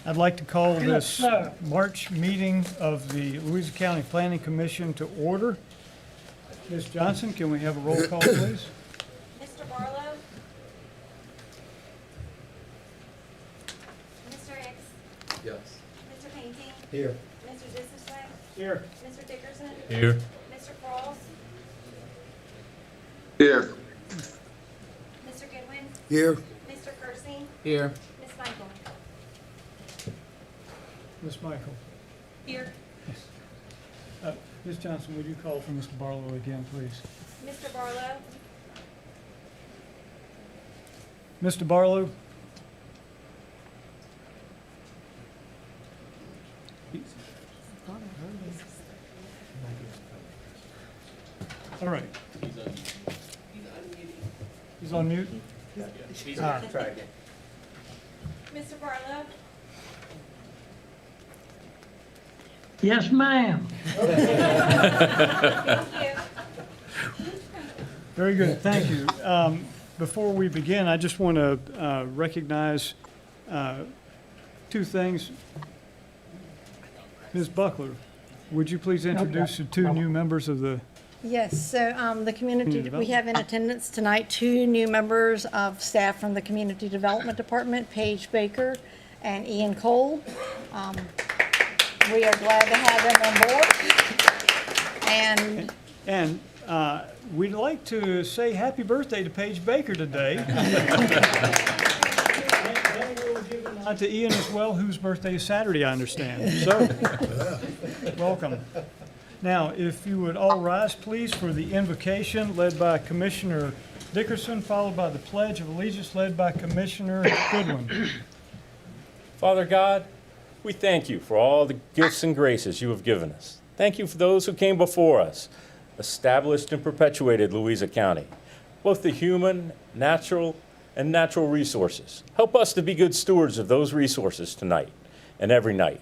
I'd like to call this March meeting of the Louisa County Planning Commission to order. Ms. Johnson, can we have a roll call, please? Mr. Barlow? Mr. Hicks? Yes. Mr. Painting? Here. Mr. Disisway? Here. Mr. Dickerson? Here. Mr. Quarles? Here. Mr. Goodwin? Here. Mr. Kersey? Here. Ms. Michael? Ms. Michael. Here. Ms. Johnson, would you call for Mr. Barlow again, please? Mr. Barlow? Mr. Barlow? All right. He's on mute? Ah, Try again. Mr. Barlow? Yes, ma'am. Thank you. Very good, thank you. Before we begin, I just want to recognize two things. Ms. Buckler, would you please introduce the two new members of the, Yes, so the community, we Development. have in attendance tonight two new members of staff from the Community Development Department, Paige Baker and Ian Cole. We are glad to have them on board. And we'd like to say happy birthday to Paige Baker today. And we'll give a nod to Ian as well, whose birthday is Saturday, I understand. So, welcome. Now, if you would all rise, please, for the invocation led by Commissioner Dickerson, followed by the Pledge of Allegiance led by Commissioner Goodwin. Father God, we thank you for all the gifts and graces you have given us. Thank you for those who came before us, established and perpetuated Louisa County, both the human, natural, and natural resources. Help us to be good stewards of those resources tonight and every night.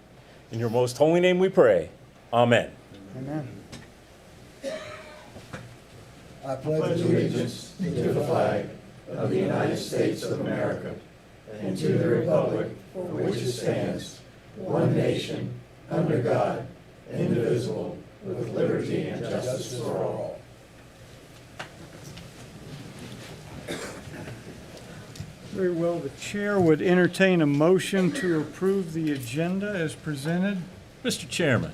In your most holy name we pray. Amen. Amen. I pledge allegiance to the flag of the United States of America and to the republic for which it stands, one nation, under God, indivisible, with liberty and justice for all. Very well, the chair would entertain a motion to approve the agenda as presented. Mr. Chairman,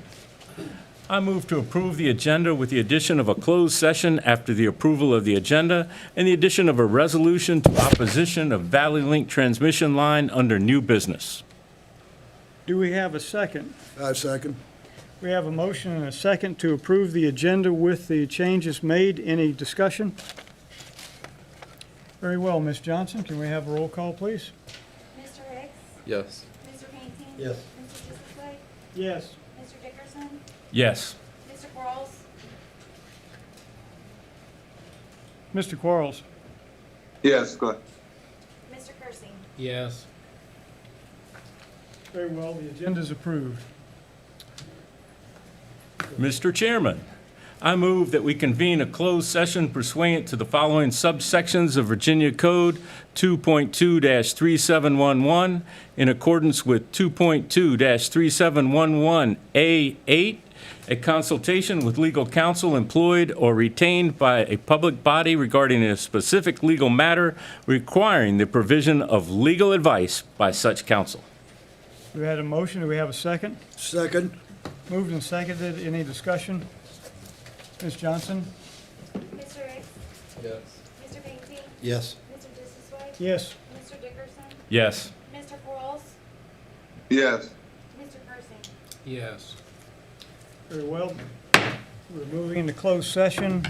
I move to approve the agenda with the addition of a closed session after the approval of the agenda and the addition of a resolution to opposition of Valley Link transmission line under new business. Do we have a second? I second. We have a motion and a second to approve the agenda with the changes made. Any discussion? Very well, Ms. Johnson, can we have a roll call, please? Mr. Hicks? Yes. Mr. Painting? Yes. Mr. Disisway? Yes. Mr. Dickerson? Yes. Mr. Quarles? Mr. Quarles? Yes, go ahead. Mr. Kersey? Yes. Very well, the agenda is approved. Mr. Chairman, I move that we convene a closed session pursuant to the following subsections of Virginia Code 2.2-3711 in accordance with 2.2-3711A8, a consultation with legal counsel employed or retained by a public body regarding a specific legal matter requiring the provision of legal advice by such counsel. We had a motion, do we have a second? Second. Moved and seconded, any discussion? Ms. Johnson? Mr. Hicks? Yes. Mr. Painting? Yes. Mr. Disisway? Yes. Mr. Dickerson? Yes. Mr. Quarles? Yes. Mr. Kersey? Yes. Very well. We're moving into closed session.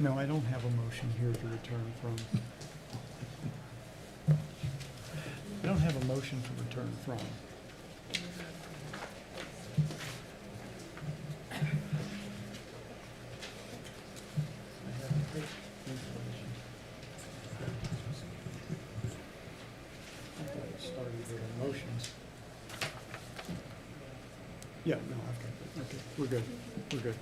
No, I don't have a motion here to return from. I don't have a motion to return from. I thought it started with a motion. Yeah, no, I've got it. Okay, we're good. We're good.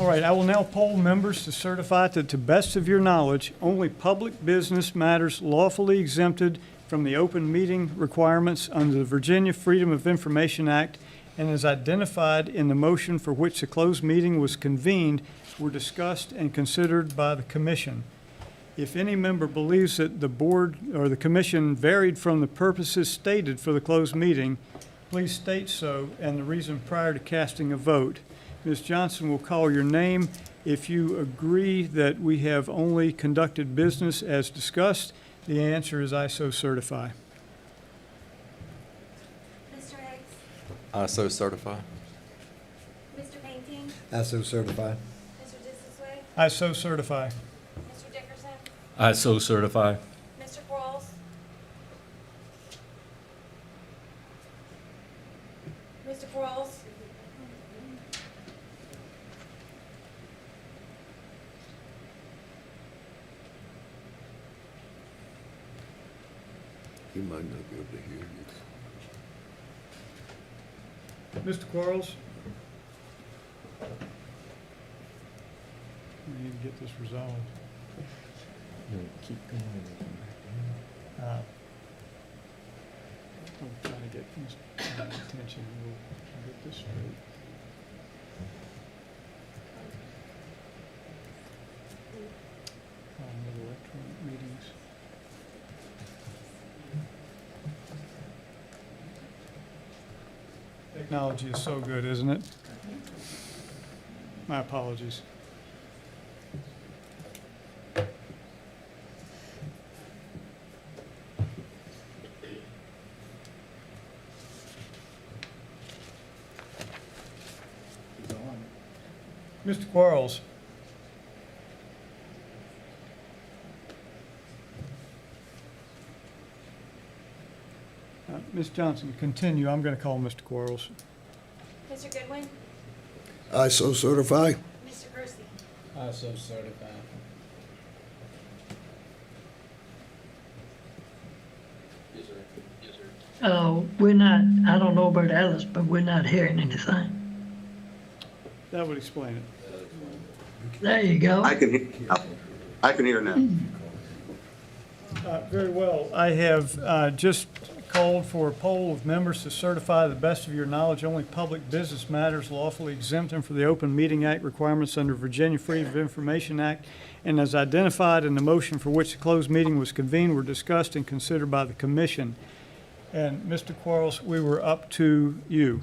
All right, I will now poll members to certify that, to best of your knowledge, only public business matters lawfully exempted from the open meeting requirements under the Virginia Freedom of Information Act and as identified in the motion for which the closed meeting was convened were discussed and considered by the commission. If any member believes that the board or the commission varied from the purposes stated for the closed meeting, please state so and the reason prior to casting a vote. Ms. Johnson will call your name. If you agree that we have only conducted business as discussed, the answer is I so certify. Mr. Hicks, I so certify. Mr. Painting, I so certify. Mr. Dissisway, I so certify. Mr. Dickerson, I so certify. Mr. Quarles, Mr. Quarles, He might not be able to hear you. Mr. Quarles? We need to get this resolved. Keep going and come back. I'm trying to get Ms. attention. We'll get this straight. With electronic meetings. Technology is so good, isn't it? My apologies. Mr. Quarles? Ms. Johnson, continue. I'm going to call Mr. Quarles. Mr. Goodwin, I so certify. Mr. Kersey. I so certify. We're not, I don't know about Alice, but we're not hearing anything. That would explain it. There you go. I can hear now. I can hear now. Very well. I have just called for a poll of members to certify to the best of your knowledge only public business matters lawfully exempted from the Open Meeting Act requirements under Virginia Freedom of Information Act and as identified in the motion for which the closed meeting was convened were discussed and considered by the commission. And Mr. Quarles, we were up to you.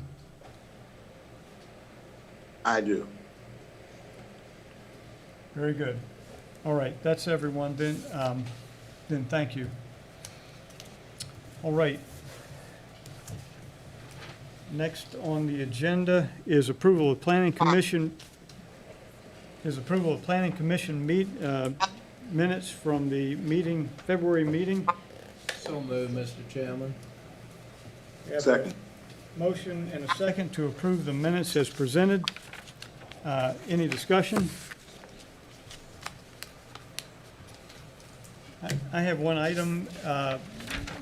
I do. Very good. All right, that's everyone. Then thank you. All right. Next on the agenda is approval of Planning Commission, minutes from the meeting, February meeting. So moved, Mr. Chairman. We have a Second. motion and a second to approve the minutes as presented. Any discussion? I have one item.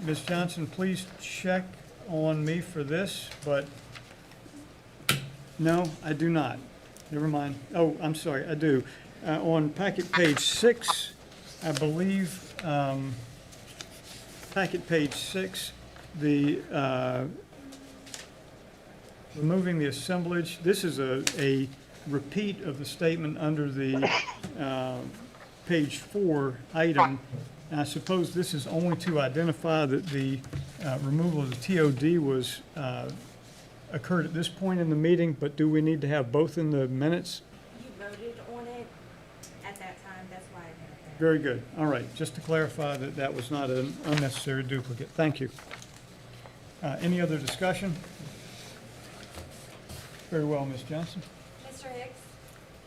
Ms. Johnson, please check on me for this, but no, I do not. Never mind. Oh, I'm sorry, I do. On packet page 6, I believe, packet page 6, the removing the assemblage, this is a repeat of the statement under the page 4 item. And I suppose this is only to identify that the removal of the TOD was occurred at this point in the meeting, but do we need to have both in the minutes? You voted on it at that time, that's why I did that. Very good. All right, just to clarify that that was not an unnecessary duplicate. Thank you. Any other discussion? Very well, Ms. Johnson. Mr. Hicks,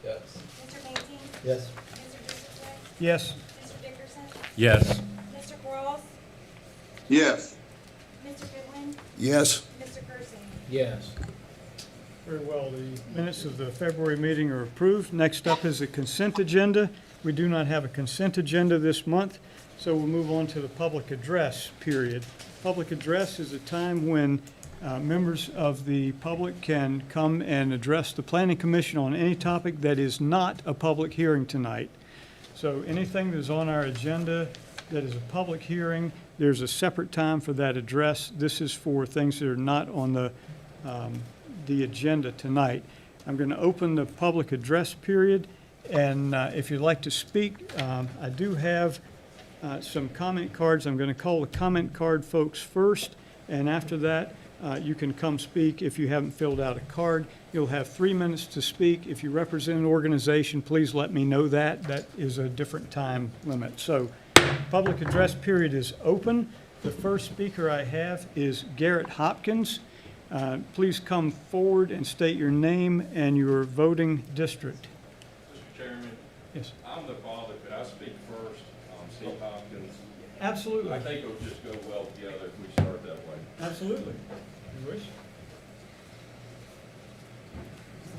Yes. Mr. Mayhew? Yes. Mr. Jukusa? Yes. Mr. Dickerson? Yes. Mr. Cross? Yes. Mr. Goodwin? Yes. Mr. Cursing? Yes. Very well, the minutes of the February meeting are approved. Next up is the consent agenda. We do not have a consent agenda this month, so we'll move on to the public address period. Public address is a time when members of the public can come and address the Planning Commission on any topic that is not a public hearing tonight. So anything that's on our agenda that is a public hearing, there's a separate time for that address. This is for things that are not on the agenda tonight. I'm going to open the public address period, and if you'd like to speak, I do have some comment cards. I'm going to call the comment card folks first, and after that, you can come speak if you haven't filled out a card. You'll have 3 minutes to speak. If you represent an organization, please let me know that. That is a different time limit. So, public address period is open. The first speaker I have is Garrett Hopkins. Please come forward and state your name and your voting district. Mr. Chairman, Yes. I'm the father. Could I speak first? Steve Hopkins. Absolutely. I think it would just go well together if we start that way. Absolutely. You wish?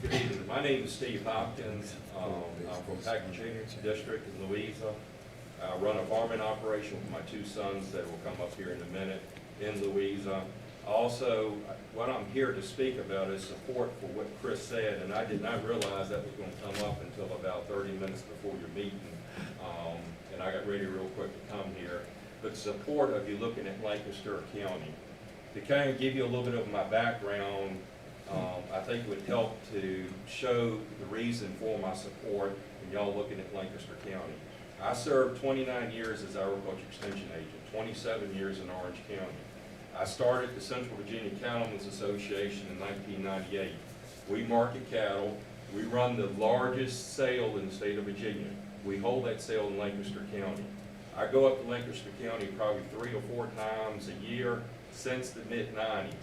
Good evening. My name is Steve Hopkins. I'm from Packensack District in Louisa. I run a farming operation with my 2 sons that will come up here in a minute in Louisa. Also, what I'm here to speak about is support for what Chris said, and I did not realize that was going to come up until about 30 minutes before your meeting. And I got ready real quick to come here. But support of you looking at Lancaster County. To kind of give you a little bit of my background, I think it would help to show the reason for my support in y'all looking at Lancaster County. I served 29 years as agriculture extension agent, 27 years in Orange County. I started the Central Virginia Cattlemen's Association in 1998. We market cattle. We run the largest sale in the state of Virginia. We hold that sale in Lancaster County. I go up to Lancaster County probably 3 or 4 times a year since the mid-90s,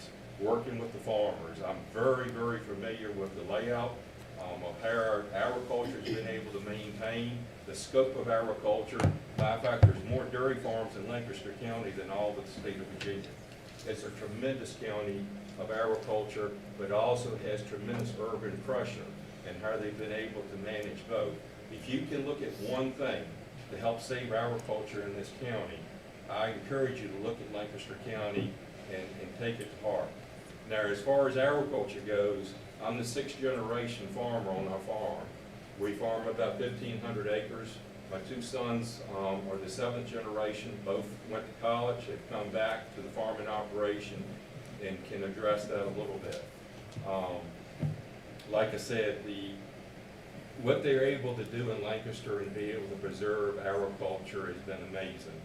working with the farmers. I'm very, very familiar with the layout of how our agriculture has been able to maintain the scope of agriculture. Matter of fact, there's more dairy farms in Lancaster County than all of the state of Virginia. It's a tremendous county of agriculture, but also has tremendous urban pressure and how they've been able to manage both. If you can look at one thing to help save agriculture in this county, I encourage you to look at Lancaster County and take it to heart. Now, as far as agriculture goes, I'm the 6th generation farmer on our farm. We farm about 1,500 acres. My 2 sons are the 7th generation. Both went to college, have come back to the farming operation and can address that a little bit. Like I said, what they're able to do in Lancaster and be able to preserve agriculture has been amazing.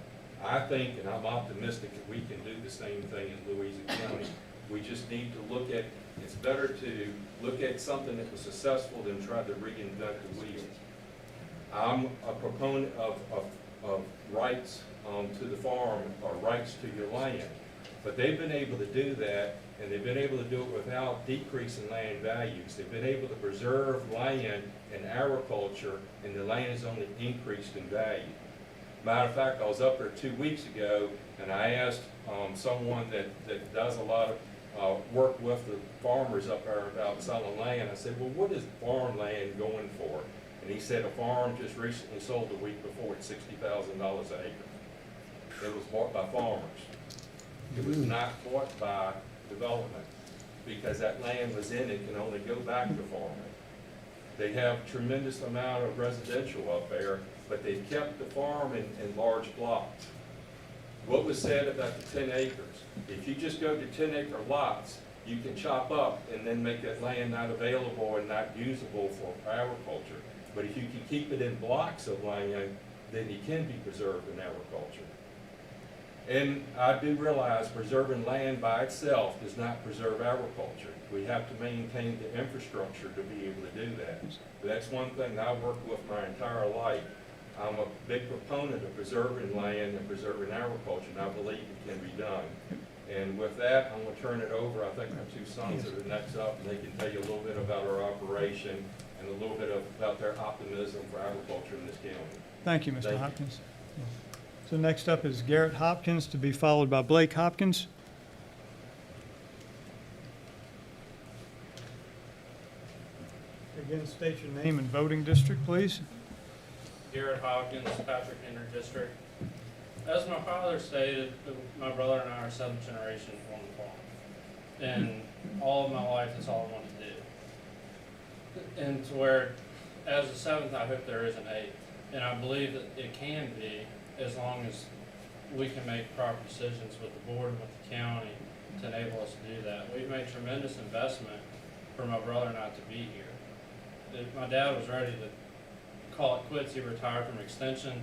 I think, and I'm optimistic, that we can do the same thing in Louisa County. We just need to look at, it's better to look at something that was successful than try to reinvent the wheel. I'm a proponent of rights to the farm, or rights to your land. But they've been able to do that, and they've been able to do it without decreasing land values. They've been able to preserve land and agriculture, and the land has only increased in value. Matter of fact, I was up there 2 weeks ago, and I asked someone that does a lot of work with the farmers up there about selling land. I said, well, what is farmland going for? And he said a farm just recently sold a week before at $60,000 an acre. It was bought by farmers. It was not bought by development, because that land was in it can only go back to farming. They have tremendous amount of residential up there, but they've kept the farm in large blocks. What was said about the 10 acres, if you just go to 10-acre lots, you can chop up and then make that land not available and not usable for agriculture. But if you can keep it in blocks of land, then it can be preserved in agriculture. And I do realize preserving land by itself does not preserve agriculture. We have to maintain the infrastructure to be able to do that. But that's one thing that I worked with my entire life. I'm a big proponent of preserving land and preserving agriculture, and I believe it can be done. And with that, I'm going to turn it over. I think my 2 sons are the next up, and they can tell you a little bit about our operation and a little bit about their optimism for agriculture in this county. Thank you, Mr. Thank you. Hopkins. So next up is Garrett Hopkins, to be followed by Blake Hopkins. Again, state your name and voting district, please. Garrett Hopkins, Patrick Henry District. As my father stated, my brother and I are seventh generation on the farm. And all of my life, that's all I wanted to do. And to where, as a seventh, I hope there is an eighth. And I believe that it can be, as long as we can make proper decisions with the board and with the county to enable us to do that. We've made tremendous investment for my brother and I to be here. My dad was ready to call it quits. He retired from extension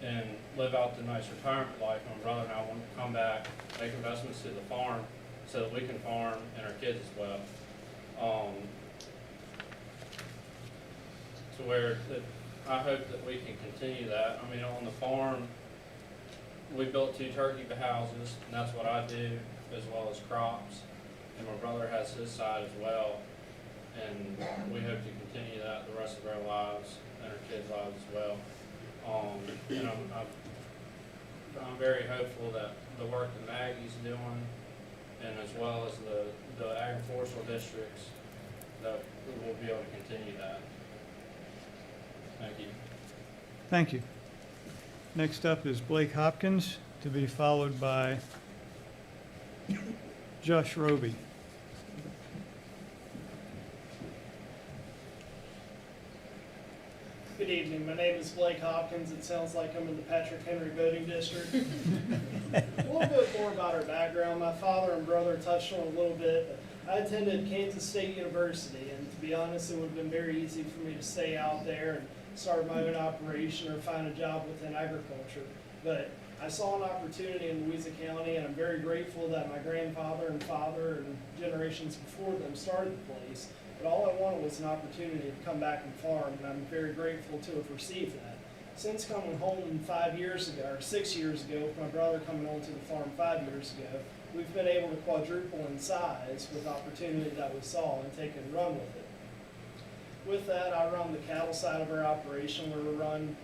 and live out the nice retirement life. My brother and I want to come back, make investments to the farm so that we can farm and our kids as well. To where I hope that we can continue that. I mean, on the farm, we built 2 turkey houses, and that's what I do, as well as crops. And my brother has his side as well. And we hope to continue that the rest of our lives and our kids' lives as well. And I'm very hopeful that the work that Maggie's doing, and as well as the agricultural districts, that we will be able to continue that. Thank you. Thank you. Next up is Blake Hopkins, to be followed by Josh Roby. Good evening. My name is Blake Hopkins. It sounds like I'm in the Patrick Henry voting district. A little bit more about our background. My father and brother touched on it a little bit. I attended Kansas State University, and to be honest, it would have been very easy for me to stay out there and start my own operation or find a job within agriculture. But I saw an opportunity in Louisa County, and I'm very grateful that my grandfather and father and generations before them started the place. But all I wanted was an opportunity to come back and farm, and I'm very grateful to have received that. Since coming home 5 years ago, or 6 years ago, with my brother coming onto the farm 5 years ago, we've been able to quadruple in size with opportunity that we saw and take and run with it. With that, I run the cattle side of our operation, where we run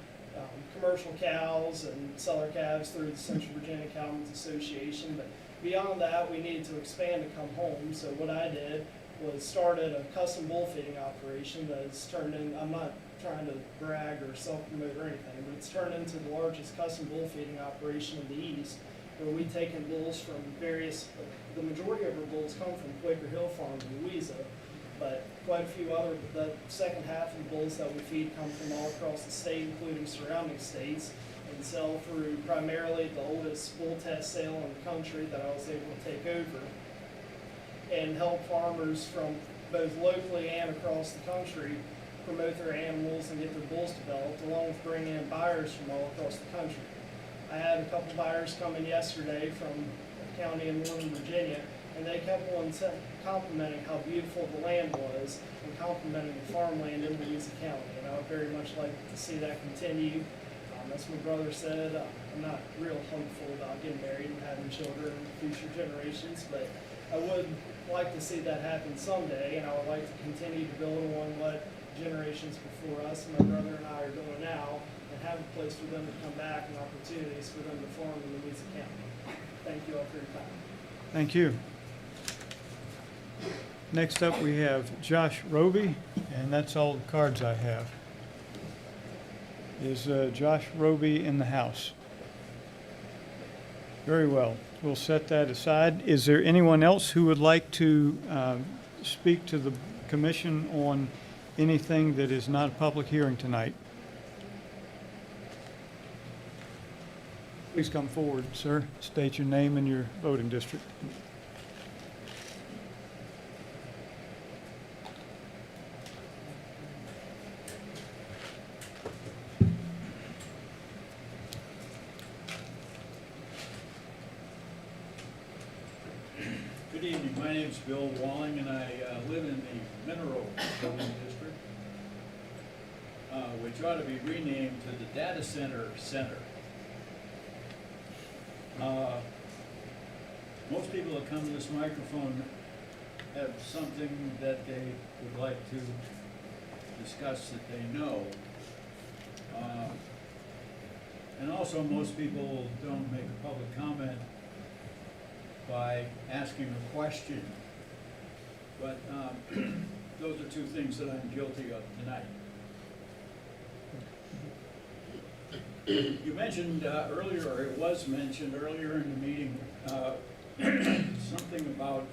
commercial cows and sell our calves through the Central Virginia Cattlemen's Association. But beyond that, we needed to expand to come home, so what I did was started a custom bull feeding operation that has turned in, I'm not trying to brag or self-promote or anything, but it's turned into the largest custom bull feeding operation in the East, where we take in bulls from various, the majority of our bulls come from Quaker Hill Farm in Louisa, but quite a few other, the second half of the bulls that we feed come from all across the state, including surrounding states, and sell through primarily the oldest bull test sale in the country that I was able to take over, and help farmers from both locally and across the country promote their animals and get their bulls developed, along with bringing in buyers from all across the country. I had a couple buyers come in yesterday from a county in Northern Virginia, and they kept on complimenting how beautiful the land was and complimenting the farmland in Louisa County. And I would very much like to see that continue. As my brother said, I'm not real hopeful about getting married and having children in future generations, but I would like to see that happen someday, and I would like to continue to build on what generations before us, my brother and I, are doing now, and have a place for them to come back and opportunities for them to farm in Louisa County. Thank you all for your time. Thank you. Next up, we have Josh Roby, and that's all the cards I have. Is Josh Roby in the house? Very well. We'll set that aside. Is there anyone else who would like to speak to the commission on anything that is not a public hearing tonight? Please come forward, sir. State your name and your voting district. Good evening. My name is Bill Walling, and I live in the Mineral Building District, which ought to be renamed to the Data Center Center. Most people that come to this microphone have something that they would like to discuss that they know. And also, most people don't make a public comment by asking a question. But those are two things that I'm guilty of tonight. You mentioned earlier, or it was mentioned earlier in the meeting, something about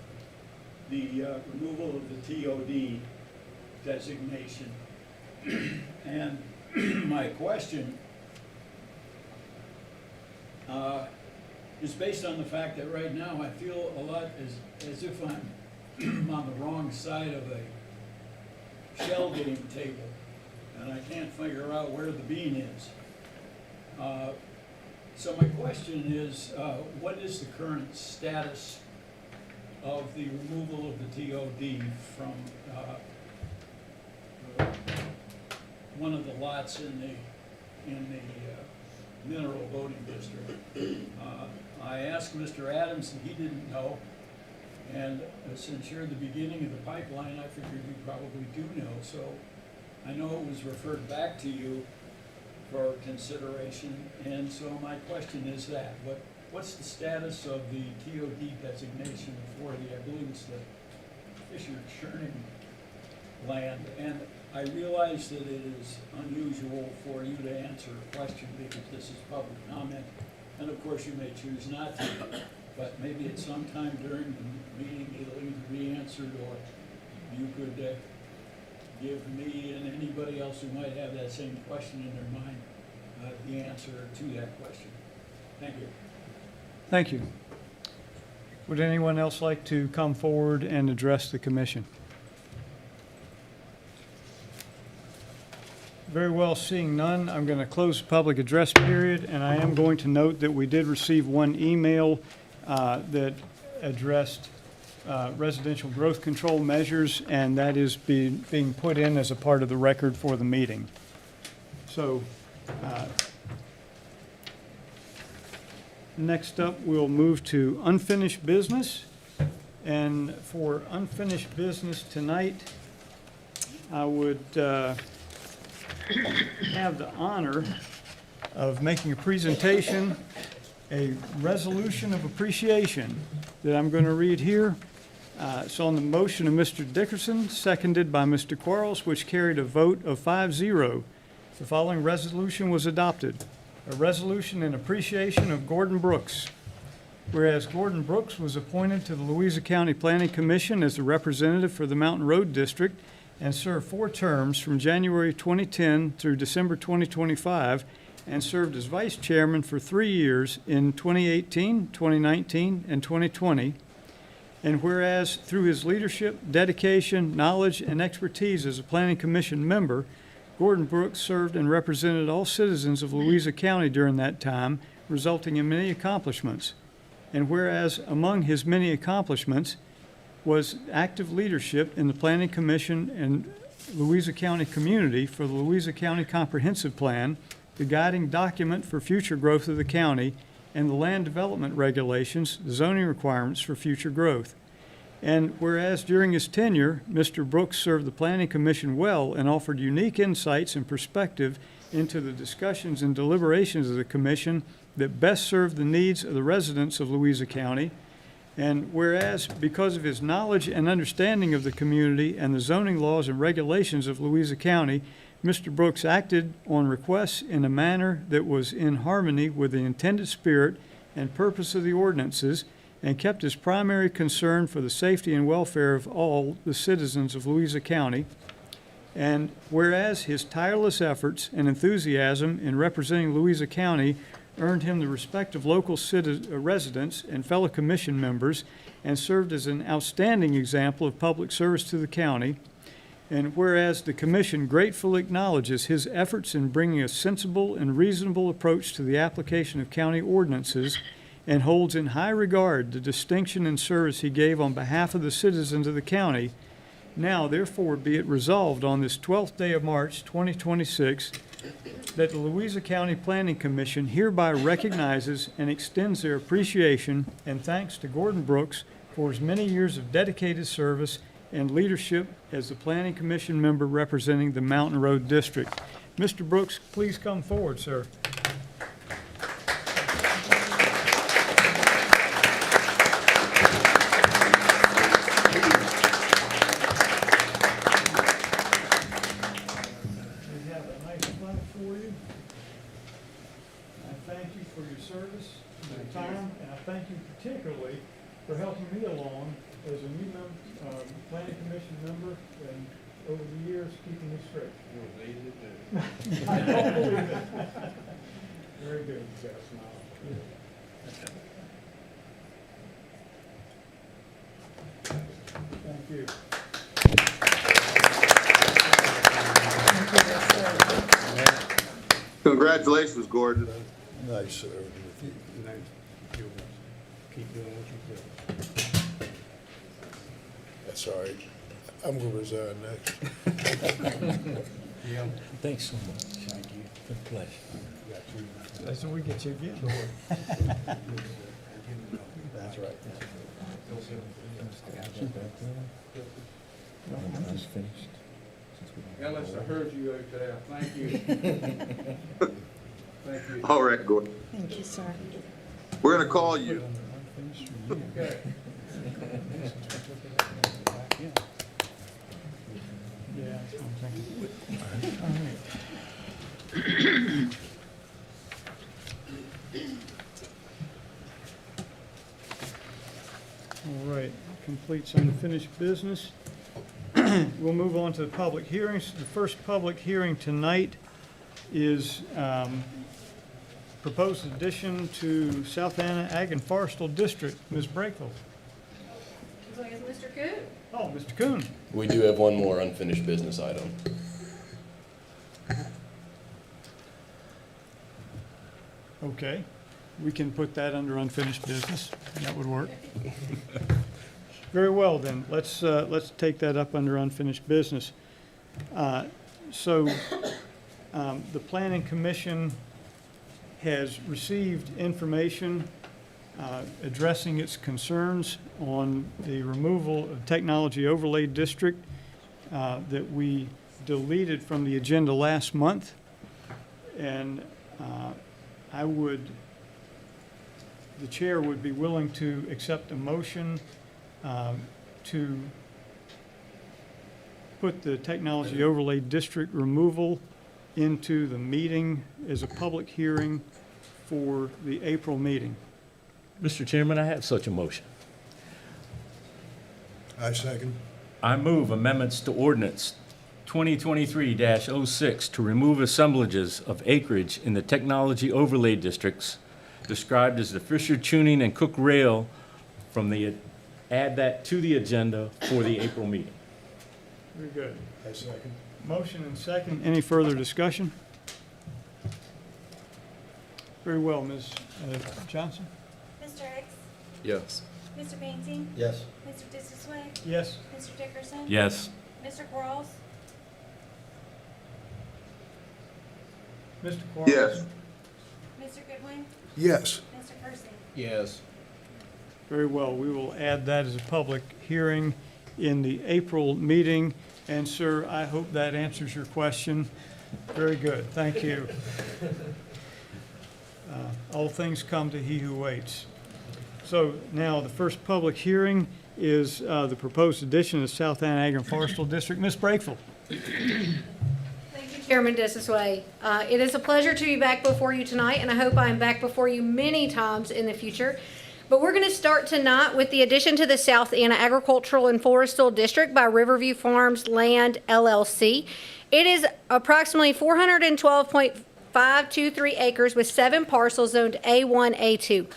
the removal of the TOD designation. And my question is based on the fact that right now I feel a lot as if I'm on the wrong side of a shell game table, and I can't figure out where the bean is. So my question is, what is the current status of the removal of the TOD from one of the lots in the mineral voting district? I asked Mr. Adams and he didn't know, and since you're at the beginning of the pipeline, I figured you probably do know. So I know it was referred back to you for consideration, and so my question is that, what's the status of the TOD designation for the, I believe it's the Fisher Churning land? And I realize that it is unusual for you to answer a question because this is public comment, and of course you may choose not to, but maybe at some time during the meeting it'll either be answered or you could give me and anybody else who might have that same question in their mind the answer to that question. Thank you. Thank you. Would anyone else like to come forward and address the commission? Very well, seeing none, I'm going to close the public address period, and I am going to note that we did receive one email that addressed residential growth control measures, and that is being put in as a part of the record for the meeting. So, next up, we'll move to unfinished business. And for unfinished business tonight, I would have the honor of making a presentation, a resolution of appreciation that I'm going to read here. It's on the motion of Mr. Dickerson, seconded by Mr. Quarles, which carried a vote of 5-0. The following resolution was adopted. A resolution in appreciation of Gordon Brooks. Whereas Gordon Brooks was appointed to the Louisa County Planning Commission as the representative for the Mountain Road District and served 4 terms from January 2010 through December 2025, and served as vice chairman for 3 years in 2018, 2019, and 2020. And whereas through his leadership, dedication, knowledge, and expertise as a Planning Commission member, Gordon Brooks served and represented all citizens of Louisa County during that time, resulting in many accomplishments. And whereas among his many accomplishments was active leadership in the Planning Commission and Louisa County community for the Louisa County Comprehensive Plan, the guiding document for future growth of the county, and the land development regulations, the zoning requirements for future growth. And whereas during his tenure, Mr. Brooks served the Planning Commission well and offered unique insights and perspective into the discussions and deliberations of the Commission that best served the needs of the residents of Louisa County. And whereas because of his knowledge and understanding of the community and the zoning laws and regulations of Louisa County, Mr. Brooks acted on requests in a manner that was in harmony with the intended spirit and purpose of the ordinances, and kept his primary concern for the safety and welfare of all the citizens of Louisa County. And whereas his tireless efforts and enthusiasm in representing Louisa County earned him the respect of local residents and fellow commission members, and served as an outstanding example of public service to the county. And whereas the Commission gratefully acknowledges his efforts in bringing a sensible and reasonable approach to the application of county ordinances, and holds in high regard the distinction and service he gave on behalf of the citizens of the county, now therefore be it resolved on this 12th day of March 2026 that the Louisa County Planning Commission hereby recognizes and extends their appreciation and thanks to Gordon Brooks for his many years of dedicated service and leadership as the Planning Commission member representing the Mountain Road District. Mr. Brooks, please come forward, sir. We have a nice plaque for you. I thank you for your service and your time, and I thank you particularly for helping me along as a new planning commission member and over the years keeping me straight. I don't believe it. Very good. Thank you. Congratulations, Gordon. Nice, sir. Keep doing what you do. That's all right. I'm gonna resign next. Thanks so much. Thank you. It's a pleasure. That's what we get you again. That's right. Ellis, I heard you out there. Thank you. Thank you. All right, Gordon. Thank you, sir. We're gonna call you. Okay. Yeah. All right, completes unfinished business. We'll move on to the public hearings. The first public hearing tonight is proposed addition to South Anna Ag and Forestal District. Ms. Brakeville. As long as Mr. Coon. Oh, Mr. Kuhn. We do have one more unfinished business item. Okay, we can put that under unfinished business. That would work. Very well, then. Let's take that up under unfinished business. So, the Planning Commission has received information addressing its concerns on the removal of Technology Overlay District that we deleted from the agenda last month. And the chair would be willing to accept a motion to put the Technology Overlay District removal into the meeting as a public hearing for the April meeting. Mr. Chairman, I have such a motion. I second. I move amendments to ordinance 2023-06 to remove assemblages of acreage in the technology overlay districts described as the Fisher Tuning and Cook Rail add that to the agenda for the April meeting. Very good. I second. Motion and second. Any further discussion? Very well, Ms. Johnson? Mr. Hicks? Yes. Mr. Painting? Yes. Mr. Disasway? Yes. Mr. Dickerson? Yes. Mr. Quarles? Mr. Quarles? Yes. Mr. Goodwin? Yes. Mr. Kersey? Yes. Very well. We will add that as a public hearing in the April meeting. And sir, I hope that answers your question. Very good. Thank you. All things come to he who waits. So now the first public hearing is the proposed addition of South Anna Ag and Forestal District. Ms. Brakeville. Thank you, Chairman Disasway. It is a pleasure to be back before you tonight, and I hope I'm back before you many times in the future. But we're going to start tonight with the addition to the South Anna Agricultural and Forestal District by Riverview Farms Land, LLC. It is approximately 412.523 acres with 7 parcels zoned A1, A2.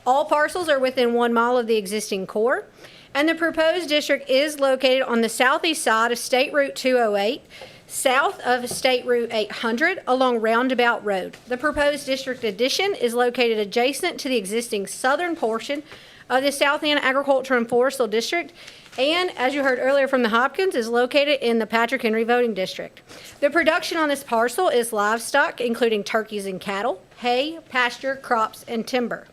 All parcels are within 1 mile of the existing core, and the proposed district is located on the southeast side of State Route 208, south of State Route 800 along Roundabout Road. The proposed district addition is located adjacent to the existing southern portion of the South Anna Agriculture and Forestal District, and as you heard earlier from the Hopkins, is located in the Patrick Henry voting district. The production on this parcel is livestock, including turkeys and cattle, hay, pasture, crops, and timber.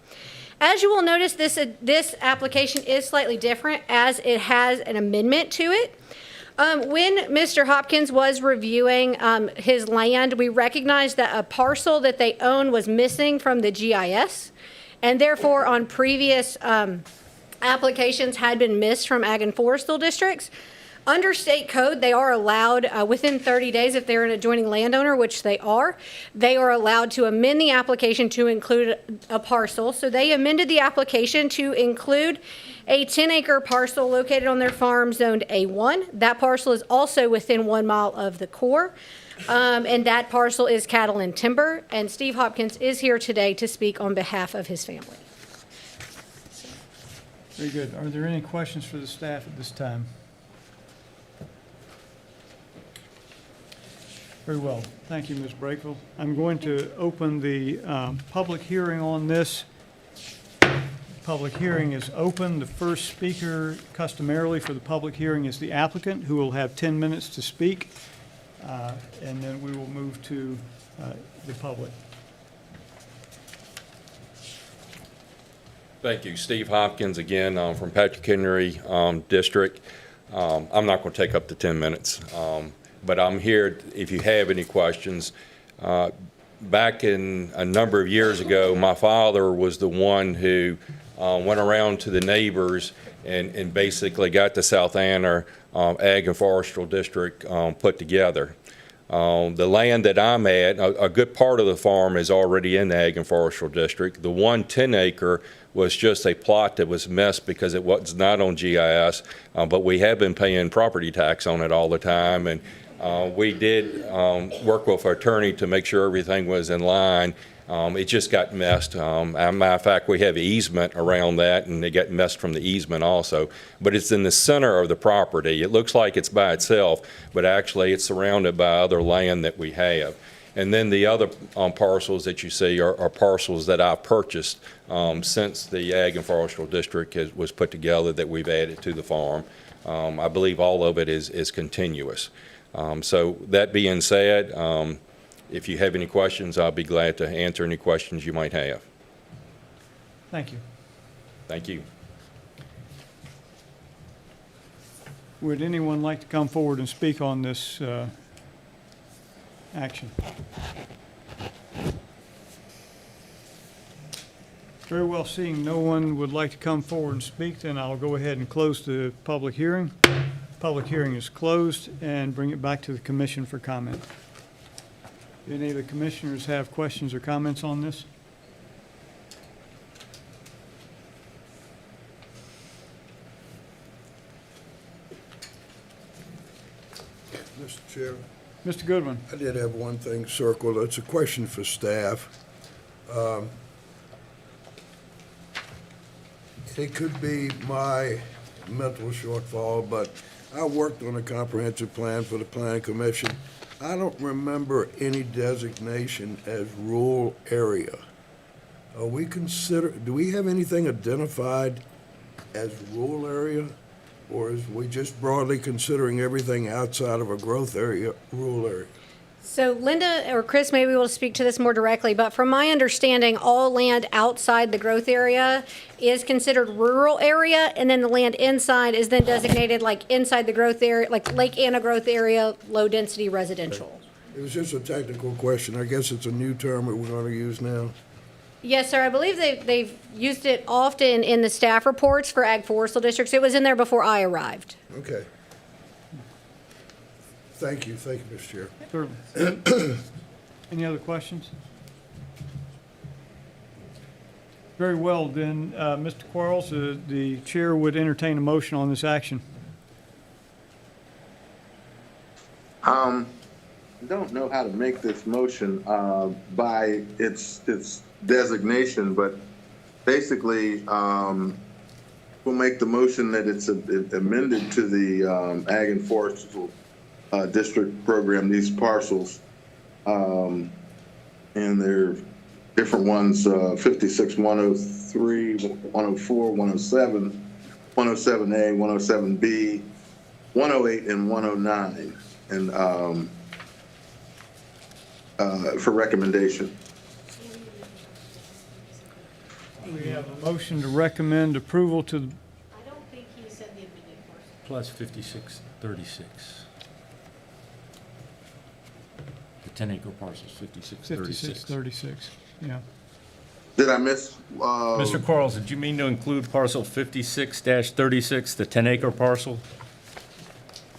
As you will notice, this application is slightly different as it has an amendment to it. When Mr. Hopkins was reviewing his land, we recognized that a parcel that they own was missing from the GIS, and therefore on previous applications had been missed from ag and forestal districts. Under state code, they are allowed, within 30 days, if they're an adjoining landowner, which they are allowed to amend the application to include a parcel. So they amended the application to include a 10-acre parcel located on their farm zoned A1. That parcel is also within 1 mile of the core, and that parcel is cattle and timber. And Steve Hopkins is here today to speak on behalf of his family. Very good. Are there any questions for the staff at this time? Very well. Thank you, Ms. Brakeville. I'm going to open the public hearing on this. Public hearing is open. The first speaker customarily for the public hearing is the applicant, who will have 10 minutes to speak, and then we will move to the public. Thank you. Steve Hopkins again from Patrick Henry District. I'm not going to take up the 10 minutes, but I'm here if you have any questions. Back in a number of years ago, my father was the one who went around to the neighbors and basically got the South Anner Ag and Forestal District put together. The land that I'm at, a good part of the farm is already in the Ag and Forestal District. The 1 10-acre was just a plot that was missed because it was not on GIS, but we have been paying property tax on it all the time. And we did work with our attorney to make sure everything was in line. It just got messed. As a matter of fact, we have easement around that, and it got messed from the easement also. But it's in the center of the property. It looks like it's by itself, but actually it's surrounded by other land that we have. And then the other parcels that you see are parcels that I've purchased since the Ag and Forestal District was put together that we've added to the farm. I believe all of it is continuous. So that being said, if you have any questions, I'll be glad to answer any questions you might have. Thank you. Thank you. Would anyone like to come forward and speak on this action? Very well, seeing no one would like to come forward and speak, then I'll go ahead and close the public hearing. Public hearing is closed, and bring it back to the commission for comment. Do any of the commissioners have questions or comments on this? Mr. Chair, Mr. Goodwin. I did have one thing circled. It's a question for staff. It could be my mental shortfall, but I worked on a comprehensive plan for the Planning Commission. I don't remember any designation as rural area. Do we have anything identified as rural area? Or is we just broadly considering everything outside of a growth area, rural area? So Linda or Chris may be able to speak to this more directly, but from my understanding, all land outside the growth area is considered rural area, and then the land inside is then designated like inside the growth area, like Lake Anna growth area, low density residential. It was just a technical question. I guess it's a new term that we're going to use now. Yes, sir. I believe they've used it often in the staff reports for ag forestal districts. It was in there before I arrived. Okay. Thank you, Mr. Chair. Certainly. Any other questions? Very well, then, Mr. Quarles, the chair would entertain a motion on this action. I don't know how to make this motion by its designation, but basically we'll make the motion that it's amended to the Ag and Forestal District program, these parcels, and they're different ones, 56, 103, 104, 107, 107A, 107B, 108, and 109, and for recommendation. We have a motion to recommend approval to, I don't think he said the amended portion. Plus 5636. The 10-acre parcels, 5636. 5636, yeah. Did I miss? Mr. Quarles, did you mean to include parcel 56-36, the 10-acre parcel?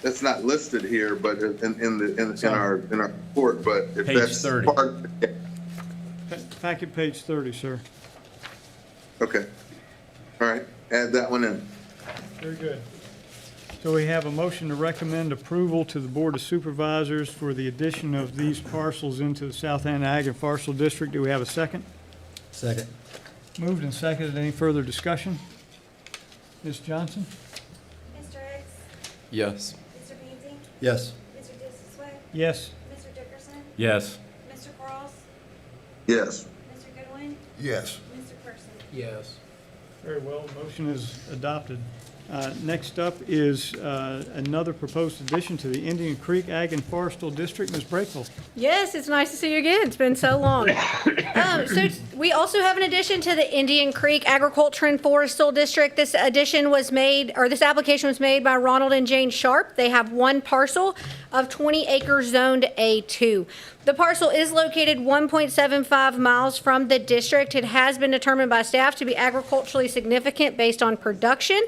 It's not listed here, but in our report, but if Page that's 30. part, Packet page 30, sir. okay. All right, add that one in. Very good. So we have a motion to recommend approval to the Board of Supervisors for the addition of these parcels into the South End Ag and Parcel District. Do we have a second? Second. Moved and seconded. Any further discussion? Ms. Johnson? Mr. Hicks? Yes. Mr. Painting? Yes. Mr. Dissington? Yes. Mr. Dickerson? Yes. Mr. Quarles? Yes. Mr. Goodwin? Yes. Mr. Person? Yes. Very well, motion is adopted. Next up is another proposed addition to the Indian Creek Ag and Forestal District. Ms. Brakeville. Yes, it's nice to see you again. It's been so long. So we also have an addition to the Indian Creek Agriculture and Forestal District. This addition was made, or this application was made by Ronald and Jane Sharp. They have one parcel of 20 acres zoned A2. The parcel is located 1.75 miles from the district. It has been determined by staff to be agriculturally significant based on production.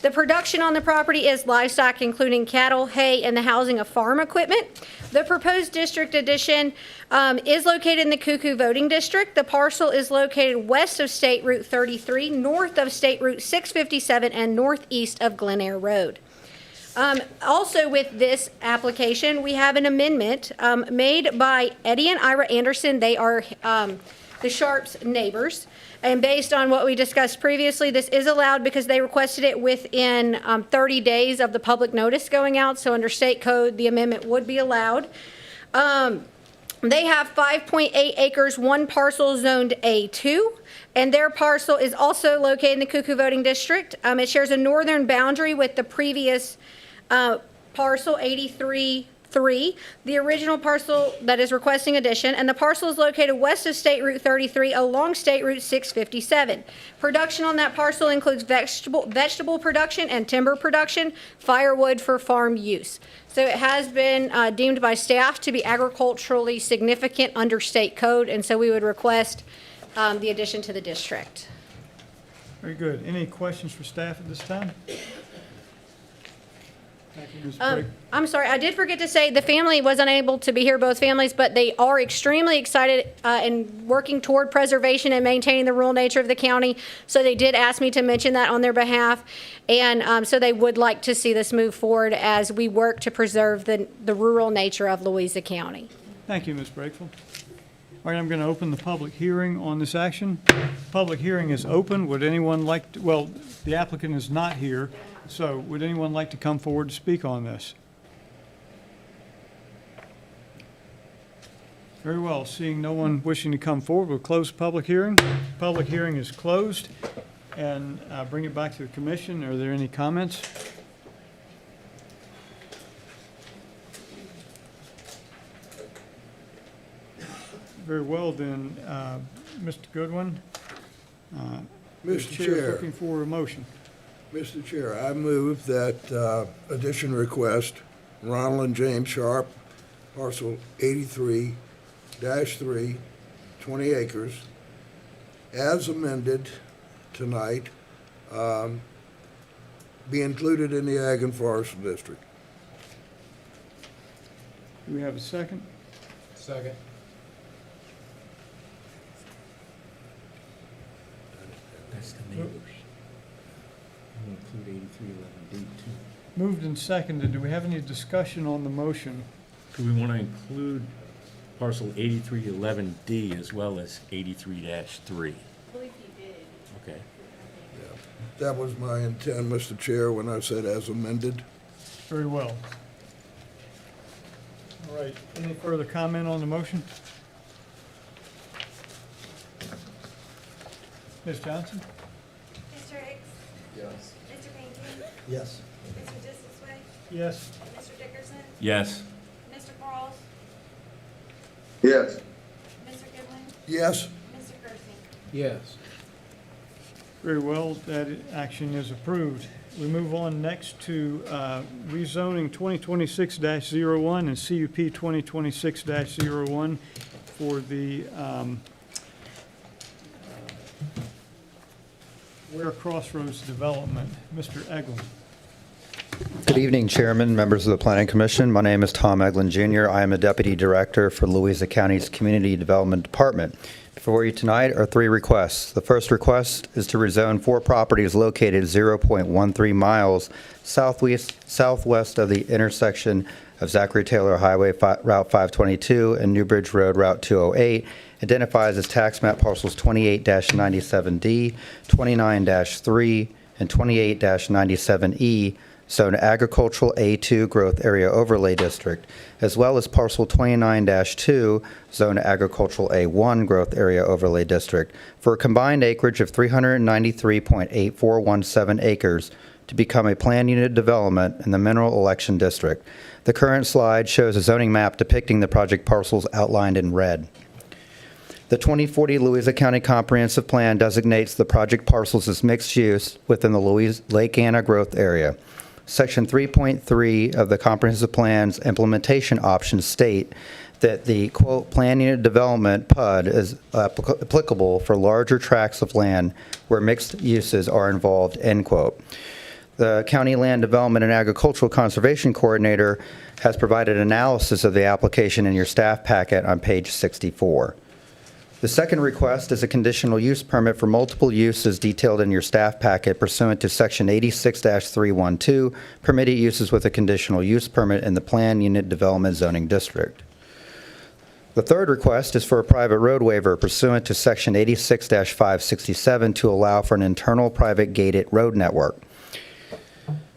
The production on the property is livestock, including cattle, hay, and the housing of farm equipment. The proposed district addition is located in the Cuckoo Voting District. The parcel is located west of State Route 33, north of State Route 657, and northeast of Glen Eyre Road. Also with this application, we have an amendment made by Eddie and Ira Anderson. They are the Sharps' neighbors. And based on what we discussed previously, this is allowed because they requested it within 30 days of the public notice going out. So under state code, the amendment would be allowed. They have 5.8 acres, one parcel zoned A2. And their parcel is also located in the Cuckoo Voting District. It shares a northern boundary with the previous parcel 83-3, the original parcel that is requesting addition, and the parcel is located west of State Route 33 along State Route 657. Production on that parcel includes vegetable production and timber production, firewood for farm use. So it has been deemed by staff to be agriculturally significant under state code, and so we would request the addition to the district. Very good. Any questions for staff at this time? Thank you, Ms. Brake. I'm sorry, I did forget to say the family was unable to be here, both families, but they are extremely excited and working toward preservation and maintaining the rural nature of the county. So they did ask me to mention that on their behalf. And so they would like to see this move forward as we work to preserve the rural nature of Louisa County. Thank you, Ms. Brakeville. All right, I'm going to open the public hearing on this action. Public hearing is open. Would anyone like to, well, the applicant is not here, so would anyone like to come forward to speak on this? Very well, seeing no one wishing to come forward, we'll close the public hearing. Public hearing is closed, and bring it back to the commission. Are there any comments? Very well, then, Mr. Goodwin. the Mr. chair's Chair. looking for a motion. Mr. Chair, I move that addition request, Ronald and James Sharp, parcel 83-3, 20 acres, as amended tonight, be included in the Ag and Forest District. Do we have a second? Second. That's the neighbors. We'll include 8311D too. Moved and seconded. Do we have any discussion on the motion? Do we want to include parcel 8311D as well as 83-3? I believe you did. Okay. That was my intent, Mr. Chair, when I said as amended. Very well. All right, any further comment on the motion? Ms. Johnson? Mr. Hicks? Yes. Mr. Painting? Yes. Mr. Dissington? Yes. Mr. Dickerson? Yes. Mr. Quarles? Yes. Mr. Goodwin? Yes. Mr. Kersey? Yes. Very well, that action is approved. We move on next to rezoning 2026-01 and CUP 2026-01 for the Ware Crossroads development. Mr. Eglin. Good evening, Chairman, members of the Planning Commission. My name is Tom Eglin Jr. I am a Deputy Director for Louisa County's Community Development Department. Before you tonight are 3 requests. The first request is to rezone 4 properties located 0.13 miles southwest of the intersection of Zachary Taylor Highway Route 522 and Newbridge Road Route 208, identifies as tax map parcels 28-97D, 29-3, and 28-97E, zone agricultural A2 growth area overlay district, as well as parcel 29-2, zone agricultural A1 growth area overlay district, for a combined acreage of 393.8417 acres to become a planned unit development in the mineral election district. The current slide shows a zoning map depicting the project parcels outlined in red. The 2040 Louisa County Comprehensive Plan designates the project parcels as mixed use within the Lake Anna growth area. Section 3.3 of the Comprehensive Plan's implementation options state that the, quote, plan unit development, PUD, is applicable for larger tracts of land where mixed uses are involved, end quote. The County Land Development and Agricultural Conservation Coordinator has provided analysis of the application in your staff packet on page 64. The second request is a conditional use permit for multiple uses detailed in your staff packet pursuant to Section 86-312, permitted uses with a conditional use permit in the Planned Unit Development Zoning District. The third request is for a private road waiver pursuant to Section 86-567 to allow for an internal private gated road network.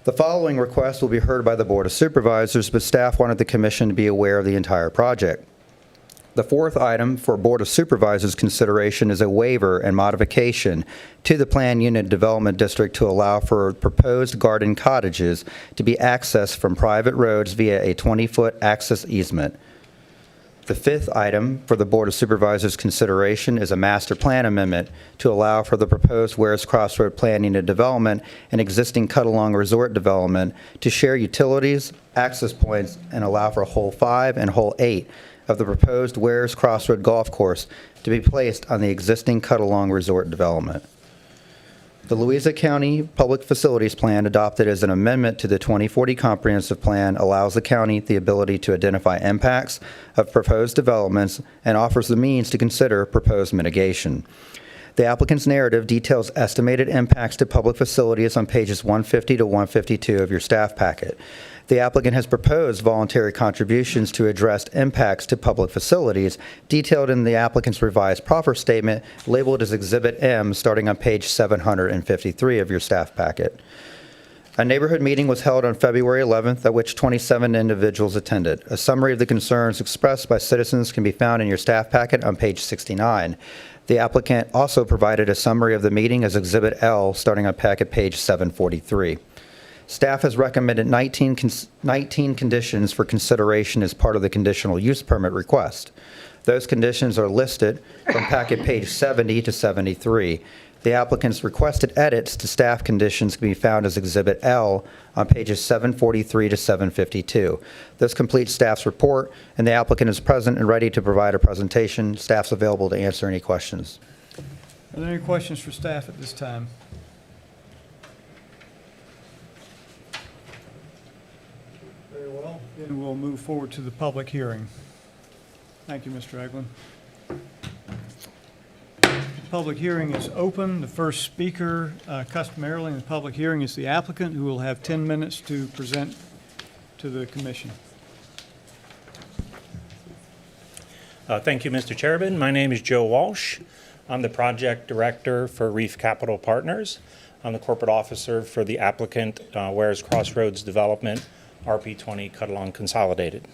The following request will be heard by the Board of Supervisors, but staff wanted the Commission to be aware of the entire project. The fourth item for Board of Supervisors consideration is a waiver and modification to the Planned Unit Development District to allow for proposed garden cottages to be accessed from private roads via a 20-foot access easement. The fifth item for the Board of Supervisors consideration is a master plan amendment to allow for the proposed Wares Crossroad Planned Unit Development and existing Cut-Along Resort Development to share utilities, access points, and allow for Hole 5 and Hole 8 of the proposed Wares Crossroad Golf Course to be placed on the existing Cut-Along Resort Development. The Louisa County Public Facilities Plan, adopted as an amendment to the 2040 Comprehensive Plan, allows the county the ability to identify impacts of proposed developments and offers the means to consider proposed mitigation. The applicant's narrative details estimated impacts to public facilities on pages 150 to 152 of your staff packet. The applicant has proposed voluntary contributions to address impacts to public facilities, detailed in the applicant's revised proffer statement, labeled as Exhibit M, starting on page 753 of your staff packet. A neighborhood meeting was held on February 11th, at which 27 individuals attended. A summary of the concerns expressed by citizens can be found in your staff packet on page 69. The applicant also provided a summary of the meeting as Exhibit L, starting on packet page 743. Staff has recommended 19 conditions for consideration as part of the conditional use permit request. Those conditions are listed from packet page 70 to 73. The applicant's requested edits to staff conditions can be found as Exhibit L on pages 743 to 752. This completes staff's report, and the applicant is present and ready to provide a presentation. Staff's available to answer any questions. Are there any questions for staff at this time? Very well. Then we'll move forward to the public hearing. Thank you, Mr. Eglin. Public hearing is open. The first speaker customarily in the public hearing is the applicant, who will have 10 minutes to present to the commission. Thank you, Mr. Chairman. My name is Joe Walsh. I'm the project director for Reef Capital Partners. I'm the corporate officer for the applicant, Wares Crossroads Development, RP20 Cut-Along Consolidated.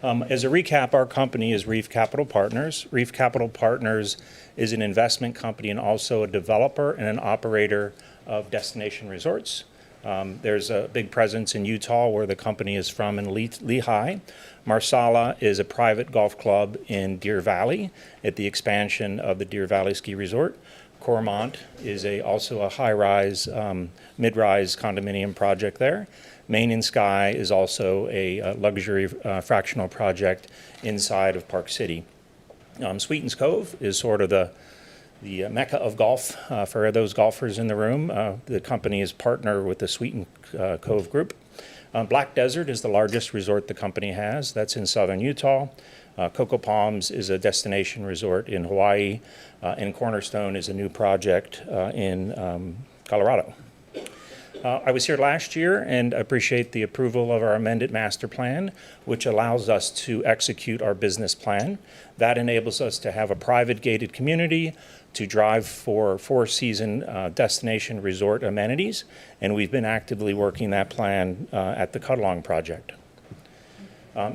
As a recap, our company is Reef Capital Partners. Reef Capital Partners is an investment company and also a developer and an operator of destination resorts. There's a big presence in Utah, where the company is from, in Lehigh. Marsala is a private golf club in Deer Valley at the expansion of the Deer Valley Ski Resort. Cormont is also a high-rise, mid-rise condominium project there. Main and Sky is also a luxury fractional project inside of Park City. Sweetens Cove is sort of the mecca of golf for those golfers in the room. The company is partner with the Sweeten Cove Group. Black Desert is the largest resort the company has. That's in southern Utah. Cocoa Palms is a destination resort in Hawaii, and Cornerstone is a new project in Colorado. I was here last year and appreciate the approval of our amended master plan, which allows us to execute our business plan. That enables us to have a private gated community, to drive for four-season destination resort amenities, and we've been actively working that plan at the Cuddalong project.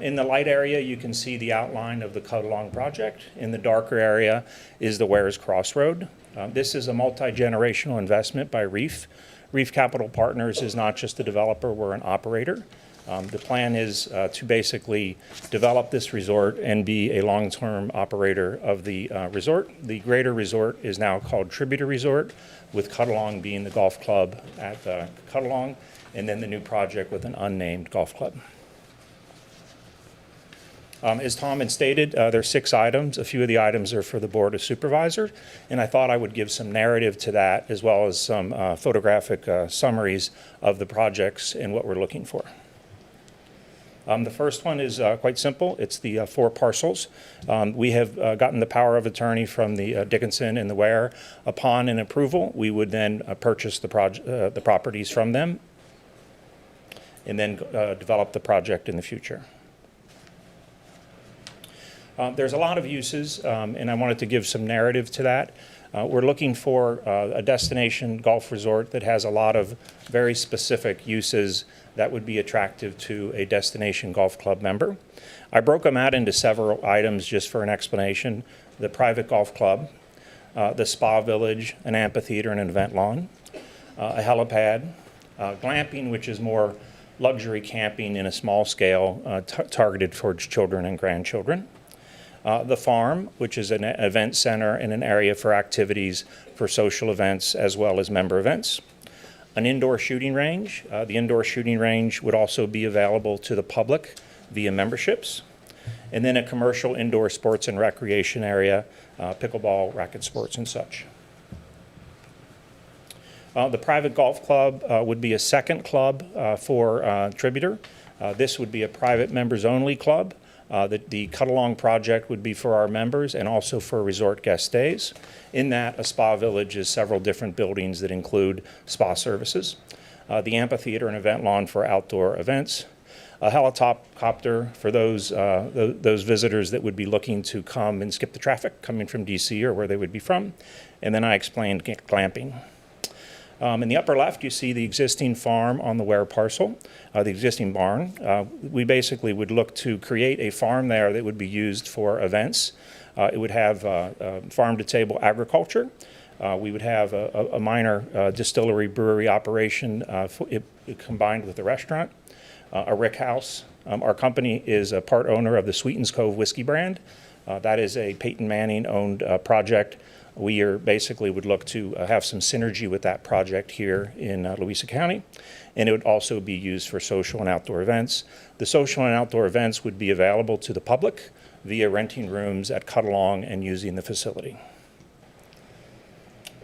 In the light area, you can see the outline of the Cuddalong project. In the darker area is the Wares Crossroad. This is a multi-generational investment by Reef. Reef Capital Partners is not just a developer, we're an operator. The plan is to basically develop this resort and be a long-term operator of the resort. The greater resort is now called Tributary Resort, with Cuddalong being the golf club at Cuddalong, and then the new project with an unnamed golf club. As Tom had stated, there are 6 items. A few of the items are for the Board of Supervisors, and I thought I would give some narrative to that, as well as some photographic summaries of the projects and what we're looking for. The first one is quite simple. It's the 4 parcels. We have gotten the power of attorney from the Dickinson and the Ware. Upon an approval, we would then purchase the properties from them and then develop the project in the future. There's a lot of uses, and I wanted to give some narrative to that. We're looking for a destination golf resort that has a lot of very specific uses that would be attractive to a destination golf club member. I broke them out into several items just for an explanation. The private golf club, the spa village, an amphitheater and an event lawn, a helipad, glamping, which is more luxury camping in a small scale targeted towards children and grandchildren. The farm, which is an event center and an area for activities for social events as well as member events. An indoor shooting range. The indoor shooting range would also be available to the public via memberships. And then a commercial indoor sports and recreation area, pickleball, racket sports, and such. The private golf club would be a second club for Tributary. This would be a private members-only club. The Cuddalong project would be for our members and also for resort guest stays. In that, a spa village is several different buildings that include spa services. The amphitheater and event lawn for outdoor events. A helicopter for those visitors that would be looking to come and skip the traffic coming from DC or where they would be from. And then I explained glamping. In the upper left, you see the existing farm on the Ware parcel, the existing barn. We basically would look to create a farm there that would be used for events. It would have farm-to-table agriculture. We would have a minor distillery brewery operation combined with a restaurant, a rick house. Our company is a part owner of the Sweetens Cove whiskey brand. That is a Peyton Manning-owned project. We basically would look to have some synergy with that project here in Louisa County, and it would also be used for social and outdoor events. The social and outdoor events would be available to the public via renting rooms at Cuddalong and using the facility.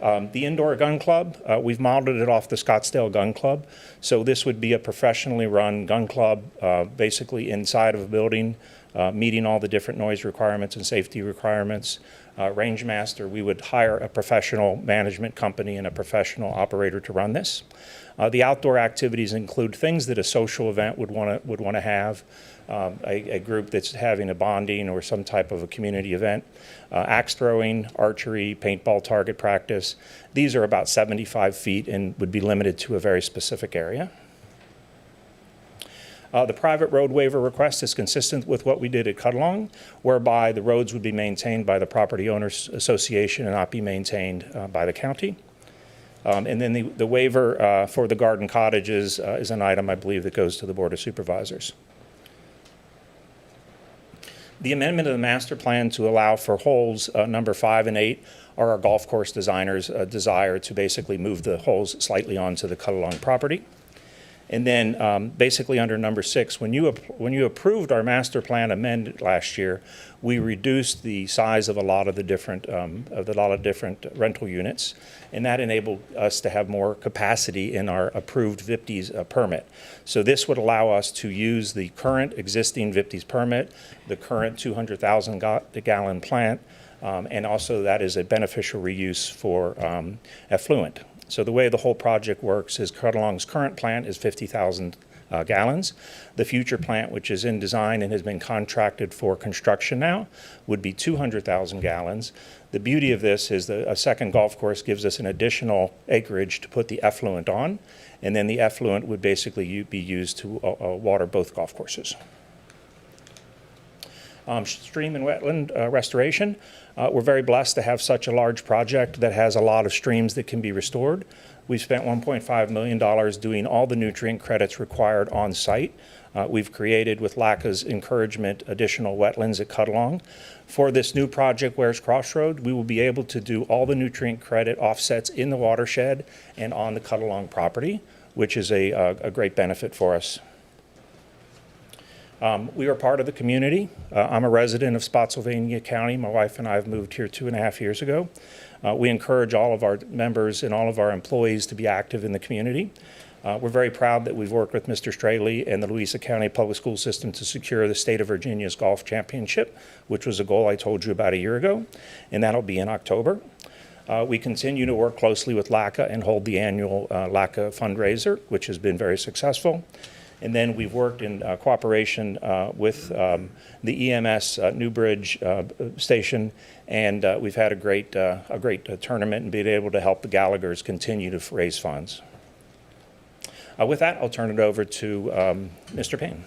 The indoor gun club, we've modeled it off the Scottsdale Gun Club. So this would be a professionally run gun club, basically inside of a building, meeting all the different noise requirements and safety requirements. Range master, we would hire a professional management company and a professional operator to run this. The outdoor activities include things that a social event would want to have, a group that's having a bonding or some type of a community event, axe throwing, archery, paintball target practice. These are about 75 feet and would be limited to a very specific area. The private road waiver request is consistent with what we did at Cuddalong, whereby the roads would be maintained by the Property Owners Association and not be maintained by the county. And then the waiver for the garden cottages is an item, I believe, that goes to the Board of Supervisors. The amendment of the master plan to allow for holes number 5 and 8 are our golf course designers' desire to basically move the holes slightly onto the cut-along property. And then basically under number 6, when you approved our master plan amendment last year, we reduced the size of a lot of the different rental units, and that enabled us to have more capacity in our approved VIPDES permit. So this would allow us to use the current existing VIPDES permit, the current 200,000 gallon plant, and also that is a beneficial reuse for effluent. So the way the whole project works is Cut-Along's current plant is 50,000 gallons. The future plant, which is in design and has been contracted for construction now, would be 200,000 gallons. The beauty of this is that a second golf course gives us an additional acreage to put the effluent on, and then the effluent would basically be used to water both golf courses. Stream and wetland restoration. We're very blessed to have such a large project that has a lot of streams that can be restored. We've spent $1.5 million doing all the nutrient credits required on site. We've created, with LACA's encouragement, additional wetlands at Cut-Along. For this new project, Wares Crossroad, we will be able to do all the nutrient credit offsets in the watershed and on the Cut-Along property, which is a great benefit for us. We are part of the community. I'm a resident of Spotsylvania County. My wife and I have moved here 2.5 years ago. We encourage all of our members and all of our employees to be active in the community. We're very proud that we've worked with Mr. Straley and the Louisa County Public School System to secure the State of Virginia's Golf Championship, which was a goal I told you about a year ago, and that'll be in October. We continue to work closely with LACA and hold the annual LACA fundraiser, which has been very successful. And then we've worked in cooperation with the EMS Newbridge station, and we've had a great tournament and been able to help the Gallaghers continue to raise funds. With that, I'll turn it over to Mr. Payne.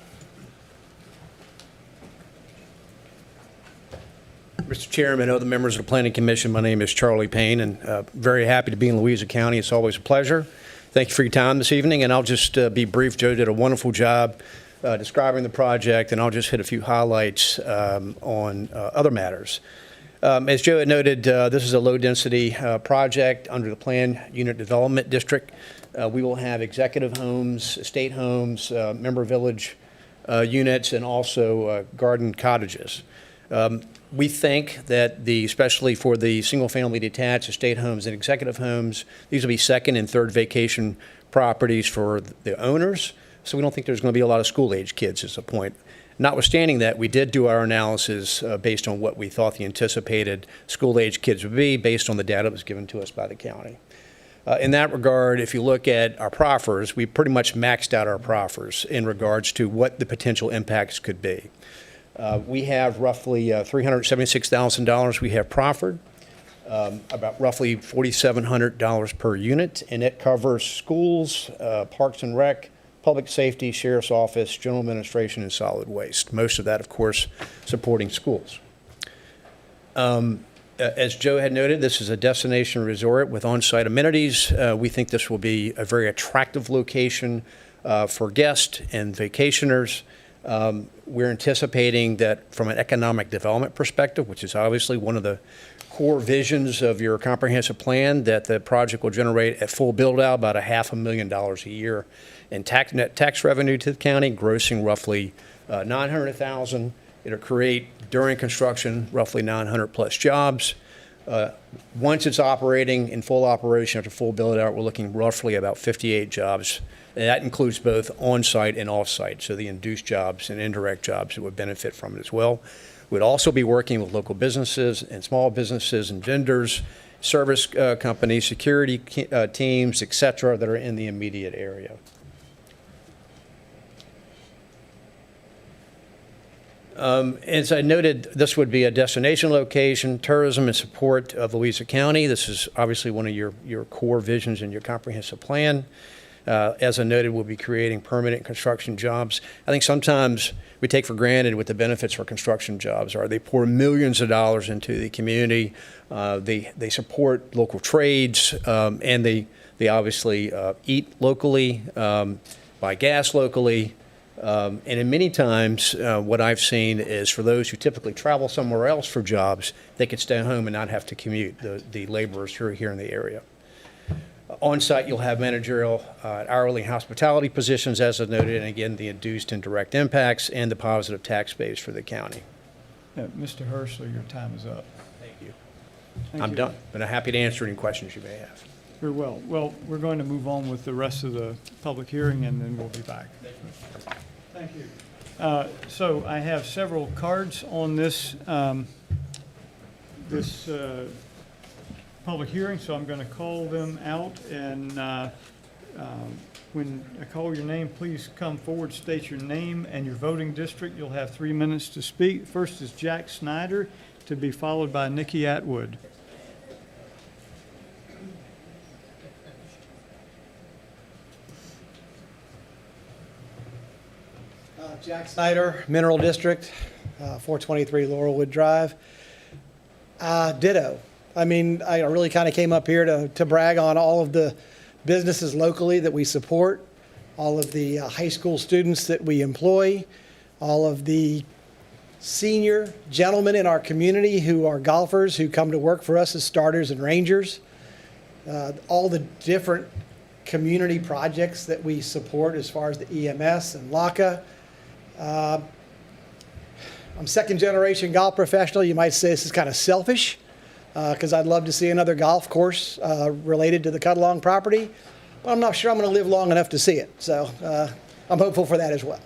Mr. Chairman, other members of the Planning Commission, my name is Charlie Payne, and very happy to be in Louisa County. It's always a pleasure. Thank you for your time this evening, and I'll just be brief. Joe did a wonderful job describing the project, and I'll just hit a few highlights on other matters. As Joe had noted, this is a low-density project under the Planned Unit Development District. We will have executive homes, estate homes, member village units, and also garden cottages. We think that especially for the single-family detached estate homes and executive homes, these will be second and third vacation properties for the owners. So we don't think there's going to be a lot of school-age kids is the point. Notwithstanding that, we did do our analysis based on what we thought the anticipated school-age kids would be based on the data that was given to us by the county. In that regard, if you look at our proffers, we pretty much maxed out our proffers in regards to what the potential impacts could be. We have roughly $376,000 we have proffered, about roughly $4,700 per unit, and it covers schools, parks and rec, public safety, sheriff's office, general administration, and solid waste. Most of that, of course, supporting schools. As Joe had noted, this is a destination resort with on-site amenities. We think this will be a very attractive location for guests and vacationers. We're anticipating that from an economic development perspective, which is obviously one of the core visions of your comprehensive plan, that the project will generate at full build-out about $500,000 a year in net tax revenue to the county, grossing roughly $900,000. It'll create, during construction, roughly 900 plus jobs. Once it's operating in full operation after full build-out, we're looking roughly about 58 jobs. And that includes both on-site and off-site, so the induced jobs and indirect jobs that would benefit from it as well. We'd also be working with local businesses and small businesses and vendors, service companies, security teams, et cetera, that are in the immediate area. As I noted, this would be a destination location, tourism and support of Louisa County. This is obviously one of your core visions in your comprehensive plan. As I noted, we'll be creating permanent construction jobs. I think sometimes we take for granted what the benefits for construction jobs are. They pour millions of dollars into the community. They support local trades, and they They obviously eat locally, buy gas locally, and in many times, what I've seen is for those who typically travel somewhere else for jobs, they could stay home and not have to commute, the laborers who are here in the area. On-site, you'll have managerial, hourly hospitality positions, as I noted, and again, the induced and direct impacts and the positive tax base for the county. Mr. Herschler, your time is up. Thank you. Thank I'm you. done, but I'm happy to answer any questions you may have. Very well. Well, we're going to move on with the rest of the public hearing, and then we'll be back. Thank you. So I have several cards on this, public hearing, so I'm going to call them out, and when I call your name, please come forward, state your name and your voting district. You'll have 3 minutes to speak. First is Jack Snyder, to be followed by Nikki Atwood. Jack Snyder, Mineral District, 423 Laurelwood Drive. Ditto. I mean, I really kind of came up here to brag on all of the businesses locally that we support, all of the high school students that we employ, all of the senior gentlemen in our community who are golfers who come to work for us as starters and rangers, all the different community projects that we support as far as the EMS and LACA. I'm second generation golf professional. You might say this is kind of selfish because I'd love to see another golf course related to the Cut-Along property, but I'm not sure I'm going to live long enough to see it. So I'm hopeful for that as well,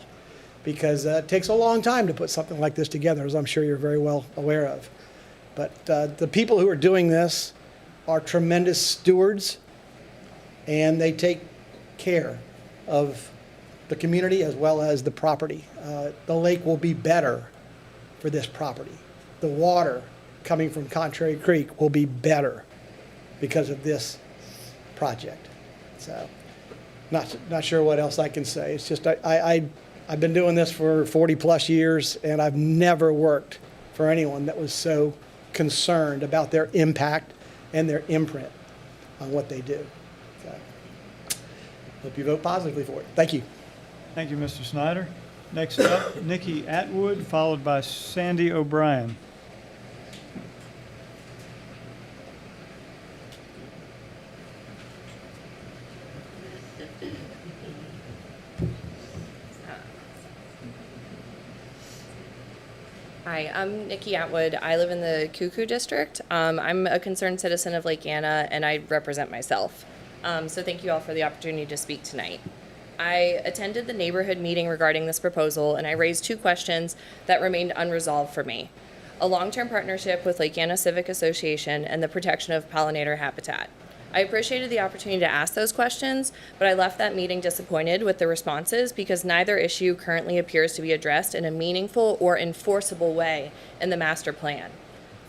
because it takes a long time to put something like this together, as I'm sure you're very well aware of. But the people who are doing this are tremendous stewards, and they take care of the community as well as the property. The lake will be better for this property. The water coming from Contrary Creek will be better because of this project. So, not sure what else I can say. It's just I've been doing this for 40 plus years, and I've never worked for anyone that was so concerned about their impact and their imprint on what they do. So, hope you vote positively for it. Thank you. Thank you, Mr. Snyder. Next up, Nikki Atwood, followed by Sandy O'Brien. Hi, I'm Nikki Atwood. I live in the Cuckoo District. I'm a concerned citizen of Lake Anna, and I represent myself. So thank you all for the opportunity to speak tonight. I attended the neighborhood meeting regarding this proposal, and I raised 2 questions that remained unresolved for me: a long-term partnership with Lake Anna Civic Association and the protection of pollinator habitat. I appreciated the opportunity to ask those questions, but I left that meeting disappointed with the responses because neither issue currently appears to be addressed in a meaningful or enforceable way in the master plan.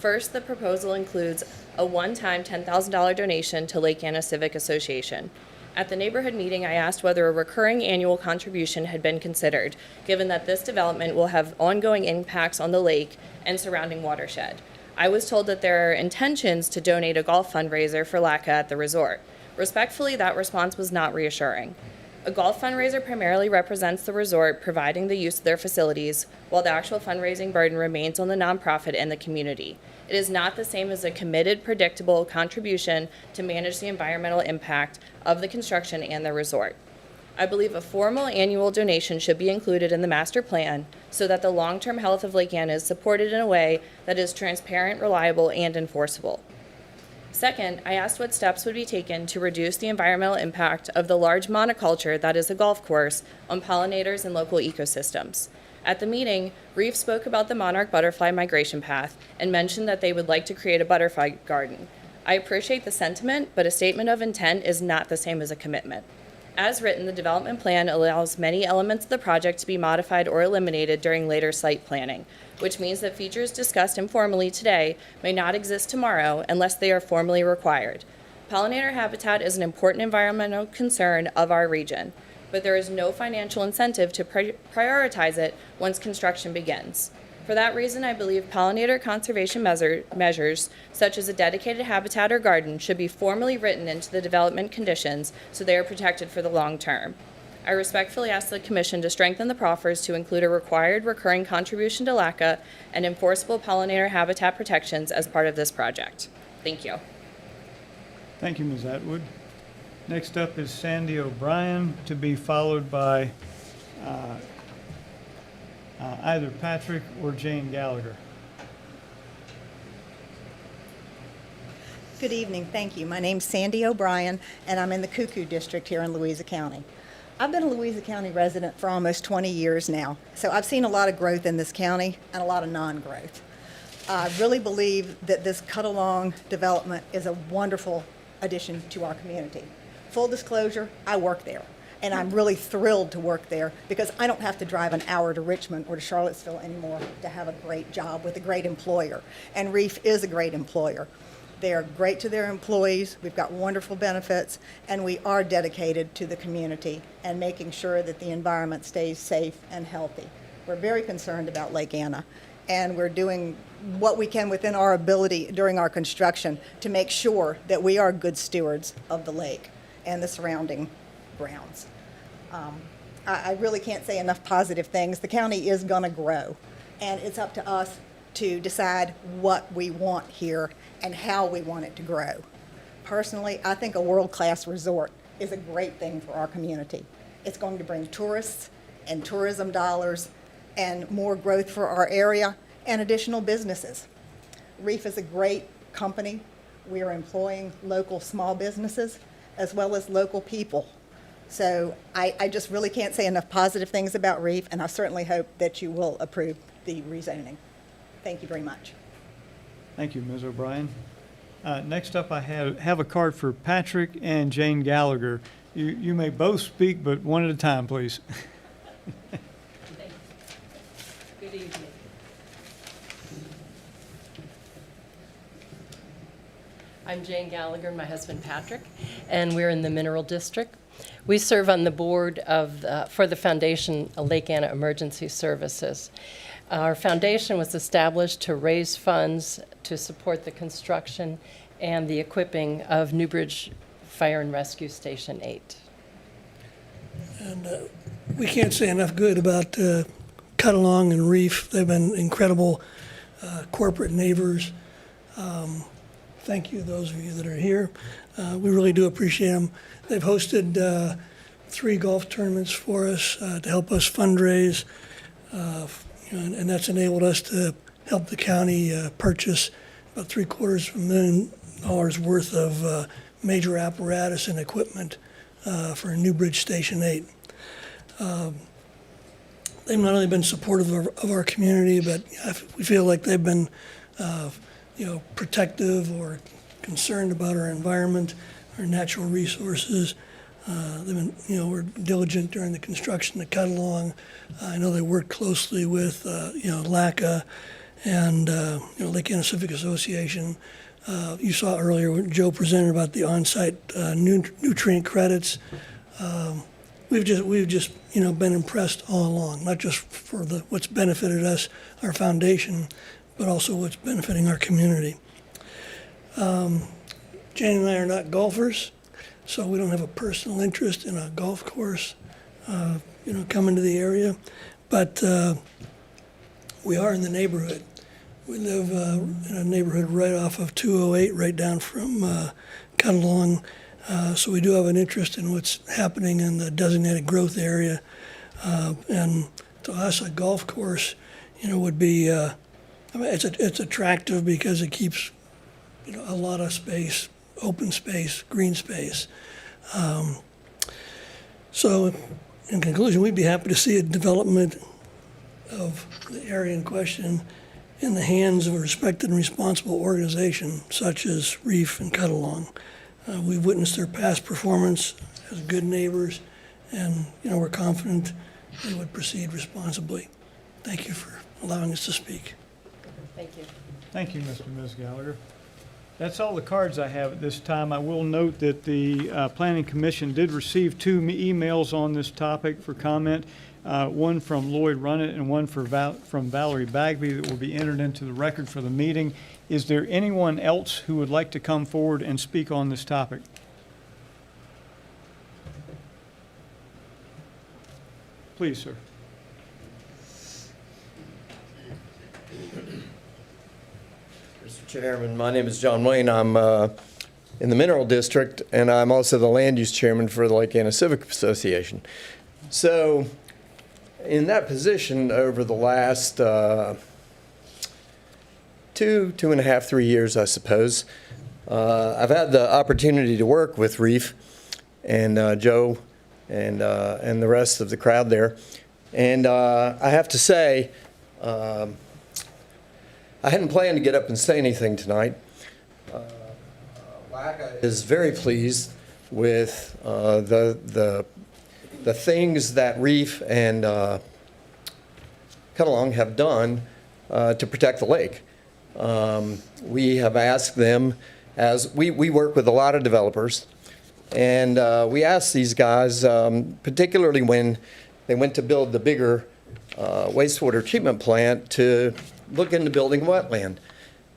First, the proposal includes a one-time $10,000 donation to Lake Anna Civic Association. At the neighborhood meeting, I asked whether a recurring annual contribution had been considered, given that this development will have ongoing impacts on the lake and surrounding watershed. I was told that there are intentions to donate a golf fundraiser for LACA at the resort. Respectfully, that response was not reassuring. A golf fundraiser primarily represents the resort providing the use of their facilities, while the actual fundraising burden remains on the nonprofit and the community. It is not the same as a committed, predictable contribution to manage the environmental impact of the construction and the resort. I believe a formal annual donation should be included in the master plan so that the long-term health of Lake Anna is supported in a way that is transparent, reliable, and enforceable. Second, I asked what steps would be taken to reduce the environmental impact of the large monoculture that is a golf course on pollinators and local ecosystems. At the meeting, Reef spoke about the monarch butterfly migration path and mentioned that they would like to create a butterfly garden. I appreciate the sentiment, but a statement of intent is not the same as a commitment. As written, the development plan allows many elements of the project to be modified or eliminated during later site planning, which means that features discussed informally today may not exist tomorrow unless they are formally required. Pollinator habitat is an important environmental concern of our region, but there is no financial incentive to prioritize it once construction begins. For that reason, I believe pollinator conservation measures, such as a dedicated habitat or garden, should be formally written into the development conditions so they are protected for the long term. I respectfully ask the Commission to strengthen the proffers to include a required recurring contribution to LACA and enforceable pollinator habitat protections as part of this project. Thank you. Thank you, Ms. Atwood. Next up is Sandy O'Brien, to be followed by either Patrick or Jane Gallagher. Good evening, thank you. My name's Sandy O'Brien, and I'm in the Cuckoo District here in Louisa County. I've been a Louisa County resident for almost 20 years now, so I've seen a lot of growth in this county and a lot of non-growth. I really believe that this cut-along development is a wonderful addition to our community. Full disclosure, I work there, and I'm really thrilled to work there because I don't have to drive an hour to Richmond or to Charlottesville anymore to have a great job with a great employer, and Reef is a great employer. They are great to their employees, we've got wonderful benefits, and we are dedicated to the community and making sure that the environment stays safe and healthy. We're very concerned about Lake Anna, and we're doing what we can within our ability during our construction to make sure that we are good stewards of the lake and the surrounding grounds. I really can't say enough positive things. The county is going to grow, and it's up to us to decide what we want here and how we want it to grow. Personally, I think a world-class resort is a great thing for our community. It's going to bring tourists and tourism dollars and more growth for our area and additional businesses. Reef is a great company. We are employing local small businesses as well as local people. So I just really can't say enough positive things about Reef, and I certainly hope that you will approve the rezoning. Thank you very much. Thank you, Ms. O'Brien. Next up, I have a card for Patrick and Jane Gallagher. You may both speak, but one at a time, please. Good evening. I'm Jane Gallagher and my husband Patrick, and we're in the Mineral District. We serve on the board of for the Foundation Lake Anna Emergency Services. Our foundation was established to raise funds to support the construction and the equipping of Newbridge Fire and Rescue Station 8. And we can't say enough good about Cut Along and Reef. They've been incredible corporate neighbors. Thank you, those of you that are here. We really do appreciate them. They've hosted 3 golf tournaments for us to help us fundraise. And that's enabled us to help the county purchase about $750,000 worth of major apparatus and equipment for Newbridge Station 8. They've not only been supportive of our community, but we feel like they've been protective or concerned about our environment, our natural resources. They've been, were diligent during the construction of Cut Along. I know they worked closely with, LACA and, Lake Anna Civic Association. You saw earlier when Joe presented about the on-site nutrient credits. We've just been impressed all along, not just for what's benefited us, our foundation, but also what's benefiting our community. Jane and I are not golfers, so we don't have a personal interest in a golf course, coming to the area. But we are in the neighborhood. We live in a neighborhood right off of 208, right down from Cut Along. So we do have an interest in what's happening in the designated growth area. And to us, a golf course, would be, it's attractive because it keeps, a lot of space, open space, green space. So in conclusion, we'd be happy to see a development of the area in question in the hands of a respected and responsible organization such as Reef and Cut Along. We've witnessed their past performance as good neighbors, and we're confident they would proceed responsibly. Thank you for allowing us to speak. Thank you. Thank you, Mr. and Ms. Gallagher. That's all the cards I have at this time. I will note that the Planning Commission did receive 2 emails on this topic for comment. one from Lloyd Runnett and one from Valerie Bagby that will be entered into the record for the meeting. Is there anyone else who would like to come forward and speak on this topic? Please, sir. Mr. Chairman, my name is John Wayne. I'm in the Mineral District, and I'm also the Land Use Chairman for the Lake Anna Civic Association. So, in that position over the last 2.5, 3 years, I suppose, I've had the opportunity to work with Reef and Joe and the rest of the crowd there. And I have to say, I hadn't planned to get up and say anything tonight. LACA is very pleased with the things that Reef and Cut Along have done to protect the lake. We have asked them, as we work with a lot of developers, and we asked these guys, particularly when they went to build the bigger wastewater treatment plant, to look into building wetland,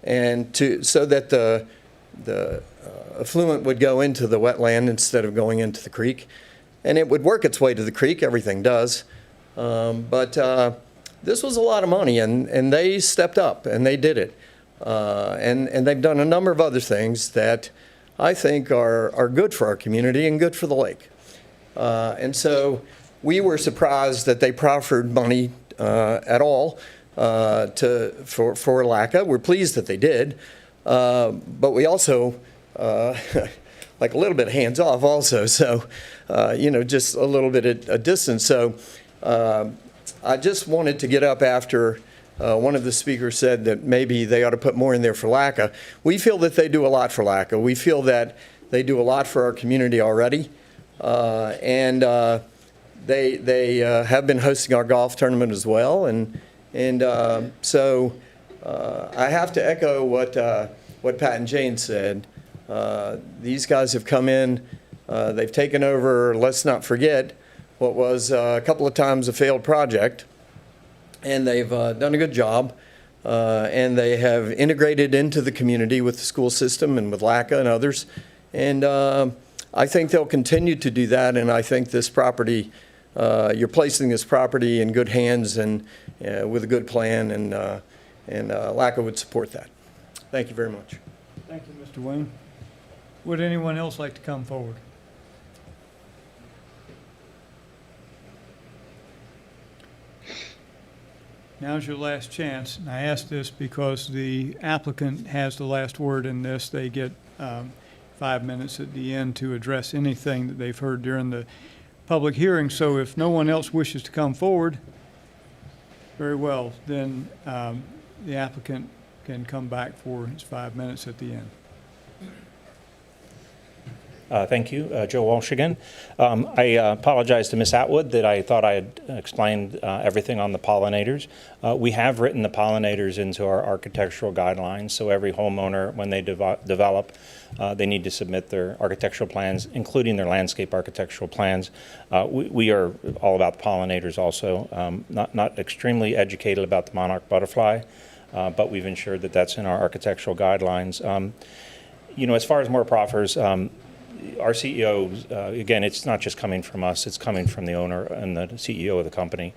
and so that the effluent would go into the wetland instead of going into the creek, and it would work its way to the creek. Everything does, but this was a lot of money, and they stepped up and they did it, and they've done a number of other things that I think are good for our community and good for the lake. And so we were surprised that they proffered money at all for LACA. We're pleased that they did, but we also like a little bit hands off also. So just a little bit at a distance. So I just wanted to get up after one of the speakers said that maybe they ought to put more in there for LACA. We feel that they do a lot for LACA. We feel that they do a lot for our community already. And they have been hosting our golf tournament as well. So I have to echo what Pat and Jane said. These guys have come in, they've taken over, let's not forget, what was a couple of times a failed project. And they've done a good job, and they have integrated into the community with the school system and with LACA and others. And I think they'll continue to do that, and I think this property, you're placing this property in good hands and with a good plan, and LACA would support that. Thank you very much. Thank you, Mr. Wayne. Would anyone else like to come forward? Now's your last chance. And I ask this because the applicant has the last word in this. They get 5 minutes at the end to address anything that they've heard during the public hearing. So if no one else wishes to come forward, very well, then the applicant can come back for his 5 minutes at the end. Thank you. Joe Walsh again. I apologize to Ms. Atwood that I thought I had explained everything on the pollinators. We have written the pollinators into our architectural guidelines, so every homeowner, when they develop, they need to submit their architectural plans, including their landscape architectural plans. We are all about the pollinators also, not extremely educated about the monarch butterfly, but we've ensured that that's in our architectural guidelines. As far as more proffers, our CEO, again, it's not just coming from us, it's coming from the owner and the CEO of the company.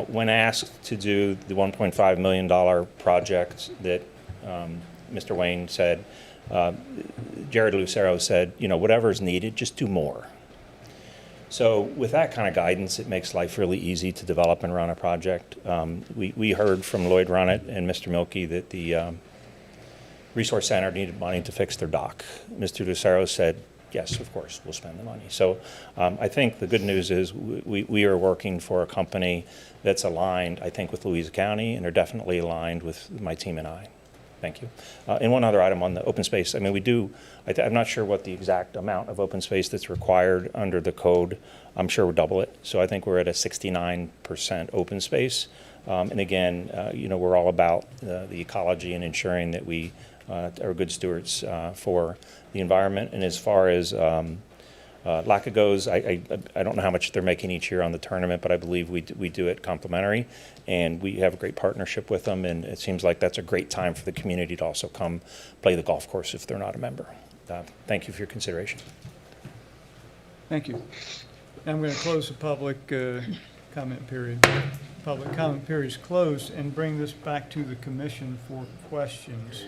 When asked to do the $1.5 million project that Mr. Wayne said, Jared Lucero said, whatever is needed, just do more. So with that kind of guidance, it makes life really easy to develop and run a project. We heard from Lloyd Runnett and Mr. Milkey that the Resource Center needed money to fix their dock. Mr. Lucero said, yes, of course, we'll spend the money. So I think the good news is we are working for a company that's aligned, I think, with Louisa County, and they're definitely aligned with my team and I. Thank you. And one other item on the open space. I mean, we do, I'm not sure what the exact amount of open space that's required under the code. I'm sure we'll double it. So I think we're at a 69% open space. And again, we're all about the ecology and ensuring that we are good stewards for the environment. And as far as Lacagos, I don't know how much they're making each year on the tournament, but I believe we do it complimentary, and we have a great partnership with them, and it seems like that's a great time for the community to also come play the golf course if they're not a member. Thank you for your consideration. Thank you. Now I'm going to close the public comment period. Public comment period is closed, and bring this back to the commission for questions.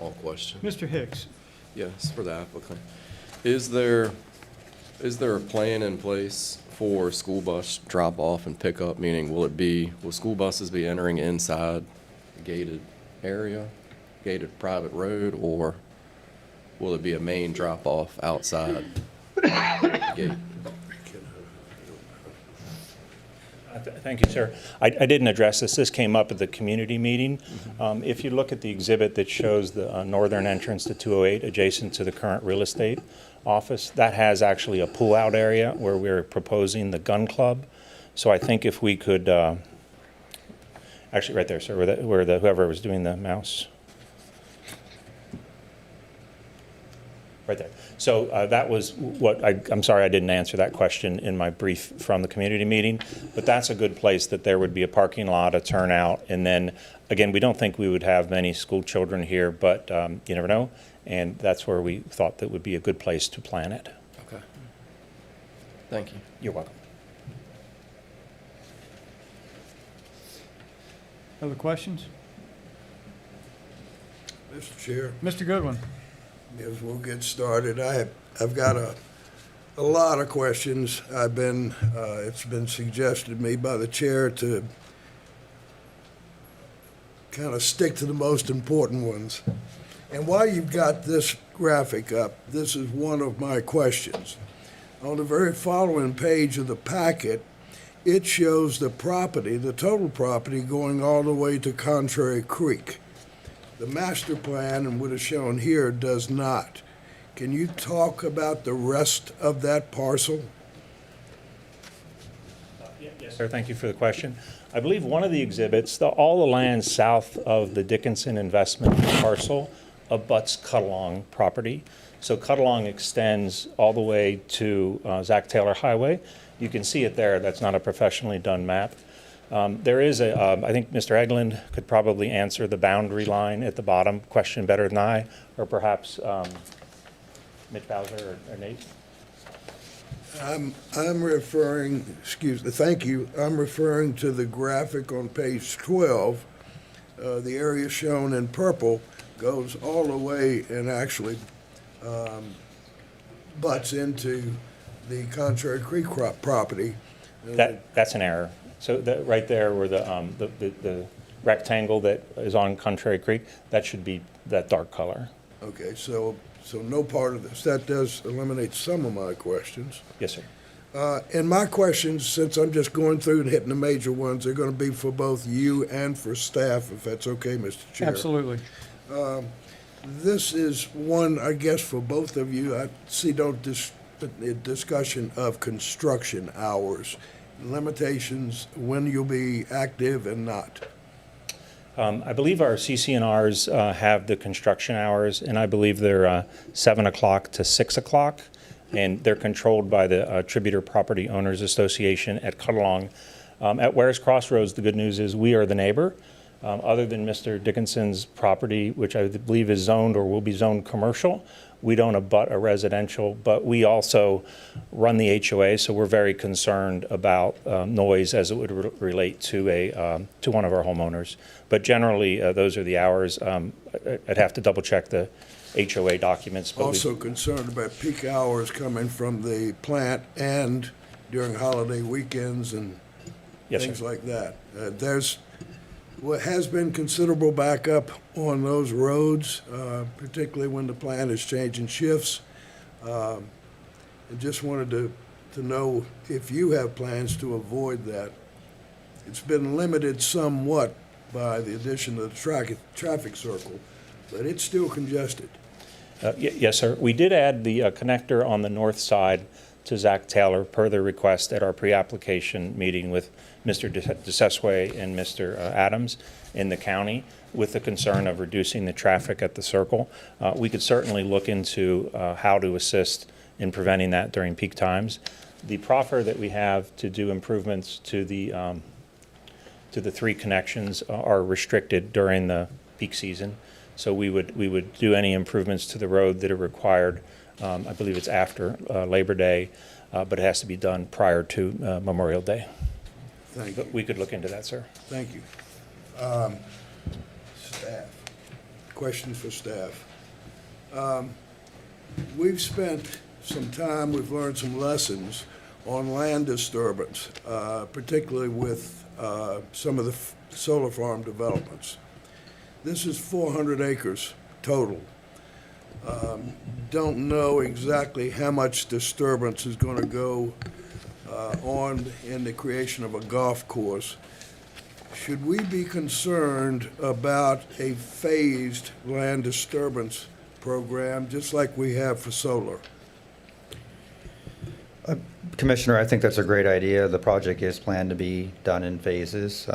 All question. Mr. Hicks. Yes, for the applicant. Is there a plan in place for school bus drop off and pickup? Meaning, will school buses be entering inside a gated area, gated private road, or will it be a main drop off outside the gate? Thank you, sir. I didn't address this. This came up at the community meeting. If you look at the exhibit that shows the northern entrance to 208 adjacent to the current real estate office, that has actually a pull-out area where we're proposing the gun club. So I think if we could, actually right there, sir, where whoever was doing the mouse. Right there. So that was what I'm sorry I didn't answer that question in my brief from the community meeting, but that's a good place that there would be a parking lot, a turnout, and then again, we don't think we would have many school children here, but you never know, and that's where we thought that would be a good place to plan it. Okay. Thank you. You're welcome. Other questions? Mr. Chair. Mr. Goodwin. Yes, we'll get started. I've got a lot of questions. It's been suggested to me by the chair to kind of stick to the most important ones. And while you've got this graphic up, this is one of my questions. On the very following page of the packet, it shows the property, the total property, going all the way to Contrary Creek. The master plan, and what is shown here, does not. Can you talk about the rest of that parcel? Yes, sir. Thank you for the question. I believe one of the exhibits, all the land south of the Dickinson investment parcel abuts Cutalong property. So Cutalong extends all the way to Zach Taylor Highway. You can see it there. That's not a professionally done map. There is I think Mr. Eglin could probably answer the boundary line at the bottom question better than I, or perhaps Mitch Bowser or Nate. I'm referring, excuse me, thank you. I'm referring to the graphic on page 12. The area shown in purple goes all the way and actually butts into the Contrary Creek property. That's an error. So that right there where the rectangle that is on Contrary Creek, that should be that dark color. Okay, so no part of this. That does eliminate some of my questions. Yes, sir. And my questions, since I'm just going through and hitting the major ones, are going to be for both you and for staff, if that's okay, Mr. Chair. Absolutely. This is one, I guess, for both of you. I see no discussion of construction hours, limitations, when you'll be active and not. I believe our CC&Rs have the construction hours, and I believe they're 7 o'clock to 6 o'clock, and they're controlled by the Tributor Property Owners Association at Cutalong. At Wares Crossroads, the good news is we are the neighbor. Other than Mr. Dickinson's property, which I believe is zoned or will be zoned commercial, we don't abut a residential, but we also run the HOA, so we're very concerned about noise as it would relate to one of our homeowners. But generally, those are the hours. I'd have to double check the HOA documents. But also concerned about peak hours coming from the plant and during holiday weekends and things like that. There's what has been considerable backup on those roads, particularly when the plant is changing shifts. I just wanted to know if you have plans to avoid that. It's been limited somewhat by the addition of the traffic circle, but it's still congested. Yes, sir. We did add the connector on the north side to Zach Taylor per the request at our pre-application meeting with Mr. DeSesway and Mr. Adams in the county, with the concern of reducing the traffic at the circle. We could certainly look into how to assist in preventing that during peak times. The proffer that we have to do improvements to the 3 connections are restricted during the peak season. So we would do any improvements to the road that are required. I believe it's after Labor Day, but it has to be done prior to Memorial Day. Thank you. But we could look into that, sir. Thank you. Staff. Questions for staff. We've spent some time, we've learned some lessons on land disturbance, particularly with some of the solar farm developments. This is 400 acres total. Don't know exactly how much disturbance is going to go on in the creation of a golf course. Should we be concerned about a phased land disturbance program, just like we have for solar? Commissioner, I think that's a great idea. The project is planned to be done in phases.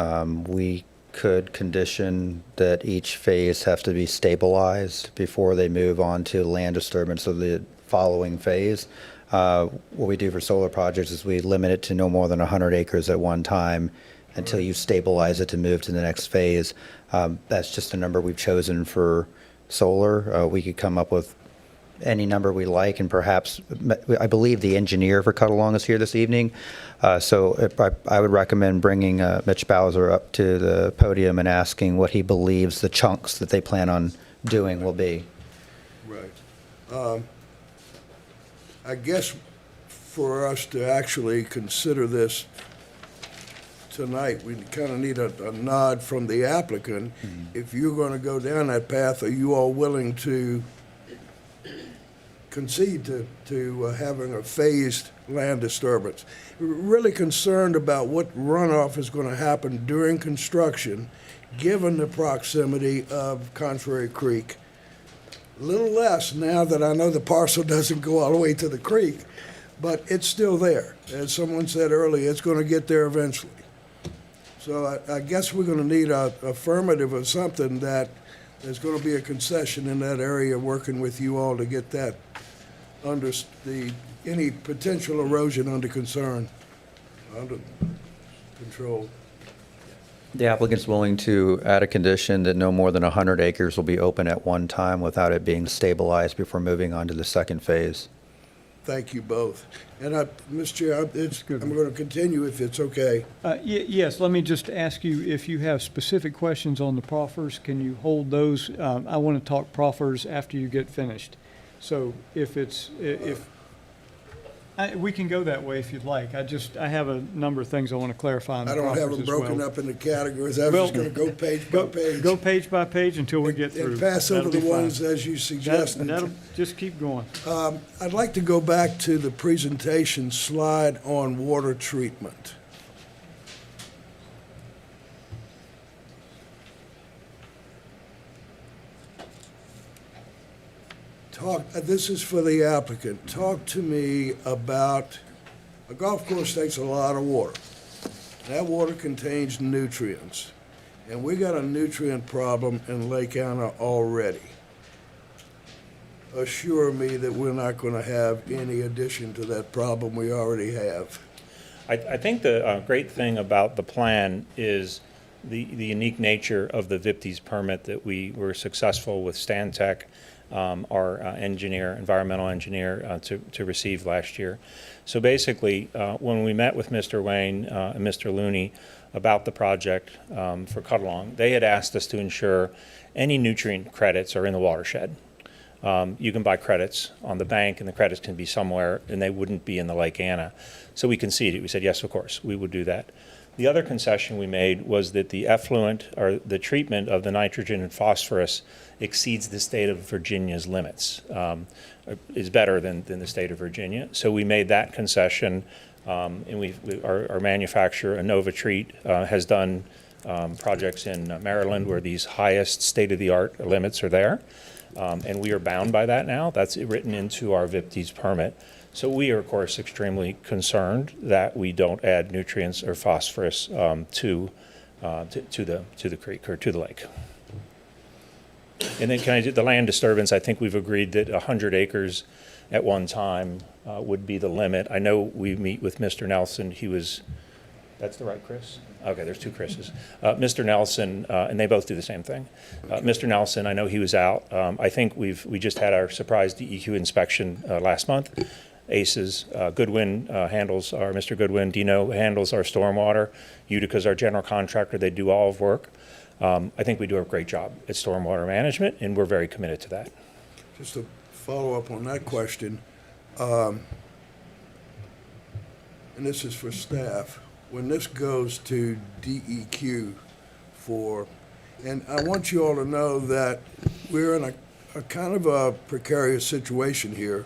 We could condition that each phase have to be stabilized before they move on to land disturbance of the following phase. What we do for solar projects is we limit it to no more than 100 acres at one time until you stabilize it to move to the next phase. That's just a number we've chosen for solar. We could come up with any number we like, and perhaps, I believe the engineer for Cuddalong is here this evening. So I would recommend bringing Mitch Bowser up to the podium and asking what he believes the chunks that they plan on doing will be. Right. I guess for us to actually consider this tonight, we kind of need a nod from the applicant. If you're going to go down that path, are you all willing to concede to having a phased land disturbance? We're really concerned about what runoff is going to happen during construction, given the proximity of Contrary Creek. A little less now that I know the parcel doesn't go all the way to the creek, but it's still there. As someone said earlier, it's going to get there eventually. So I guess we're going to need a affirmative or something that there's going to be a concession in that area, working with you all to get that under any potential erosion under control. The applicant's willing to add a condition that no more than 100 acres will be open at one time without it being stabilized before moving on to the second phase. Thank you both. And Mr. Chair, I'm going to continue if it's okay. Yes, let me just ask you if you have specific questions on the proffers, can you hold those? I want to talk proffers after you get finished. So we can go that way if you'd like. I have a number of things I want to clarify on the I don't proffers have them as well. broken up into categories. I was just going to go page by page. Go page by page until we get through. And pass over That'll the be fine. ones as you suggested. That'll just keep going. I'd like to go back to the presentation slide on water treatment. This is for the applicant. Talk to me about, a golf course takes a lot of water. That water contains nutrients, and we got a nutrient problem in Lake Anna already. Assure me that we're not going to have any addition to that problem we already have. I think the great thing about the plan is the unique nature of the VIPTES permit that we were successful with Stantec, our environmental engineer, to receive last year. So basically, when we met with Mr. Wayne and Mr. Looney about the project for Cuddalong, they had asked us to ensure any nutrient credits are in the watershed. You can buy credits on the bank, and the credits can be somewhere, and they wouldn't be in the Lake Anna. So we conceded. We said, yes, of course, we would do that. The other concession we made was that the effluent, or the treatment of the nitrogen and phosphorus, exceeds the state of Virginia's limits, is better than the state of Virginia. So we made that concession, and our manufacturer, InnovaTreat, has done projects in Maryland where these highest state-of-the-art limits are there. And we are bound by that now. That's written into our VIPD's permit. So we are, of course, extremely concerned that we don't add nutrients or phosphorus to the creek or to the lake. And then can I do the land disturbance? I think we've agreed that 100 acres at one time would be the limit. I know we meet with Mr. Nelson. He was, that's the right Chris? Okay, there's two Chris's. Mr. Nelson, and they both do the same thing. Mr. Nelson, I know he was out. I think we just had our surprise DEQ inspection last month. ACES, Goodwin handles our, Mr. Goodwin, Dino handles our stormwater. Utica's our general contractor. They do all of work. I think we do a great job at stormwater management, and we're very committed to that. Just to follow up on that question, and this is for staff, when this goes to DEQ and I want you all to know that we're in a kind of a precarious situation here.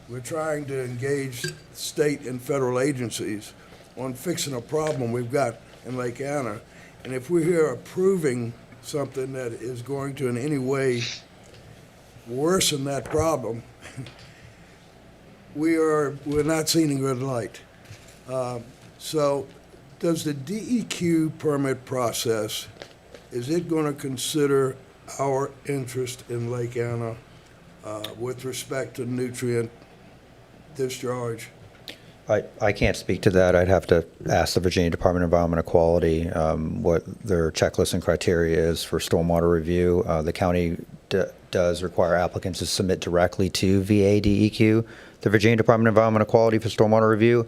We're trying to engage state and federal agencies on fixing a problem we've got in Lake Anna. And if we're here approving something that is going to in any way worsen that problem, we're not seeing a good light. So does the DEQ permit process, is it going to consider our interest in Lake Anna with respect to nutrient discharge? I can't speak to that. I'd have to ask the Virginia Department of Environmental Quality what their checklist and criteria is for stormwater review. The county does require applicants to submit directly to VADEQ, the Virginia Department of Environmental Quality, for stormwater review.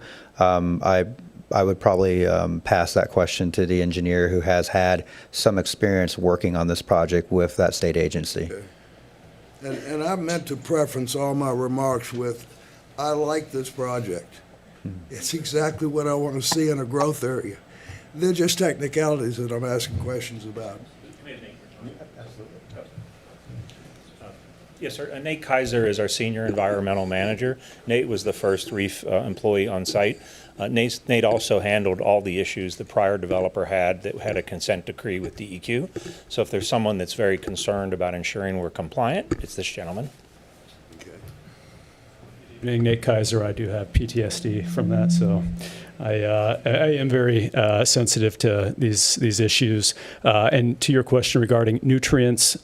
I would probably pass that question to the engineer who has had some experience working on this project with that state agency. Okay. And I meant to preference all my remarks with, I like this project. It's exactly what I want to see in a growth area. They're just technicalities that I'm asking questions about. Yes, sir. Nate Kaiser is our senior environmental manager. Nate was the first REEF employee on site. Nate also handled all the issues the prior developer had that had a consent decree with DEQ. So if there's someone that's very concerned about ensuring we're compliant, it's this gentleman. Nate Kaiser, I do have PTSD from that, so I am very sensitive to these issues. And to your question regarding nutrients,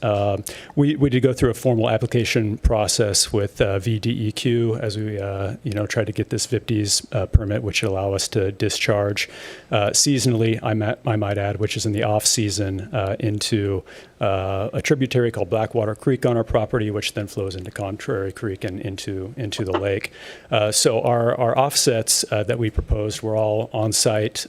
we did go through a formal application process with VDEQ as we tried to get this VIPD's permit, which would allow us to discharge seasonally, I might add, which is in the off season, into a tributary called Blackwater Creek on our property, which then flows into Contrary Creek and into the lake. So our offsets that we proposed were all on-site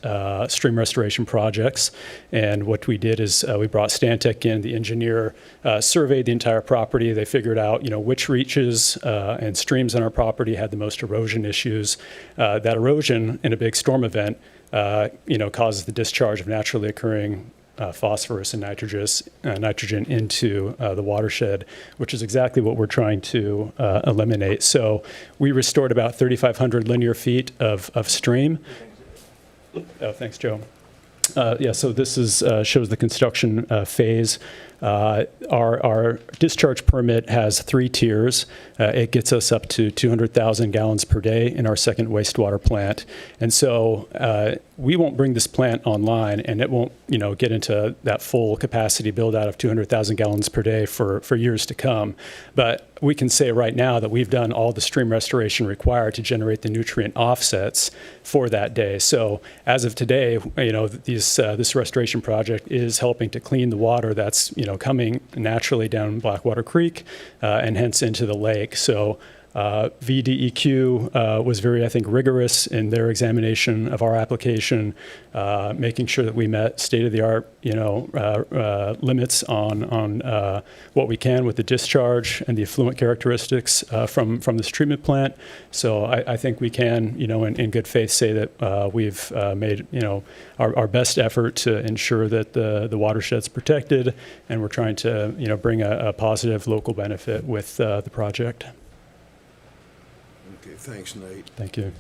stream restoration projects. And what we did is we brought Stantec in. The engineer surveyed the entire property. They figured out which reaches and streams on our property had the most erosion issues. That erosion in a big storm event causes the discharge of naturally occurring phosphorus and nitrogen into the watershed, which is exactly what we're trying to eliminate. So we restored about 3,500 linear feet of stream. Oh, thanks, Joe. So this is shows the construction phase. Our discharge permit has 3 tiers. It gets us up to 200,000 gallons per day in our second wastewater plant. And so we won't bring this plant online, and it won't get into that full capacity build out of 200,000 gallons per day for years to come. But we can say right now that we've done all the stream restoration required to generate the nutrient offsets for that day. So as of today, this restoration project is helping to clean the water that's coming naturally down Blackwater Creek and hence into the lake. So VDEQ was very, I think, rigorous in their examination of our application, making sure that we met state-of-the-art, limits on what we can with the discharge and the effluent characteristics from this treatment plant. So I think we can, in good faith, say that we've made, our best effort to ensure that the watershed's protected, and we're trying to, bring a positive local benefit with the project. Okay, thanks, Nate. Thank you.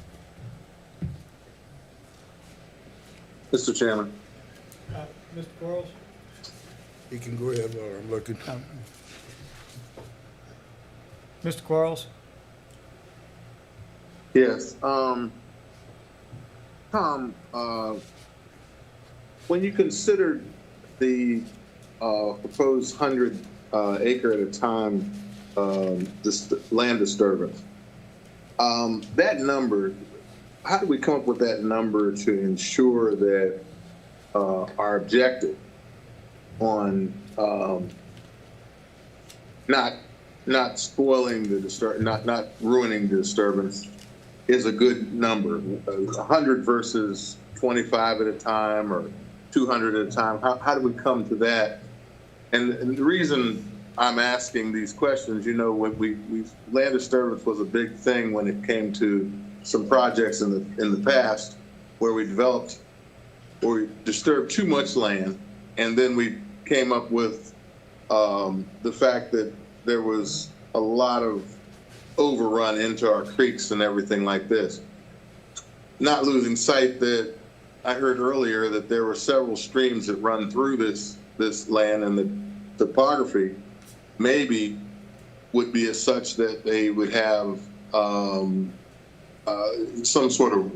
Mr. Chairman. Mr. Quarles? You can go ahead while I'm looking. Mr. Quarles? Yes. Tom, when you considered the proposed 100 acre at a time land disturbance, that number, how do we come up with that number to ensure that our objective on not spoiling the not ruining the disturbance is a good number? 100 versus 25 at a time, or 200 at a time. How do we come to that? And the reason I'm asking these questions, you know, when land disturbance was a big thing when it came to some projects in the past where we developed or we disturbed too much land, and then we came up with the fact that there was a lot of overrun into our creeks and everything like this. Not losing sight that I heard earlier that there were several streams that run through this land, and the topography maybe would be as such that they would have some sort of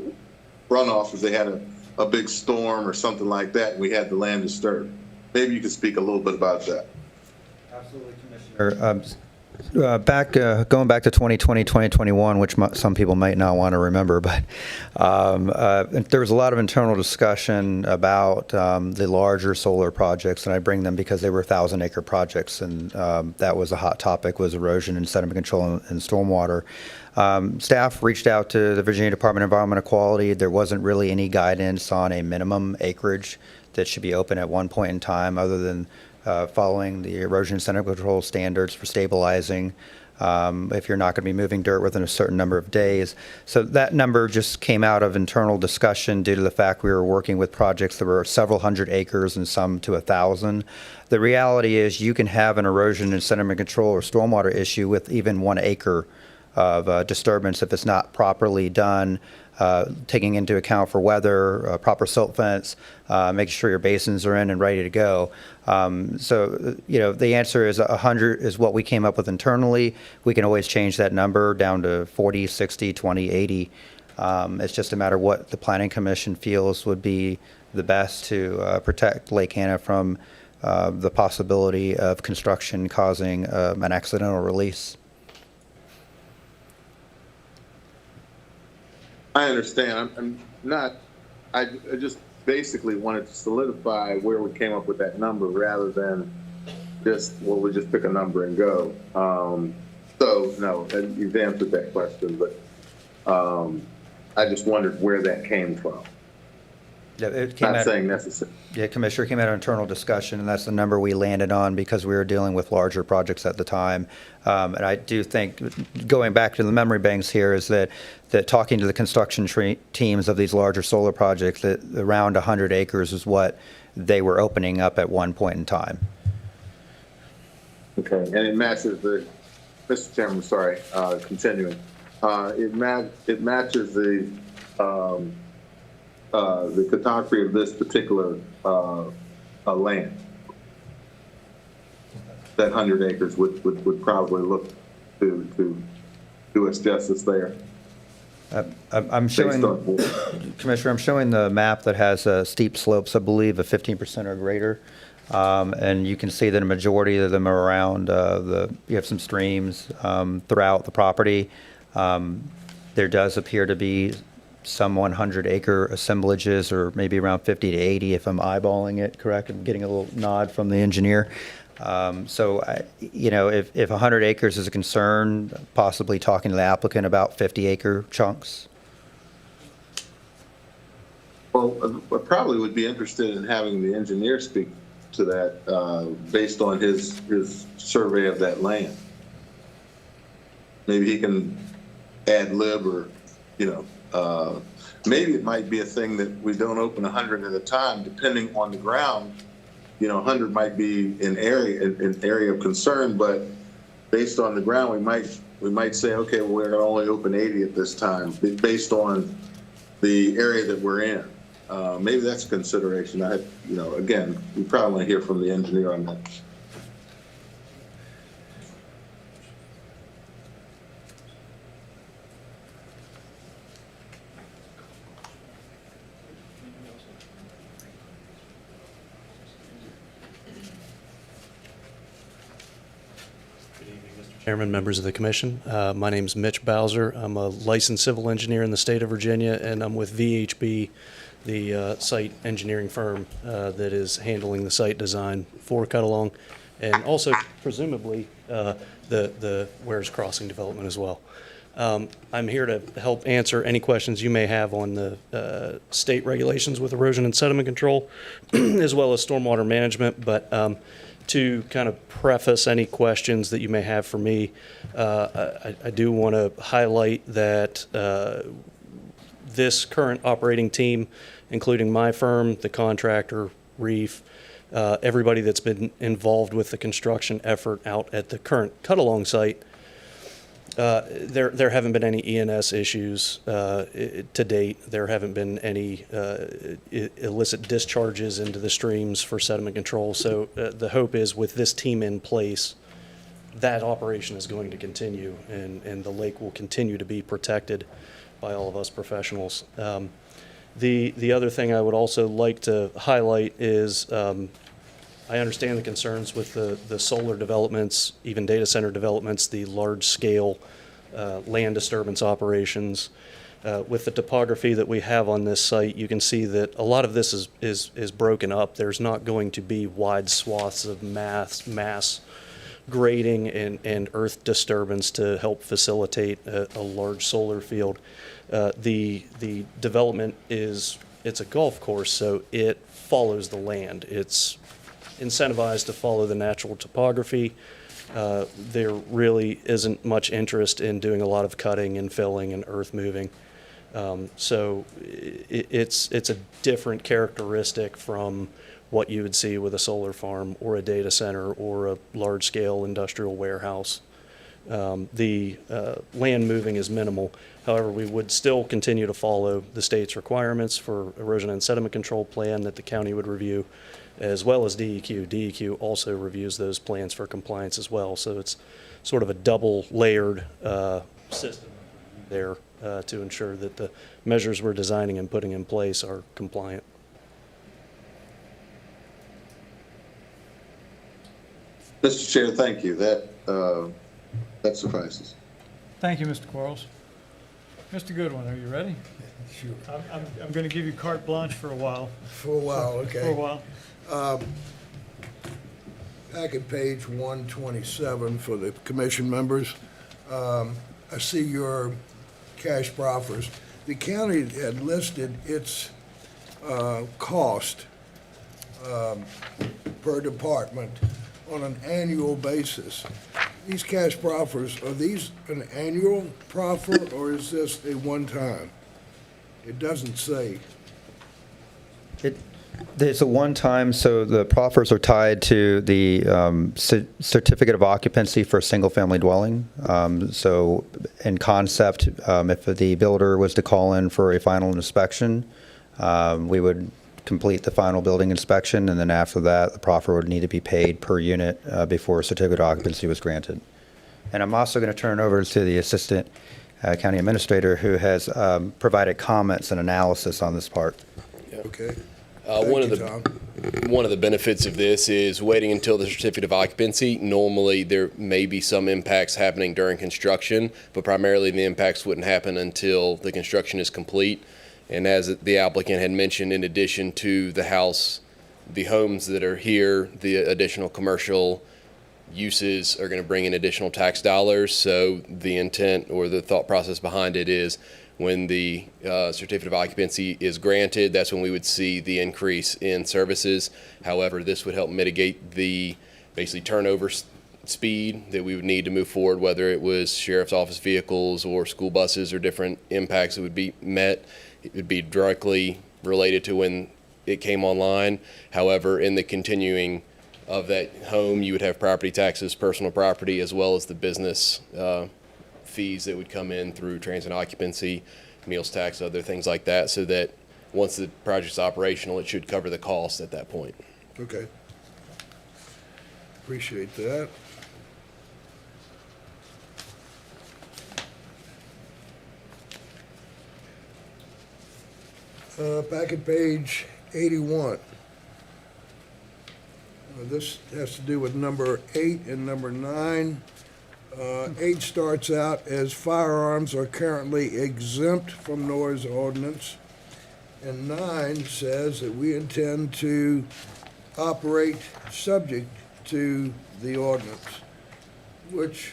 runoff if they had a big storm or something like that and we had the land disturbed. Maybe you could speak a little bit about that. Absolutely, Commissioner. Going back to 2020, 2021, which some people might not want to remember, but there was a lot of internal discussion about the larger solar projects, and I bring them because they were 1,000-acre projects, and that was a hot topic, was erosion and sediment control and stormwater. Staff reached out to the Virginia Department of Environmental Quality. There wasn't really any guidance on a minimum acreage that should be open at one point in time, other than following the erosion and sediment control standards for stabilizing if you're not going to be moving dirt within a certain number of days. So that number just came out of internal discussion due to the fact we were working with projects that were several hundred acres and some to 1,000. The reality is you can have an erosion and sediment control or stormwater issue with even 1 acre of disturbance if it's not properly done, taking into account for weather, proper silt fence, making sure your basins are in and ready to go. So, you know, the answer is 100 is what we came up with internally. We can always change that number down to 40, 60, 20, 80. It's just a matter of what the Planning Commission feels would be the best to protect Lake Anna from the possibility of construction causing an accidental release. I understand. I'm not, I just basically wanted to solidify where we came up with that number rather than just, well, we just pick a number and go. So, no, you've answered that question, but I just wondered where that came from. Yeah, it came Not saying necessary. Yeah, Commissioner, it came out of internal discussion, and that's the number we landed on because we were dealing with larger projects at the time. And I do think, going back to the memory banks here, is that talking to the construction teams of these larger solar projects, that around 100 acres is what they were opening up at one point in time. Okay, and it matches the, Mr. Chairman, sorry, continuing. It matches the cartography of this particular land. That 100 acres would probably look to do its justice there. I'm showing, Commissioner, I'm showing the map that has steep slopes, I believe, of 15% or greater. And you can see that a majority of them are around you have some streams throughout the property. There does appear to be some 100-acre assemblages, or maybe around 50 to 80 if I'm eyeballing it correct. I'm getting a little nod from the engineer. So, you know, if 100 acres is a concern, possibly talking to the applicant about 50-acre chunks. Well, I probably would be interested in having the engineer speak to that based on his survey of that land. Maybe he can ad lib, or, you know, maybe it might be a thing that we don't open 100 at a time, depending on the ground. You know, 100 might be an area of concern, but based on the ground, we might say, okay, well, we're going to only open 80 at this time, based on the area that we're in. Maybe that's a consideration. You know, again, we probably want to hear from the engineer on that. Chairman, members of the commission. My name's Mitch Bowser. I'm a licensed civil engineer in the state of Virginia, and I'm with VHB, the site engineering firm that is handling the site design for Cutalong, and also presumably the Wares Crossing development as well. I'm here to help answer any questions you may have on the state regulations with erosion and sediment control, as well as stormwater management. But to kind of preface any questions that you may have for me, I do want to highlight that this current operating team, including my firm, the contractor, Reef, everybody that's been involved with the construction effort out at the current Cutalong site, there haven't been any ENS issues to date. There haven't been any illicit discharges into the streams for sediment control. So the hope is with this team in place, that operation is going to continue, and the lake will continue to be protected by all of us professionals. The other thing I would also like to highlight is I understand the concerns with the solar developments, even data center developments, the large-scale land disturbance operations. With the topography that we have on this site, you can see that a lot of this is broken up. There's not going to be wide swaths of mass grading and earth disturbance to help facilitate a large solar field. The development it's a golf course, so it follows the land. It's incentivized to follow the natural topography. There really isn't much interest in doing a lot of cutting and filling and earth moving. So it's a different characteristic from what you would see with a solar farm or a data center or a large-scale industrial warehouse. The land moving is minimal. However, we would still continue to follow the state's requirements for erosion and sediment control plan that the county would review, as well as DEQ. DEQ also reviews those plans for compliance as well. So it's sort of a double layered system there to ensure that the measures we're designing and putting in place are compliant. Mr. Chair, thank you. That suffices. Thank you, Mr. Quarles. Mr. Goodwin, are you ready? Sure. I'm going to give you carte blanche for a while. For a while, okay. For a while. Back at page 127 for the commission members, I see your cash proffers. The county had listed its cost per department on an annual basis. These cash proffers, are these an annual proffer or is this a one-time? It doesn't say. It's a one-time, so the proffers are tied to the certificate of occupancy for a single-family dwelling. So in concept, if the builder was to call in for a final inspection, we would complete the final building inspection, and then after that, the proffer would need to be paid per unit before a certificate of occupancy was granted. And I'm also going to turn over to the Assistant County Administrator, who has provided comments and analysis on this part. Okay. One of the benefits of this is waiting until the certificate of occupancy. Normally, there may be some impacts happening during construction, but primarily the impacts wouldn't happen until the construction is complete. And as the applicant had mentioned, in addition to the house, the homes that are here, the additional commercial uses are going to bring in additional tax dollars. So the intent or the thought process behind it is when the certificate of occupancy is granted, that's when we would see the increase in services. However, this would help mitigate the basically turnover speed that we would need to move forward, whether it was sheriff's office vehicles or school buses or different impacts that would be met. It would be directly related to when it came online. However, in the continuing of that home, you would have property taxes, personal property, as well as the business fees that would come in through transient occupancy, meals tax, other things like that, so that once the project's operational, it should cover the cost at that point. Okay. Appreciate that. Back at page 81. This has to do with number 8 and number 9. 8 starts out as firearms are currently exempt from noise ordinance. And 9 says that we intend to operate subject to the ordinance, which,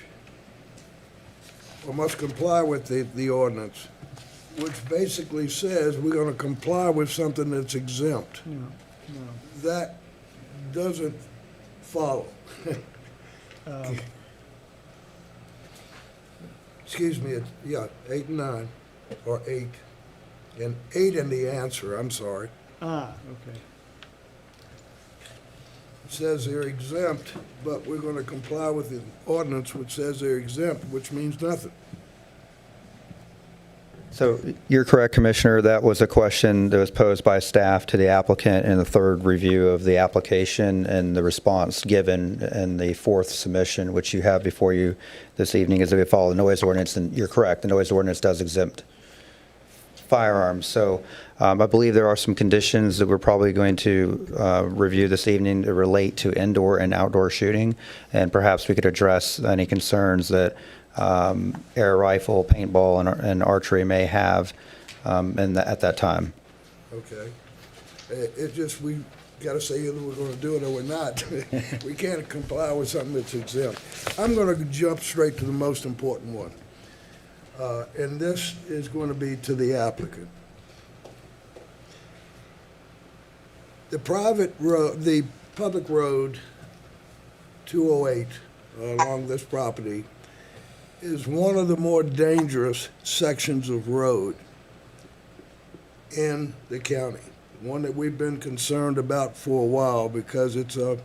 or must comply with the ordinance, which basically says we're gonna comply with something that's exempt. That doesn't follow. Excuse me, yeah, 8 and 9, or 8. And 8 in the answer, I'm sorry. Okay. It says they're exempt, but we're gonna comply with the ordinance which says they're exempt, which means nothing. So you're correct, Commissioner. That was a question that was posed by staff to the applicant in the third review of the application, and the response given in the fourth submission, which you have before you this evening, is that we follow the noise ordinance. And you're correct, the noise ordinance does exempt firearms. So I believe there are some conditions that we're probably going to review this evening that relate to indoor and outdoor shooting, and perhaps we could address any concerns that air rifle, paintball, and archery may have at that time. Okay. It just, we gotta say either we're gonna do it or we're not. We can't comply with something that's exempt. I'm gonna jump straight to the most important one. And this is going to be to the applicant. The private road, the public road 208 along this property is one of the more dangerous sections of road in the county. One that we've been concerned about for a while because it's a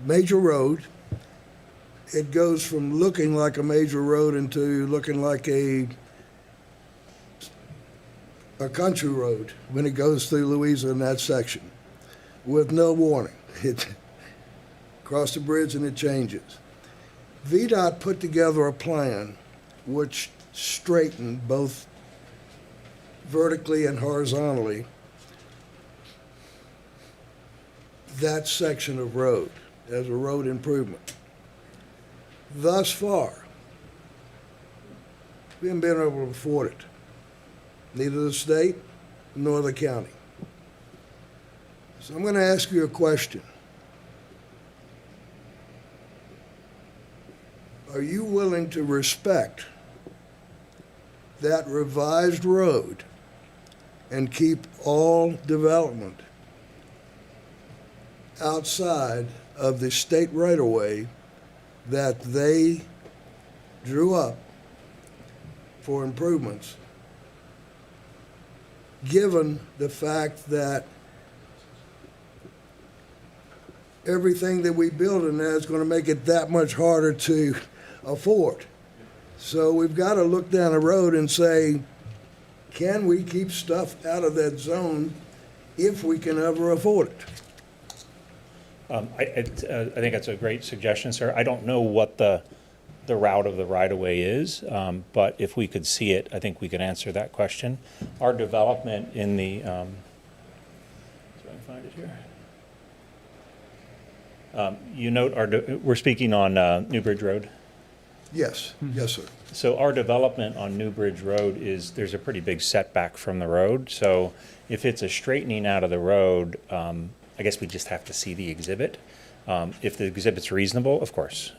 major road. It goes from looking like a major road into looking like a country road when it goes through Louisa in that section, with no warning. It cross the bridge and it changes. VDOT put together a plan which straightened both vertically and horizontally that section of road as a road improvement. Thus far, we haven't been able to afford it, neither the state nor the county. So I'm going to ask you a question. Are you willing to respect that revised road and keep all development outside of the state right-of-way that they drew up for improvements, given the fact that everything that we build in there is going to make it that much harder to afford? So we've got to look down the road and say, can we keep stuff out of that zone if we can ever afford it? I think that's a great suggestion, sir. I don't know what the route of the right-of-way is, but if we could see it, I think we could answer that question. Our development in the, so I can find it here. You note we're speaking on New Bridge Road. Yes, yes, sir. So our development on New Bridge Road there's a pretty big setback from the road. So if it's a straightening out of the road, I guess we just have to see the exhibit. If the exhibit's reasonable, of course.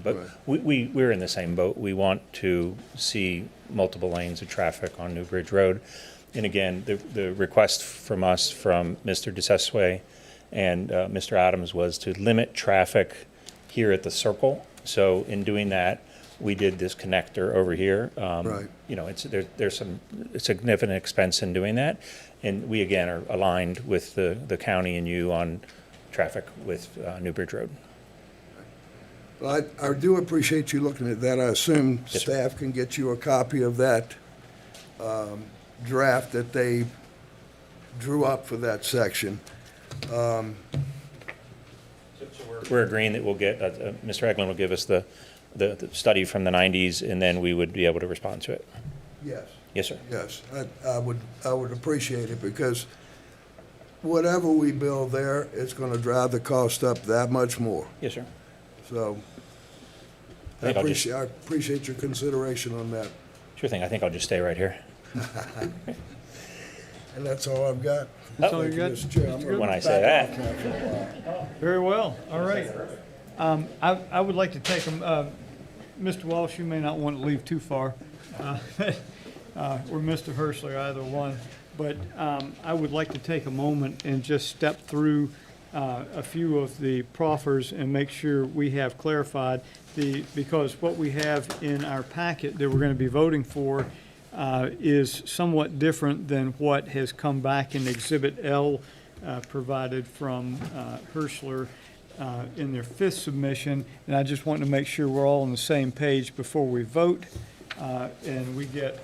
But right. We're in the same boat. We want to see multiple lanes of traffic on New Bridge Road. And again, the request from us, from Mr. DeSesway and Mr. Adams, was to limit traffic here at the circle. So in doing that, we did this connector over here. Right. You know, there's some significant expense in doing that. And we, again, are aligned with the county and you on traffic with New Bridge Road. Well, I do appreciate you looking at that. I assume staff can get you a copy of that draft that they drew up for that section. So we're agreeing that we'll get, Mr. Eglin will give us the study from the 90s, and then we would be able to respond to it. Yes. Yes, sir. Yes, I would appreciate it, because whatever we build there, it's going to drive the cost up that much more. Yes, sir. So I appreciate your consideration on that. Sure thing. I think I'll just stay right here. And that's all I've got. That's all you got? Mr. Chair. I'm gonna When I back say that. off now for a while. Very well, all right. I would like to take Mr. Walsh, you may not want to leave too far, or Mr. Hirschler, either one, but I would like to take a moment and just step through a few of the proffers and make sure we have clarified because what we have in our packet that we're going to be voting for is somewhat different than what has come back in Exhibit L provided from Hirschler in their 5th submission. And I just want to make sure we're all on the same page before we vote and we get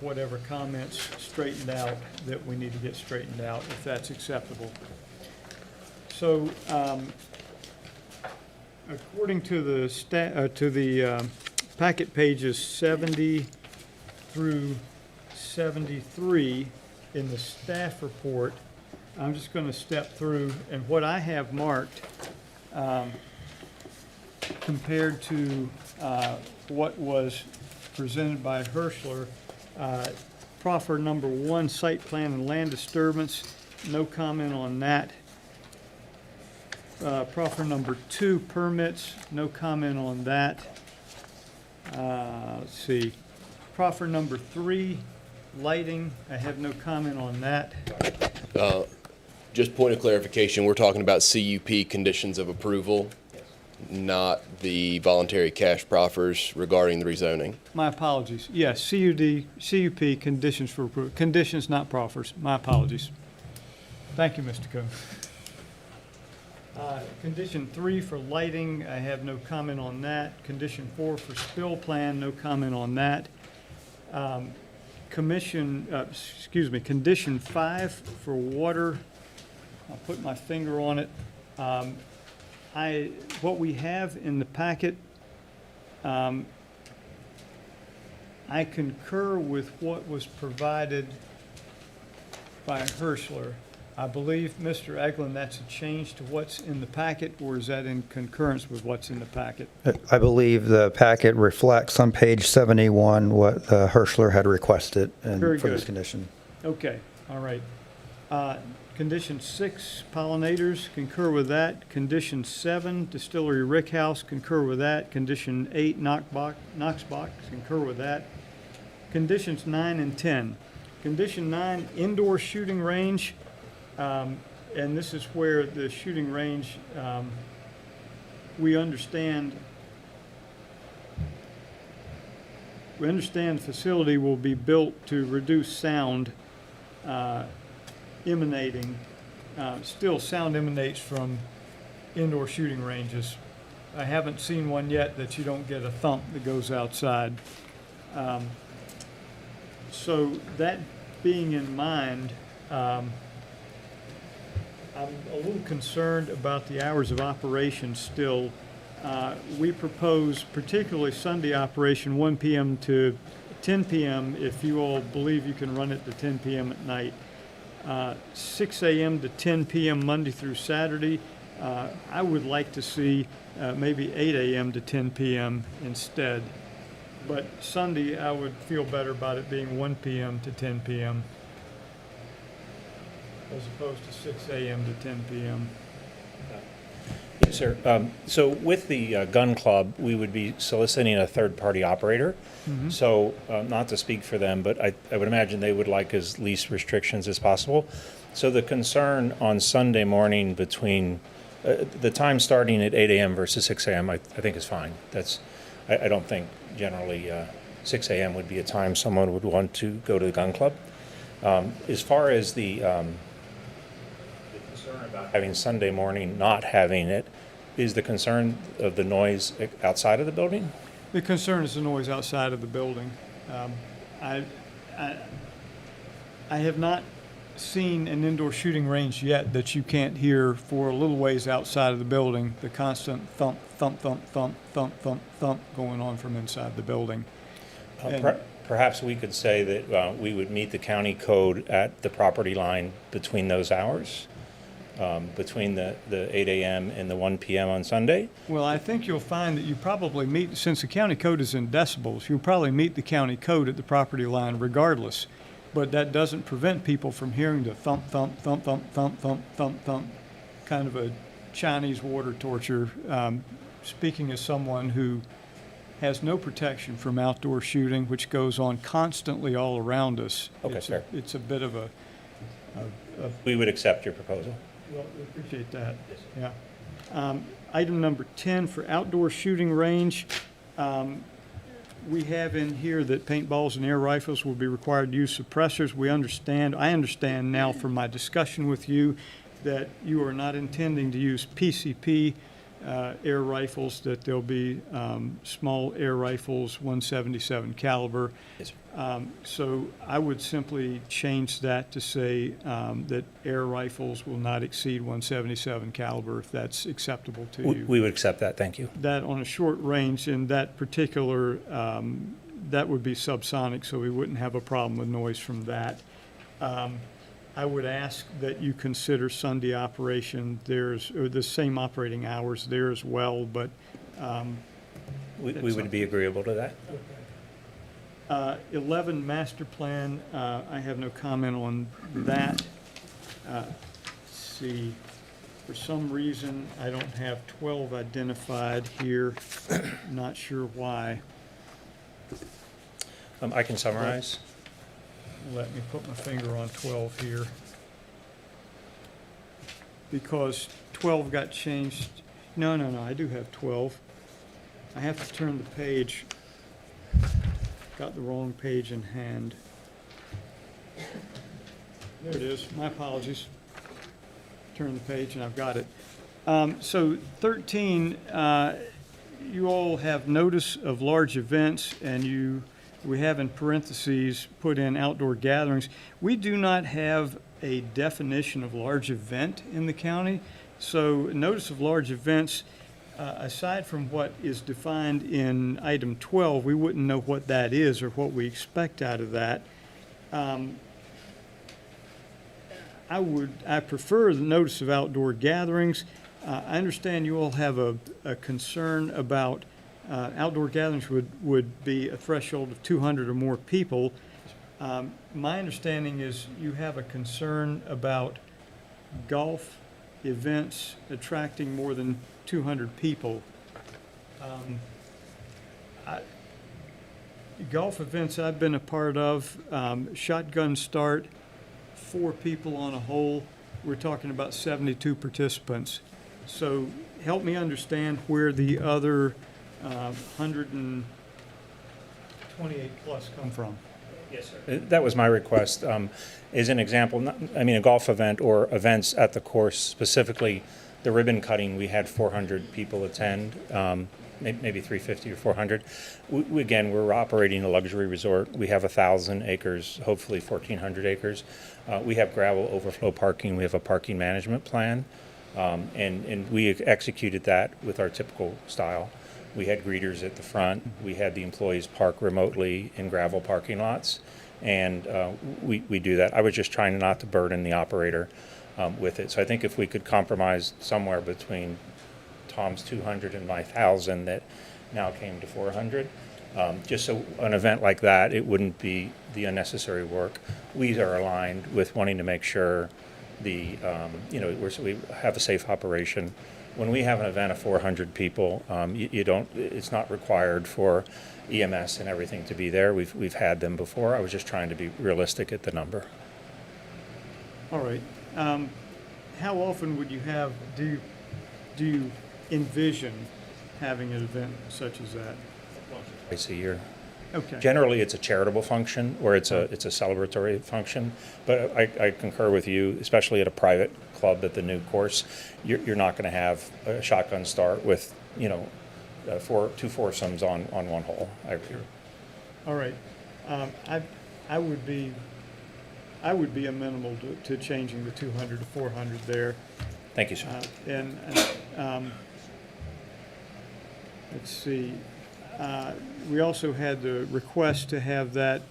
whatever comments straightened out that we need to get straightened out, if that's acceptable. So according to the packet pages 70 through 73 in the staff report, I'm just going to step through, and what I have marked compared to what was presented by Hirschler, proffer number 1, site plan and land disturbance, no comment on that. Proffer number 2, permits, no comment on that. Let's see. Proffer number 3, lighting, I have no comment on that. Just point of clarification, we're talking about CUP conditions of approval, not the voluntary cash proffers regarding the rezoning. My apologies. Yes, CUP, conditions for approval. Conditions, not proffers. My apologies. Thank you, Mr. Coe. Condition 3 for lighting, I have no comment on that. Condition 4 for spill plan, no comment on that. Condition 5 for water, I'll put my finger on it. What we have in the packet, I concur with what was provided by Hirschler. I believe, Mr. Eglin, that's a change to what's in the packet, or is that in concurrence with what's in the packet? I believe the packet reflects on page 71 what Hirschler had requested Very for this good. condition. Okay, all right. Condition 6, pollinators, concur with that. Condition 7, distillery rickhouse, concur with that. Condition 8, Knox box, concur with that. Conditions 9 and 10. Condition 9, indoor shooting range, and this is where the shooting range, we understand the facility will be built to reduce sound emanating. Still, sound emanates from indoor shooting ranges. I haven't seen one yet that you don't get a thump that goes outside. So that being in mind, I'm a little concerned about the hours of operation still. We propose, particularly Sunday operation, 1 p.m. to 10 p.m. if you all believe you can run it to 10 p.m. at night. 6 a.m. to 10 p.m. Monday through Saturday. I would like to see maybe 8 a.m. to 10 p.m. instead. But Sunday, I would feel better about it being 1 p.m. to 10 p.m. as opposed to 6 a.m. to 10 p.m. Yes, sir. So with the gun club, we would be soliciting a third-party operator. Mhm. So not to speak for them, but I would imagine they would like as least restrictions as possible. So the concern on Sunday morning between the time starting at 8 a.m. versus 6 a.m., I think is fine. I don't think generally 6 a.m. would be a time someone would want to go to the gun club. As far as the concern about having Sunday morning not having it, is the concern of the noise outside of the building? The concern is the noise outside of the building. I have not seen an indoor shooting range yet that you can't hear for a little ways outside of the building, the constant thump, thump, thump, thump, thump, thump, thump going on from inside the building. Perhaps we could say that we would meet the county code at the property line between those hours. between the 8 a.m. and the 1 p.m. on Sunday. Well, I think you'll find that you probably meet, since the county code is in decibels, you'll probably meet the county code at the property line regardless. But that doesn't prevent people from hearing the thump, thump, thump, thump, thump, thump, thump, thump, kind of a Chinese water torture. Speaking as someone who has no protection from outdoor shooting, which goes on constantly all around us. Okay, fair. It's a bit of a We would accept your proposal. well, we appreciate that. Yeah. Item number 10 for outdoor shooting range. We have in here that paintballs and air rifles will be required to use suppressors. I understand now from my discussion with you that you are not intending to use PCP air rifles, that there'll be small air rifles, 177 caliber. Yes, So I would simply change that to say that air rifles will not exceed 177 caliber, if that's acceptable to you. We would accept that, thank you. That on a short range, in that particular, that would be subsonic, so we wouldn't have a problem with noise from that. I would ask that you consider Sunday operation. Or the same operating hours there as well, but. We would be agreeable to that. 11 master plan, I have no comment on that. Let's see, for some reason, I don't have 12 identified here. Not sure why. I can summarize. Let me put my finger on 12 here. Because 12 got changed. No, I do have 12. I have to turn the page. Got the wrong page in hand. There it is. My apologies. Turn the page and I've got it. So 13, you all have notice of large events, and we have in parentheses put in outdoor gatherings. We do not have a definition of large event in the county. So notice of large events, aside from what is defined in item 12, we wouldn't know what that is or what we expect out of that. I prefer the notice of outdoor gatherings. I understand you all have a concern about outdoor gatherings would be a threshold of 200 or more people. My understanding is you have a concern about golf events attracting more than 200 people. Golf events I've been a part of, shotgun start, 4 people on a hole, we're talking about 72 participants. So help me understand where the other 128 plus come from. Yes, sir. That was my request. As an example, a golf event or events at the course, specifically the ribbon cutting, we had 400 people attend, maybe 350 or 400. Again, we're operating a luxury resort. We have 1,000 acres, hopefully 1,400 acres. We have gravel overflow parking. We have a parking management plan, and we executed that with our typical style. We had greeters at the front. We had the employees park remotely in gravel parking lots, and we do that. I was just trying not to burden the operator with it. So I think if we could compromise somewhere between Tom's 200 and my 1,000 that now came to 400, just so an event like that, it wouldn't be the unnecessary work. We are aligned with wanting to make sure we have a safe operation. When we have an event of 400 people, it's not required for EMS and everything to be there. We've had them before. I was just trying to be realistic at the number. All right. How often would you have, do you envision having an event such as that? Twice a year. Okay. Generally, it's a charitable function or it's a celebratory function. But I concur with you, especially at a private club at the new course. You're not going to have a shotgun start with two foursomes on one hole. I agree. All right. I would be amenable to changing the 200 to 400 there. Thank you, sir. Let's see. We also had the request to have that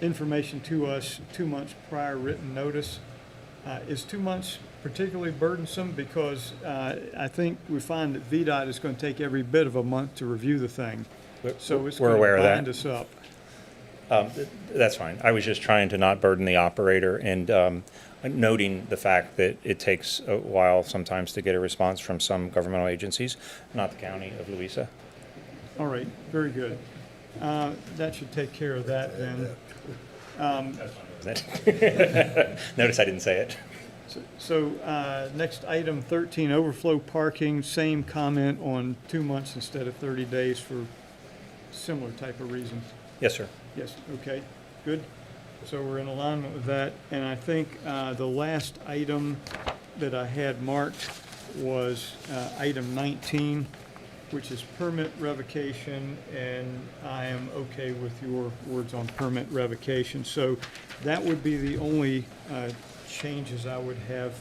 information to us 2 months prior written notice. Is 2 months particularly burdensome? Because I think we find that VDOT is going to take every bit of a month to review the thing. So it's We're going aware to of that. bind us up. That's fine. I was just trying to not burden the operator and noting the fact that it takes a while sometimes to get a response from some governmental agencies, not the county of Louisa. All right, very good. That should take care of that then. Notice I didn't say it. So next item 13, overflow parking, same comment on 2 months instead of 30 days for similar type of reasons. Yes, sir. Yes, okay, good. So we're in alignment with that. And I think the last item that I had marked was item 19, which is permit revocation, and I am okay with your words on permit revocation. So that would be the only changes I would have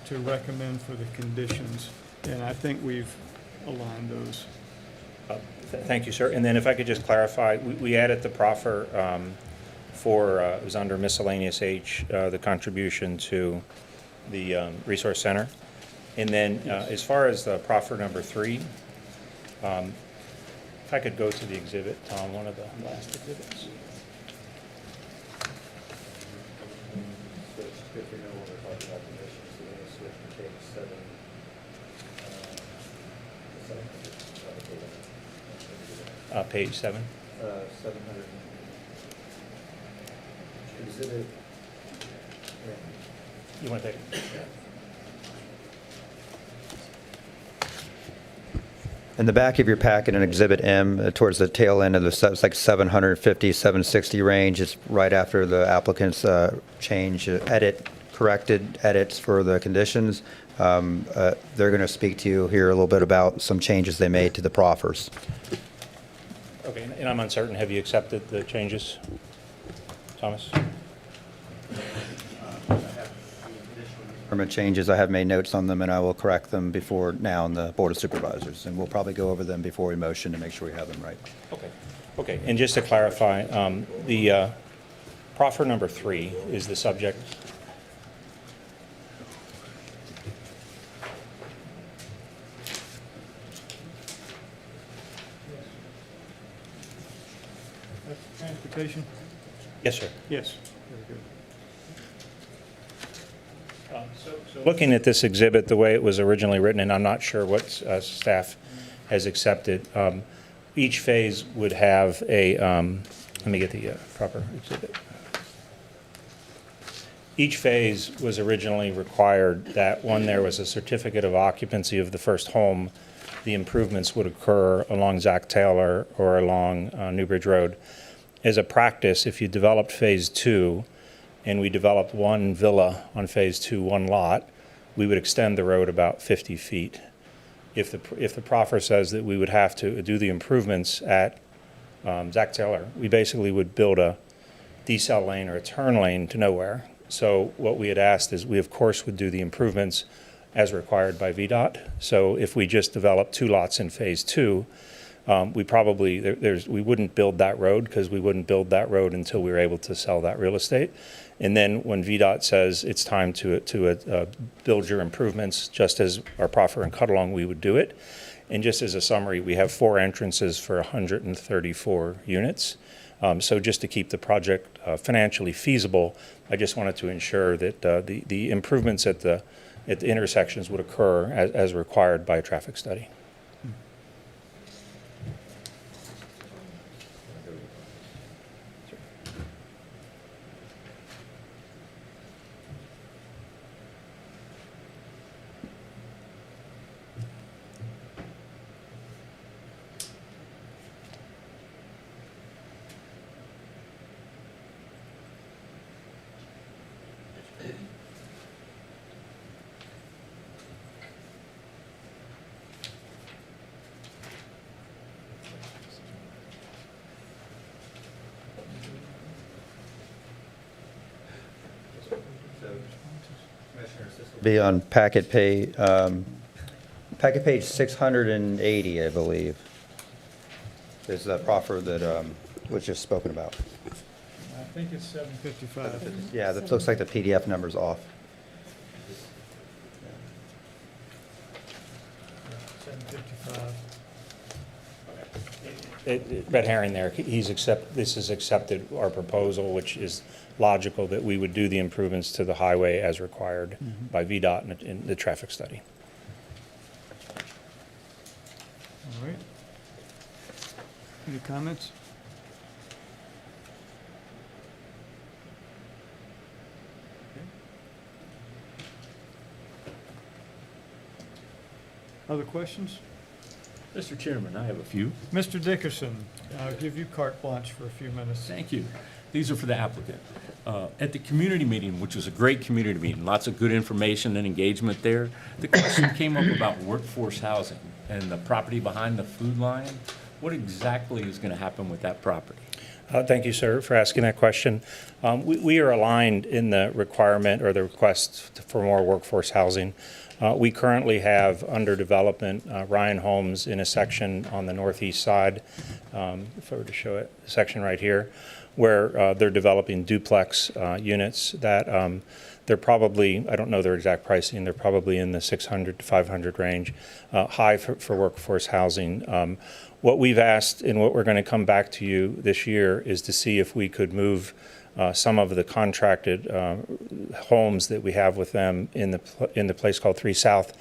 to recommend for the conditions, and I think we've aligned those. Thank you, sir. And then if I could just clarify, we added the proffer for, it was under miscellaneous H, the contribution to the Resource Center. And then as far as the proffer number 3, if I could go to the exhibit, Tom, one of the last exhibits. Page 7. 700. Exhibit. You want to take it? In the back of your packet in Exhibit M, towards the tail end of it's like 750, 760 range. It's right after the applicant's corrected edits for the conditions. They're going to speak to you here a little bit about some changes they made to the proffers. Okay, and I'm uncertain, have you accepted the changes, Thomas? Permit changes, I have made notes on them, and I will correct them before now in the Board of Supervisors. And we'll probably go over them before we motion to make sure we have them right. Okay. Okay, and just to clarify, the proffer number 3 is the subject. Transportation? Yes, sir. Yes, very good. So looking at this exhibit, the way it was originally written, and I'm not sure what staff has accepted, each phase would have a, let me get the proper exhibit. Each phase was originally required that when there was a certificate of occupancy of the first home, the improvements would occur along Zach Taylor or along Newbridge Road. As a practice, if you developed phase 2 and we developed one villa on phase 2, one lot, we would extend the road about 50 feet. If the proffer says that we would have to do the improvements at Zach Taylor, we basically would build a decel lane or a turn lane to nowhere. So what we had asked is we, of course, would do the improvements as required by VDOT. So if we just developed 2 lots in phase 2, we probably, we wouldn't build that road because we wouldn't build that road until we were able to sell that real estate. And then when VDOT says it's time to build your improvements, just as our proffer and cut along, we would do it. And just as a summary, we have 4 entrances for 134 units. So just to keep the project financially feasible, I just wanted to ensure that the improvements at the intersections would occur as required by a traffic study. Be on packet page 680, I believe, is the proffer that was just spoken about. I think it's 755. Yeah, that looks like the PDF number's off. Red herring there, this has accepted our proposal, which is logical that we would do the improvements to the highway as required by VDOT in the traffic study. All right. Any comments? Other questions? Mr. Chairman, I have a few. Mr. Dickerson, I'll give you carte blanche for a few minutes. Thank you. These are for the applicant. At the community meeting, which was a great community meeting, lots of good information and engagement there, the question came up about workforce housing and the property behind the Food Lion. What exactly is going to happen with that property? Thank you, sir, for asking that question. We are aligned in the requirement or the request for more workforce housing. We currently have under development Ryan Homes in a section on the northeast side, if I were to show it, the section right here, where they're developing duplex units that they're probably, I don't know their exact pricing, they're probably in the 600 to 500 range, high for workforce housing. What we've asked and what we're going to come back to you this year is to see if we could move some of the contracted homes that we have with them in the place called 3 South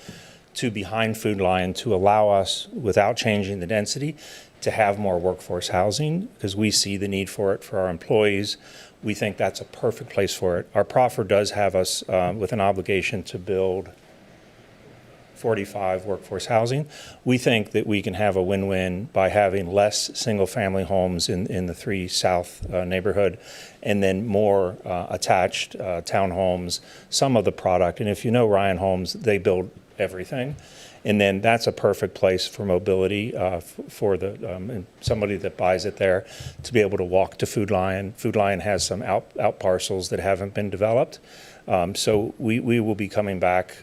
to behind Food Lion to allow us, without changing the density, to have more workforce housing because we see the need for it for our employees. We think that's a perfect place for it. Our proffer does have us with an obligation to build 45 workforce housing. We think that we can have a win-win by having less single-family homes in the 3 South neighborhood and then more attached townhomes, some of the product. And if you know Ryan Homes, they build everything. And then that's a perfect place for mobility for somebody that buys it there to be able to walk to Food Lion. Food Lion has some out parcels that haven't been developed. So we will be coming back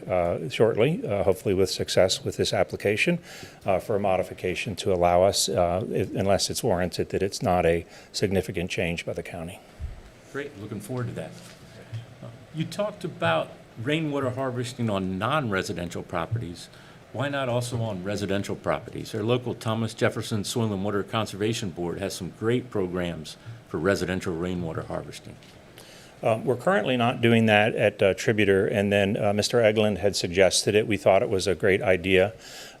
shortly, hopefully with success with this application for a modification to allow us, unless it's warranted, that it's not a significant change by the county. Great, looking forward to that. You talked about rainwater harvesting on non-residential properties. Why not also on residential properties? Our local Thomas Jefferson Soil and Water Conservation Board has some great programs for residential rainwater harvesting. We're currently not doing that at Tributor, and then Mr. Eglin had suggested it. We thought it was a great idea.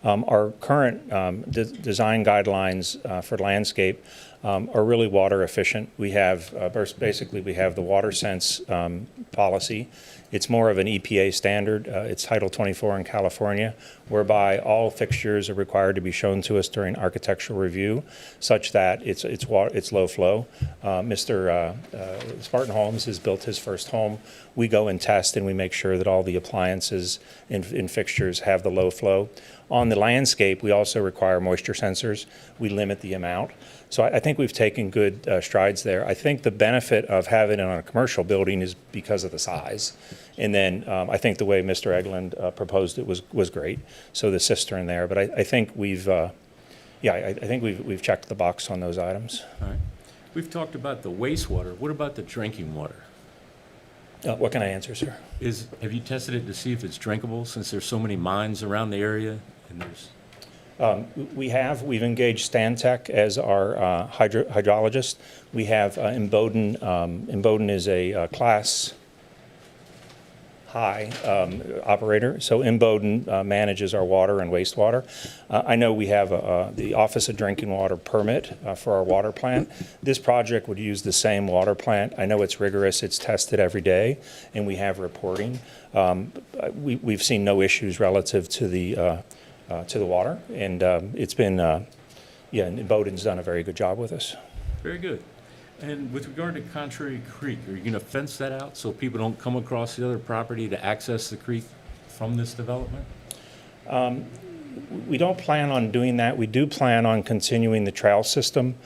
Our current design guidelines for landscape are really water efficient. We have, basically, we have the WaterSense policy. It's more of an EPA standard. It's Title 24 in California, whereby all fixtures are required to be shown to us during architectural review, such that it's low flow. Mr. Spartan Homes has built his first home. We go and test, and we make sure that all the appliances and fixtures have the low flow. On the landscape, we also require moisture sensors. We limit the amount. So I think we've taken good strides there. I think the benefit of having it on a commercial building is because of the size. And then I think the way Mr. Eglin proposed it was great. So the cistern there, but I think we've checked the box on those items. All right. We've talked about the wastewater. What about the drinking water? What can I answer, sir? Have you tested it to see if it's drinkable, since there's so many mines around the area and there's... We've engaged Stantec as our hydrologist. We have Imboden. Imboden is a class high operator. So Imboden manages our water and wastewater. I know we have the Office of Drinking Water permit for our water plant. This project would use the same water plant. I know it's rigorous. It's tested every day, and we have reporting. We've seen no issues relative to the water, and it's been, and Bowden's done a very good job with us. Very good. And with regard to Contrary Creek, are you going to fence that out so people don't come across the other property to access the creek from this development? We don't plan on doing that. We do plan on continuing the trail system.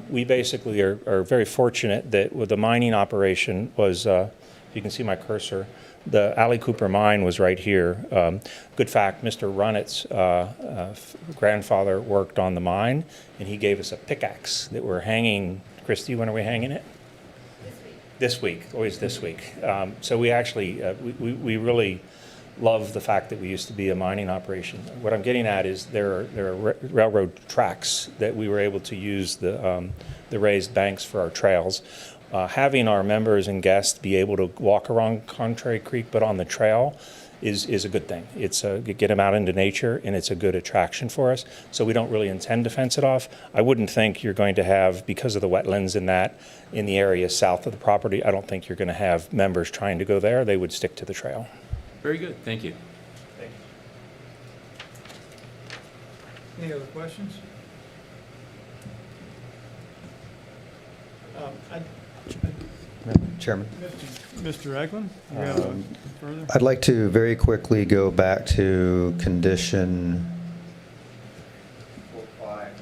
We basically are very fortunate that with the mining operation was, you can see my cursor, the Allie Cooper mine was right here. Good fact, Mr. Runnett's grandfather worked on the mine, and he gave us a pickaxe that we're hanging. Christy, when are we hanging it? This week, always this week. So we actually, we really love the fact that we used to be a mining operation. What I'm getting at is there are railroad tracks that we were able to use the raised banks for our trails. Having our members and guests be able to walk around Contrary Creek, but on the trail, is a good thing. It's get them out into nature, and it's a good attraction for us. So we don't really intend to fence it off. I wouldn't think you're going to have, because of the wetlands and that in the area south of the property, I don't think you're going to have members trying to go there. They would stick to the trail. Very good, thank you. Any other questions? Chairman. Mr. Eglin, you have a further? I'd like to very quickly go back to condition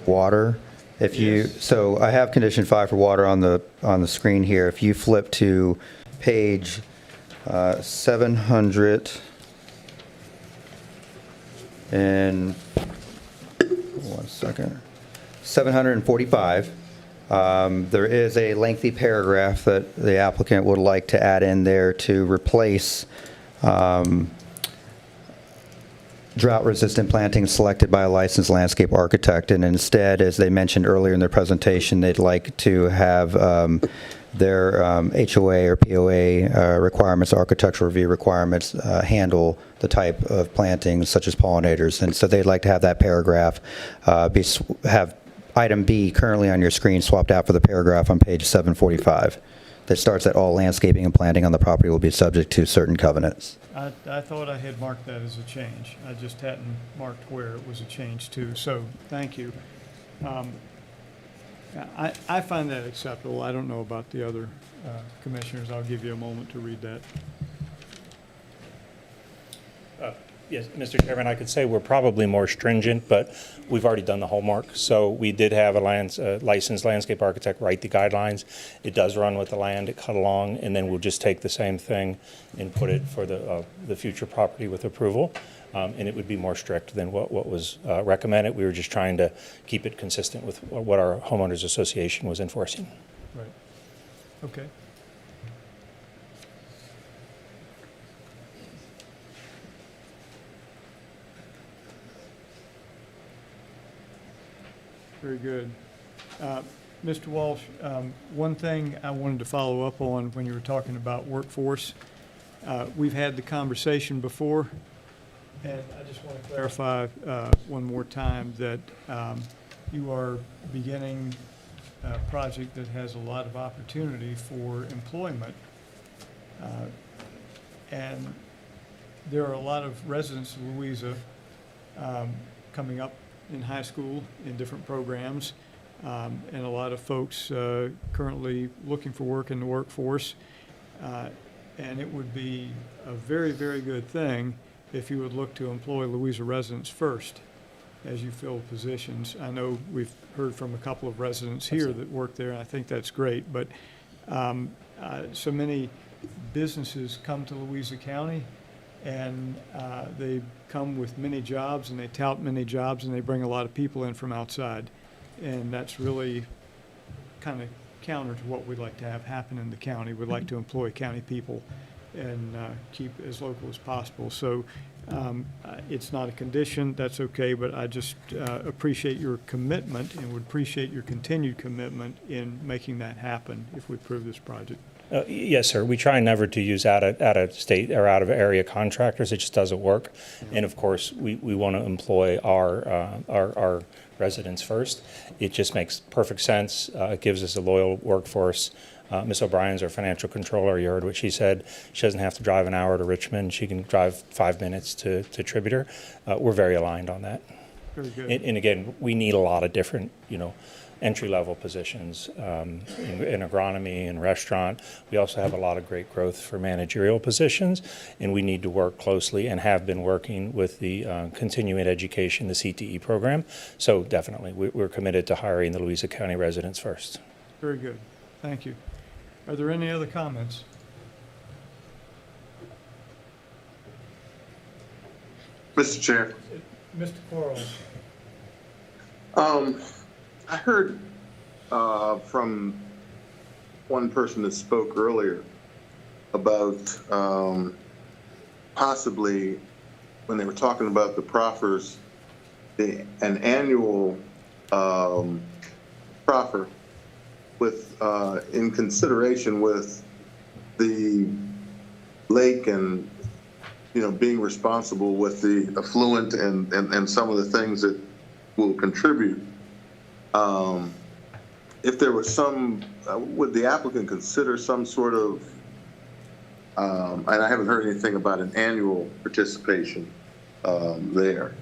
water. If you, so I have condition 5 for water on the screen here. If you flip to page 700 and 745. There is a lengthy paragraph that the applicant would like to add in there to replace drought-resistant plantings selected by a licensed landscape architect. And instead, as they mentioned earlier in their presentation, they'd like to have their HOA or POA requirements, architectural review requirements, handle the type of plantings such as pollinators. And so they'd like to have that paragraph have item B currently on your screen swapped out for the paragraph on page 745 that starts that all landscaping and planting on the property will be subject to certain covenants. I thought I had marked that as a change. I just hadn't marked where it was a change to, so thank you. I find that acceptable. I don't know about the other commissioners. I'll give you a moment to read that. Yes, Mr. Chairman, I could say we're probably more stringent, but we've already done the homework. So we did have a licensed landscape architect write the guidelines. It does run with the land, it cut along, and then we'll just take the same thing and put it for the future property with approval. And it would be more strict than what was recommended. We were just trying to keep it consistent with what our homeowners association was enforcing. Right. Okay. Very good. Mr. Walsh, one thing I wanted to follow up on when you were talking about workforce, we've had the conversation before, and I just want to clarify one more time that you are beginning a project that has a lot of opportunity for employment. And there are a lot of residents of Louisa coming up in high school in different programs, and a lot of folks currently looking for work in the workforce. And it would be a very, very good thing if you would look to employ Louisa residents first as you fill positions. I know we've heard from a couple of residents here that work there, and I think that's great, but so many businesses come to Louisa County, and they come with many jobs, and they tout many jobs, and they bring a lot of people in from outside. And that's really kind of counter to what we'd like to have happen in the county. We'd like to employ county people and keep as local as possible. So it's not a condition, that's okay, but I just appreciate your commitment and would appreciate your continued commitment in making that happen if we approve this project. Yes, sir. We try never to use out of state or out of area contractors. It just doesn't work. And of course, we want to employ our residents first. It just makes perfect sense. It gives us a loyal workforce. Ms. O'Brien's our financial controller. You heard what she said. She doesn't have to drive an hour to Richmond. She can drive 5 minutes to Tributor. We're very aligned on that. Very good. And again, we need a lot of different, entry-level positions in agronomy and restaurant. We also have a lot of great growth for managerial positions, and we need to work closely and have been working with the continuing education, the CTE program. So definitely, we're committed to hiring the Louisa County residents first. Very good. Thank you. Are there any other comments? Mr. Chair. Mr. Quarles. I heard from one person that spoke earlier about possibly, when they were talking about the proffers, an annual proffer with, in consideration with the lake and, you know, being responsible with the affluent and some of the things that will contribute. If there was some, would the applicant consider some sort of, and I haven't heard anything about an annual participation there.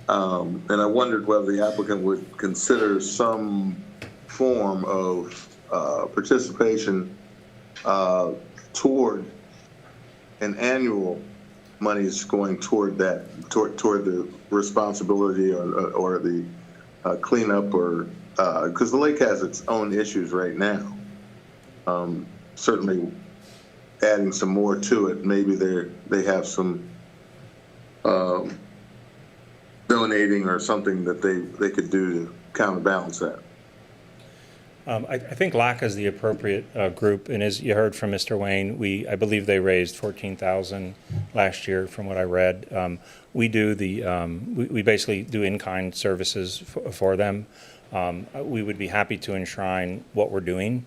And I wondered whether the applicant would consider some form of participation toward an annual monies going toward that, toward the responsibility or the cleanup, or because the lake has its own issues right now. Certainly adding some more to it, maybe they have some donating or something that they could do to counterbalance that. I think LACA is the appropriate group, and as you heard from Mr. Wayne, I believe they raised $14,000 last year, from what I read. We do we basically do in-kind services for them. We would be happy to enshrine what we're doing,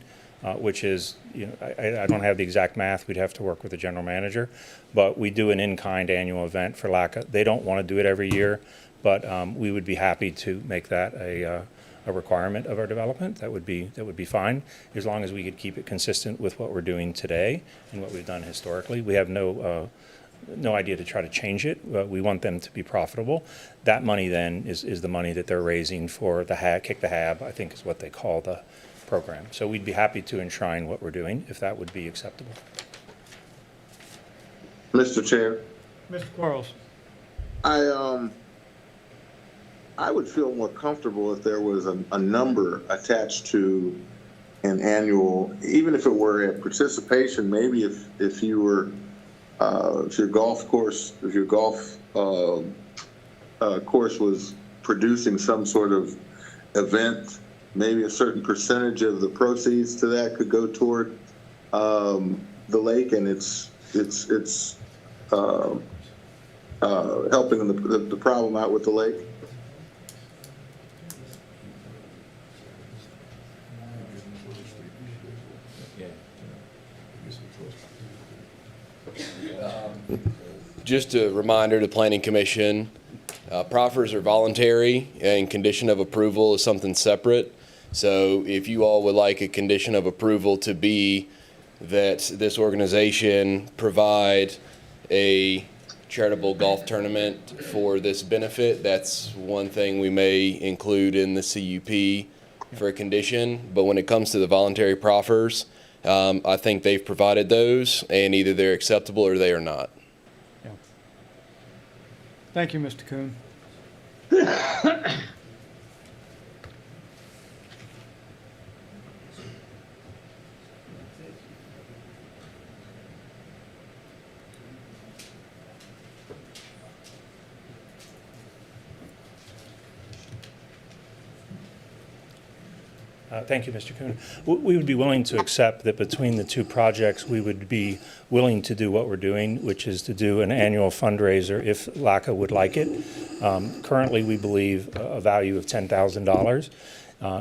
which is, you know, I don't have the exact math. We'd have to work with the general manager, but we do an in-kind annual event for LACA. They don't want to do it every year, but we would be happy to make that a requirement of our development. That would be fine, as long as we could keep it consistent with what we're doing today and what we've done historically. We have no idea to try to change it. We want them to be profitable. That money then is the money that they're raising for the Kick the Hab, I think is what they call the program. So we'd be happy to enshrine what we're doing if that would be acceptable. Mr. Chair. Mr. Quarles. I would feel more comfortable if there was a number attached to an annual, even if it were a participation. Maybe if you were, if your golf course was producing some sort of event, maybe a certain percentage of the proceeds to that could go toward the lake, and it's helping the problem out with the lake. Just a reminder to Planning Commission, proffers are voluntary, and condition of approval is something separate. So if you all would like a condition of approval to be that this organization provide a charitable golf tournament for this benefit, that's one thing we may include in the CUP for a condition. But when it comes to the voluntary proffers, I think they've provided those, and either they're acceptable or they are not. Thank you, Mr. Kuhn. Thank you, Mr. Kuhn. We would be willing to accept that between the two projects, we would be willing to do what we're doing, which is to do an annual fundraiser if LACA would like it. Currently, we believe a value of $10,000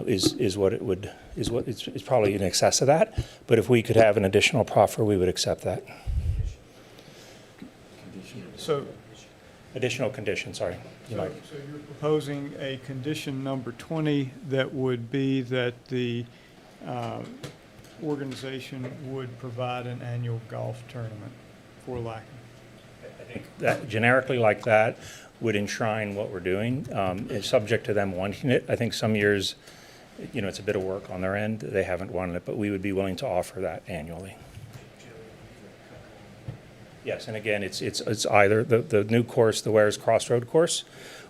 is what it would, it's probably in excess of that. But if we could have an additional proffer, we would accept that. So, additional condition, sorry. So you're proposing a condition number 20 that would be that the organization would provide an annual golf tournament for LACA. I think that generically like that would enshrine what we're doing. It's subject to them wanting it. I think some years, you know, it's a bit of work on their end. They haven't wanted it, but we would be willing to offer that annually. Yes, and again, it's either the new course, the Wares Crossroad course,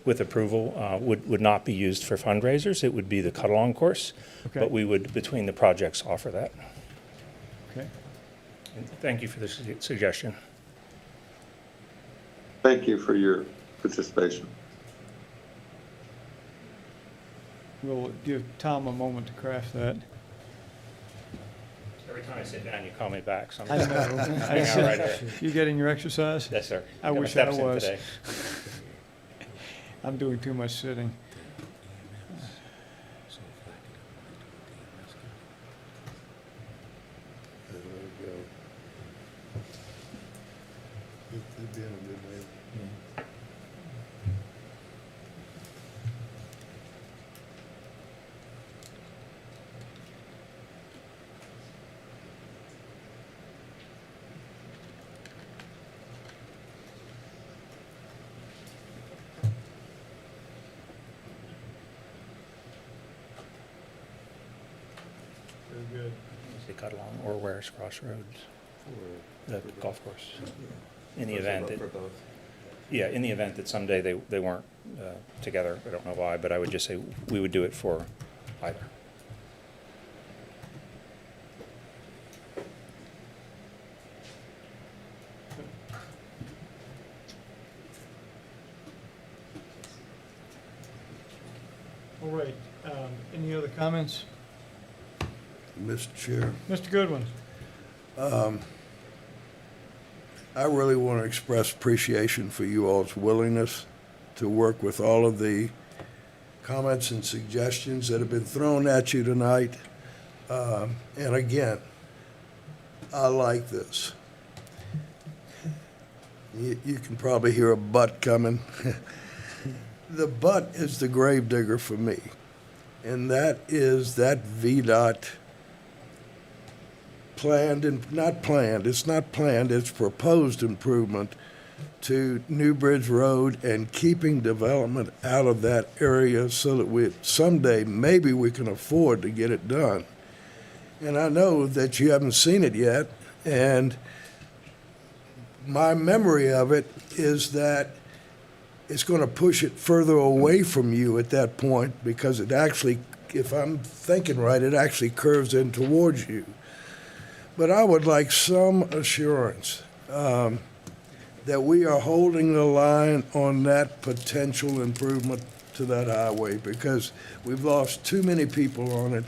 with approval, would not be used for fundraisers. It would be the cut-along course, Okay. but we would, between the projects, offer that. Okay. And thank you for the suggestion. Thank you for your participation. We'll give Tom a moment to craft that. time I sit down, you call me back, so I'm I know. hanging out right here. You getting your exercise? Yes, sir. I Got my wish I steps in was. today. I'm doing too much sitting. Very good. They cut along or Ware's Crossroads, the golf course. In the event that, yeah, in the event that someday they weren't together, I don't know why, but I would just say we would do it for either. All right, any other comments? Mr. Chair, Mr. Goodwin? I really want to express appreciation for you all's willingness to work with all of the comments and suggestions that have been thrown at you tonight. And again, I like this. You can probably hear a but coming. The but is the gravedigger for me, and that is that VDOT planned and not planned, it's proposed improvement to New Bridge Road and keeping development out of that area so that someday maybe we can afford to get it done. And I know that you haven't seen it yet, and my memory of it is that it's going to push it further away from you at that point, because it actually, if I'm thinking right, it actually curves in towards you. But I would like some assurance that we are holding the line on that potential improvement to that highway, because we've lost too many people on it.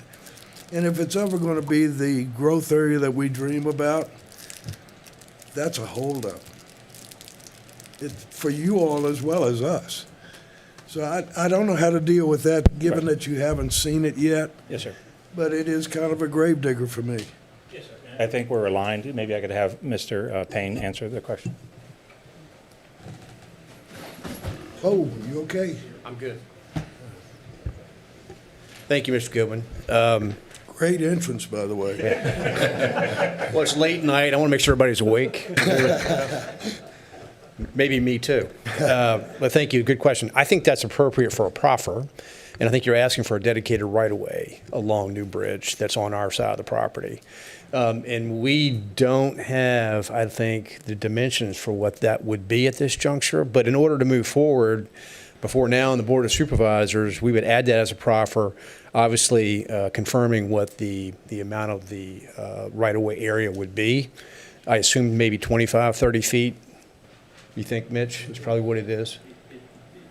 And if it's ever going to be the growth area that we dream about, that's a holdup. It's for you all as well as us. So I don't know how to deal with that, given that you haven't seen it yet. Yes, sir. But it is kind of a gravedigger for me. Yes, sir. I think we're aligned. Maybe I could have Mr. Payne answer the question. Oh, you okay? I'm good. Thank you, Mr. Goodwin. Great entrance, by the way. Well, it's late night. I want to make sure everybody's awake. Maybe me too. But thank you. Good question. I think that's appropriate for a proffer. And I think you're asking for a dedicated right-of-way along New Bridge that's on our side of the property. And we don't have, I think, the dimensions for what that would be at this juncture. But in order to move forward, before now in the Board of Supervisors, we would add that as a proffer, obviously confirming what the amount of the right-of-way area would be. I assume maybe 25, 30 feet. You think, Mitch, is probably what it is? It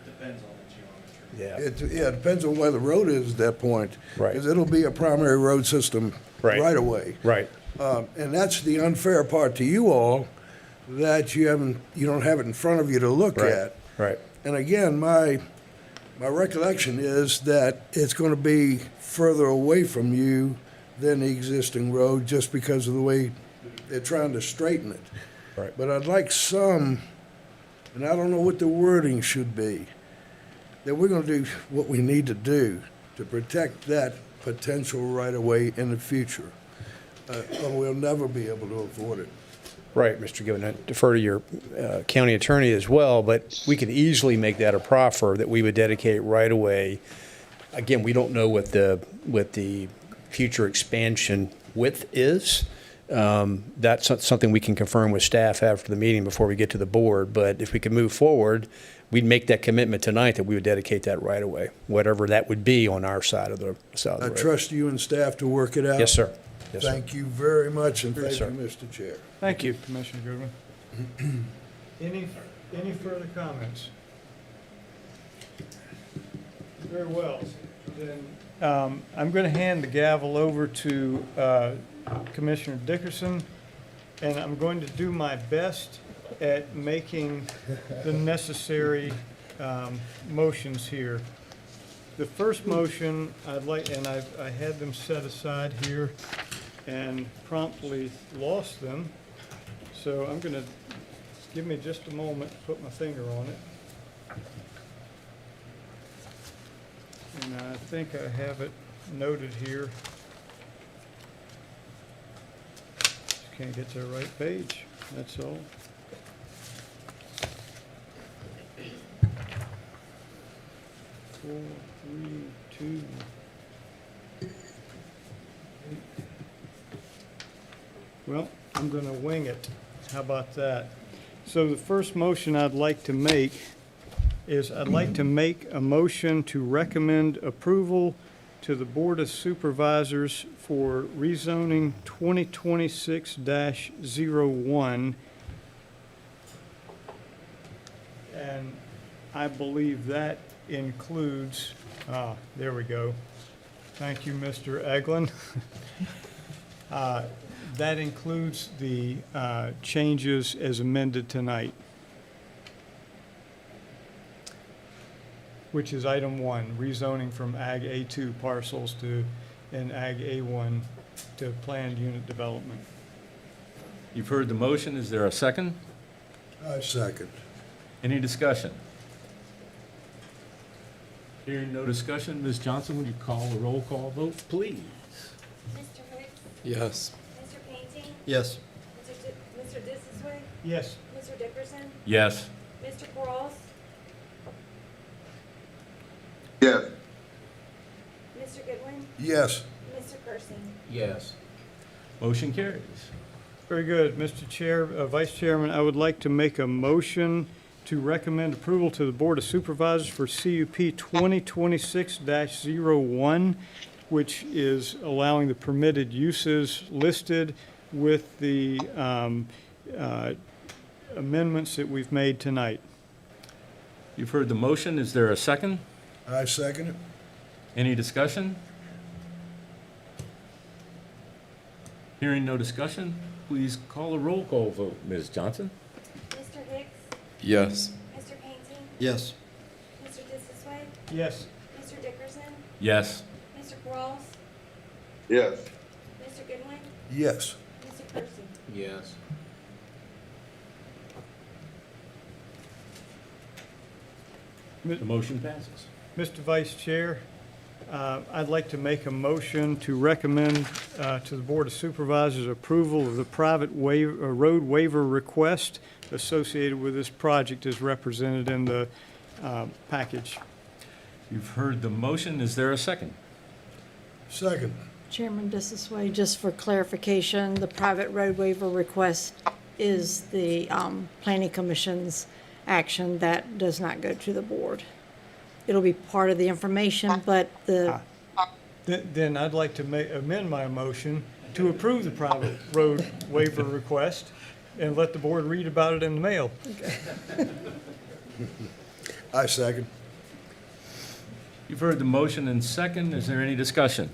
depends on the geometry. It depends on where the road is at that point. Right. Because it'll be a primary road system right away. Right. And that's the unfair part to you all, that you don't have it in front of you to look at. Right. And again, my recollection is that it's going to be further away from you than the existing road, just because of the way they're trying to straighten it. Right. But I'd like some, and I don't know what the wording should be, that we're going to do what we need to do to protect that potential right-of-way in the future. Or we'll never be able to afford it. Right, Mr. Gibbon. I defer to your county attorney as well, but we could easily make that a proffer that we would dedicate right away. Again, we don't know what the future expansion width is. That's something we can confirm with staff after the meeting before we get to the board. But if we could move forward, we'd make that commitment tonight that we would dedicate that right away, whatever that would be on our side of the road. I trust you and staff to work it out. Yes, sir. Yes, sir. Thank you very much, and thank sir. you, Mr. Chair. Thank you, Commissioner Goodwin. Any further comments? Very well. Then I'm going to hand the gavel over to Commissioner Dickerson, and I'm going to do my best at making the necessary motions here. The first motion I'd like, and I had them set aside here and promptly lost them. So I'm going to, give me just a moment to put my finger on it. And I think I have it noted here. Just can't get to the right page, that's all. Four, three, two. Well, I'm going to wing it. How about that? So the first motion I'd like to make is I'd like to make a motion to recommend approval to the Board of Supervisors for rezoning 2026-01. And I believe that includes, there we go. Thank you, Mr. Eglin. That includes the changes as amended tonight, which is item 1, rezoning from Ag A2 parcels to, and Ag A1 to planned unit development. You've heard the motion. Is there a second? I second. Any discussion? Hearing no discussion, Ms. Johnson, would you call a roll call vote, please? Mr. Hicks? Yes. Mr. Painting? Yes. Mr. Dissisway? Yes. Mr. Dickerson? Yes. Mr. Quarles? Yes. Mr. Goodwin? Yes. Mr. Kersing? Yes. Motion carries. Very good. Mr. Chair, Vice Chairman, I would like to make a motion to recommend approval to the Board of Supervisors for CUP 2026-01, which is allowing the permitted uses listed with the amendments that we've made tonight. You've heard the motion. Is there a second? I second it. Any discussion? Hearing no discussion, please call a roll call vote. Ms. Johnson? Mr. Hicks? Yes. Mr. Painting? Yes. Mr. Dissisway? Yes. Mr. Dickerson? Yes. Mr. Quarles? Yes. Mr. Goodwin? Yes. Mr. Kersing? Yes. The motion passes. Mr. Vice Chair, I'd like to make a motion to recommend to the Board of Supervisors approval of the private road waiver request associated with this project as represented in the package. You've heard the motion. Is there a second? Second. Chairman Dissisway, just for clarification, the private road waiver request is the Planning Commission's action that does not go to the board. It'll be part of the information, but the... Then I'd like to amend my motion to approve the private road waiver request and let the board read about it in the mail. I second. You've heard the motion and second. Is there any discussion?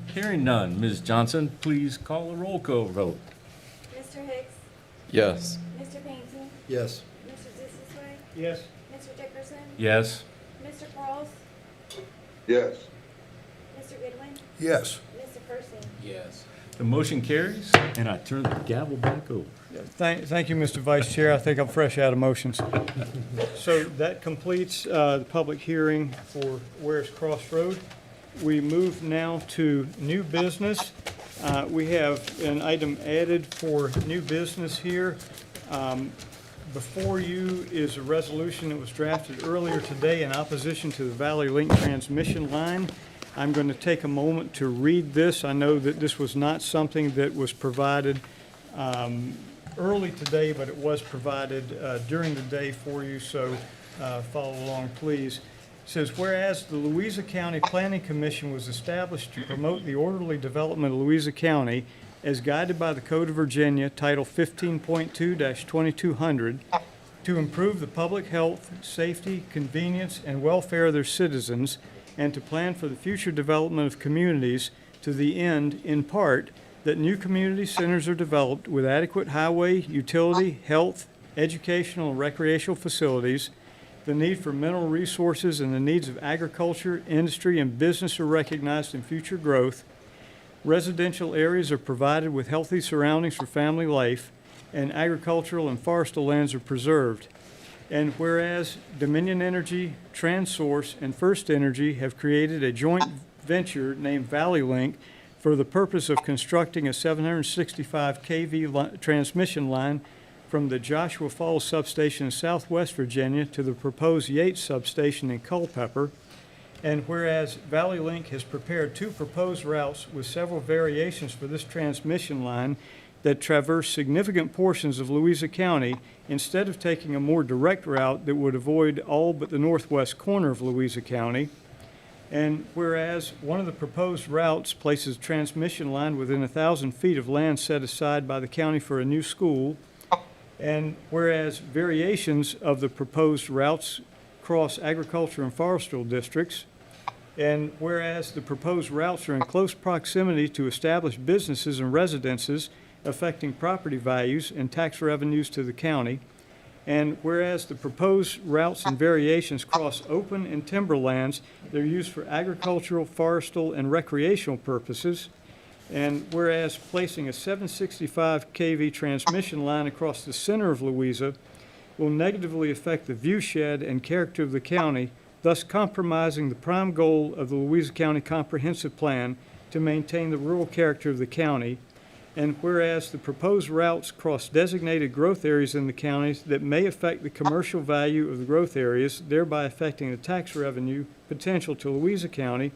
Hearing none, Ms. Johnson, please call a roll call vote. Mr. Hicks? Yes. Mr. Painting? Yes. Mr. Dissisway? Yes. Mr. Dickerson? Yes. Mr. Quarles? Yes. Mr. Goodwin? Yes. Mr. Kersing? Yes. The motion carries, and I turn the gavel back over. Thank you, Mr. Vice Chair. I think I'm fresh out of motions. So that completes the public hearing for Wares Cross Road. We move now to new business. We have an item added for new business here. Before you is a resolution that was drafted earlier today in opposition to the Valley Link transmission line. I'm going to take a moment to read this. I know that this was not something that was provided early today, but it was provided during the day for you, so follow along, please. It says, whereas the Louisa County Planning Commission was established to promote the orderly development of Louisa County as guided by the Code of Virginia, Title 15.2-2200, to improve the public health, safety, convenience, and welfare of their citizens, and to plan for the future development of communities, to the end, in part, that new community centers are developed with adequate highway, utility, health, educational, and recreational facilities. The need for mineral resources and the needs of agriculture, industry, and business are recognized in future growth. Residential areas are provided with healthy surroundings for family life, and agricultural and forestal lands are preserved. And whereas Dominion Energy, TransSource, and First Energy have created a joint venture named Valley Link for the purpose of constructing a 765 kV transmission line from the Joshua Falls substation in southwest Virginia to the proposed Yates substation in Culpeper. And whereas Valley Link has prepared 2 proposed routes with several variations for this transmission line that traverse significant portions of Louisa County, instead of taking a more direct route that would avoid all but the northwest corner of Louisa County. And whereas one of the proposed routes places a transmission line within 1,000 feet of land set aside by the county for a new school, and whereas variations of the proposed routes cross agriculture and forestal districts, and whereas the proposed routes are in close proximity to established businesses and residences affecting property values and tax revenues to the county, and whereas the proposed routes and variations cross open and timberlands that are used for agricultural, forestal, and recreational purposes, and whereas placing a 765 kV transmission line across the center of Louisa will negatively affect the viewshed and character of the county, thus compromising the prime goal of the Louisa County Comprehensive Plan to maintain the rural character of the county. And whereas the proposed routes cross designated growth areas in the counties that may affect the commercial value of the growth areas, thereby affecting the tax revenue potential to Louisa County.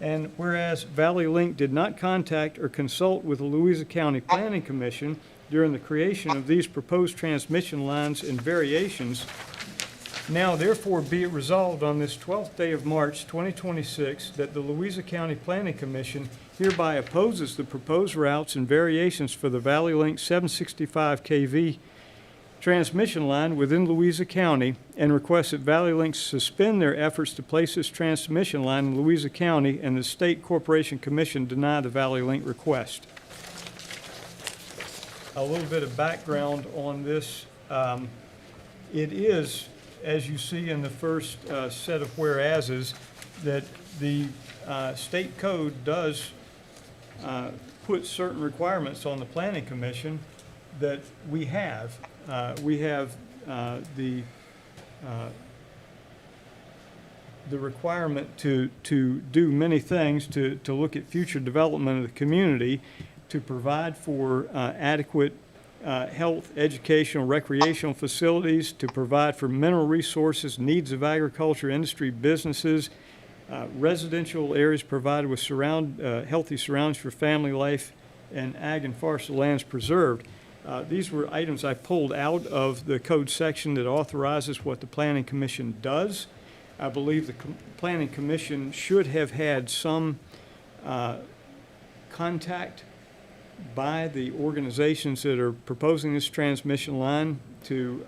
And whereas Valley Link did not contact or consult with the Louisa County Planning Commission during the creation of these proposed transmission lines and variations, now therefore be it resolved on this 12th day of March 2026 that the Louisa County Planning Commission hereby opposes the proposed routes and variations for the Valley Link 765 kV transmission line within Louisa County, and requests that Valley Link suspend their efforts to place this transmission line in Louisa County, and the State Corporation Commission deny the Valley Link request. A little bit of background on this. It is, as you see in the first set of whereases, that the state code does put certain requirements on the Planning Commission that we have. We have the requirement to do many things, to look at future development of the community, to provide for adequate health, educational, recreational facilities, to provide for mineral resources, needs of agriculture, industry, businesses, residential areas provided with healthy surroundings for family life, and ag and forestal lands preserved. These were items I pulled out of the code section that authorizes what the Planning Commission does. I believe the Planning Commission should have had some contact by the organizations that are proposing this transmission line to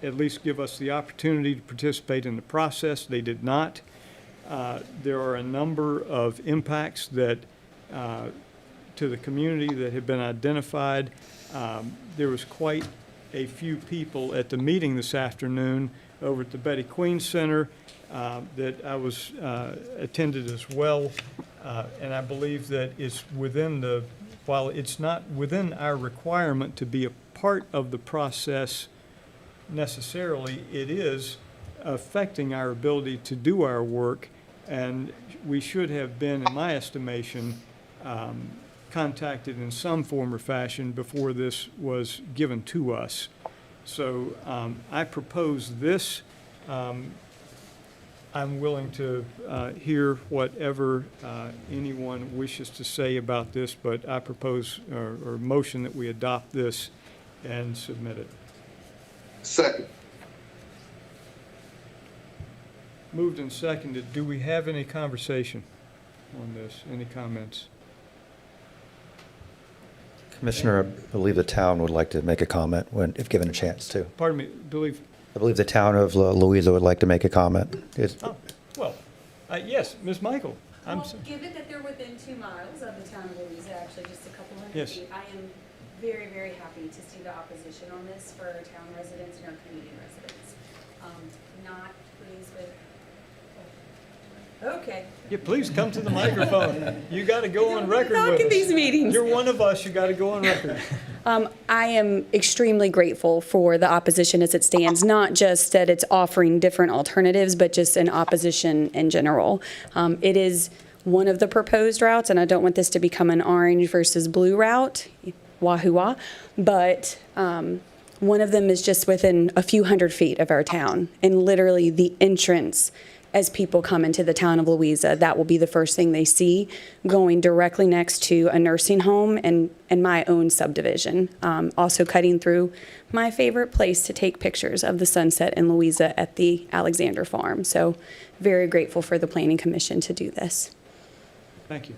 at least give us the opportunity to participate in the process. They did not. There are a number of impacts that to the community that have been identified. There was quite a few people at the meeting this afternoon over at the Betty Queen Center that I was attended as well, and I believe that it's within while it's not within our requirement to be a part of the process necessarily, it is affecting our ability to do our work, and we should have been, in my estimation, contacted in some form or fashion before this was given to us. So I propose this. I'm willing to hear whatever anyone wishes to say about this, but I propose or motion that we adopt this and submit it. Second. Moved and seconded. Do we have any conversation on this? Any comments? Commissioner, I believe the town would like to make a comment if given a chance to. Pardon me, I believe the town of Louisa would like to make a comment. Well, yes, Ms. Michael. I'm Well, so- given that they're within 2 miles of the town of Louisa, actually just a couple hundred Yes. feet, I am very, very happy to see the opposition on this for our town residents and our community residents. Not pleased with, okay. Yeah, please come to the microphone. You got to go on record talk with at us. these meetings. You're one of us, you got to go on record. I am extremely grateful for the opposition as it stands, not just that it's offering different alternatives, but just an opposition in general. It is one of the proposed routes, and I don't want this to become an orange versus blue route, wahoo-wah, but one of them is just within a few hundred feet of our town, and literally the entrance as people come into the town of Louisa, that will be the first thing they see, going directly next to a nursing home and my own subdivision. Also cutting through my favorite place to take pictures of the sunset in Louisa at the Alexander Farm. So very grateful for the Planning Commission to do this. Thank you.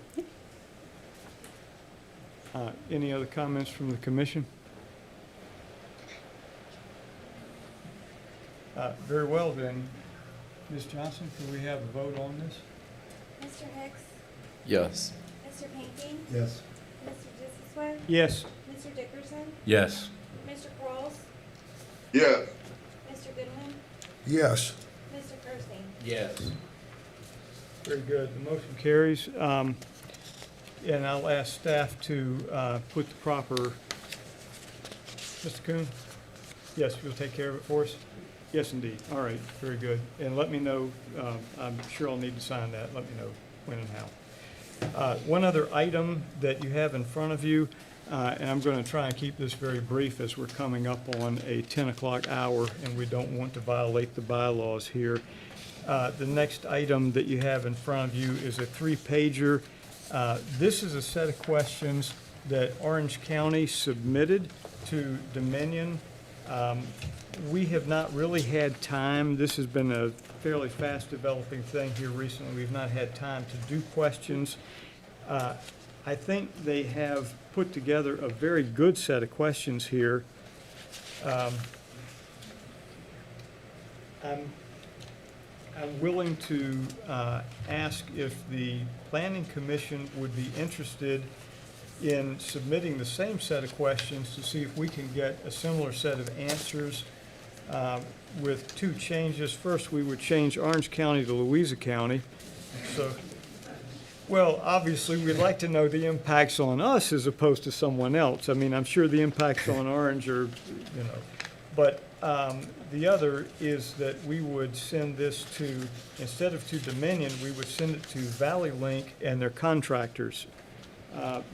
Any other comments from the commission? Very well then. Ms. Johnson, can we have a vote on this? Mr. Hicks? Yes. Mr. Painting? Yes. Mr. Jisiswa? Yes. Mr. Dickerson? Yes. Mr. Quarles? Yes. Mr. Goodwin? Yes. Mr. Kirstein? Yes. Very good. The motion carries. And I'll ask staff to put the proper, Mr. Kuhn? Yes, you'll take care of it for us? Yes, indeed. All right, very good. And let me know, I'm sure I'll need to sign that. Let me know when and how. One other item that you have in front of you, and I'm going to try and keep this very brief as we're coming up on a 10 o'clock hour, and we don't want to violate the bylaws here. The next item that you have in front of you is a 3-pager. This is a set of questions that Orange County submitted to Dominion. We have not really had time. This has been a fairly fast developing thing here recently. We've not had time to do questions. I think they have put together a very good set of questions here. I'm willing to ask if the Planning Commission would be interested in submitting the same set of questions to see if we can get a similar set of answers with 2 changes. First, we would change Orange County to Louisa County. So, well, obviously, we'd like to know the impacts on us as opposed to someone else. I mean, I'm sure the impacts on Orange are, you know, but the other is that we would send this to, instead of to Dominion, we would send it to Valley Link and their contractors.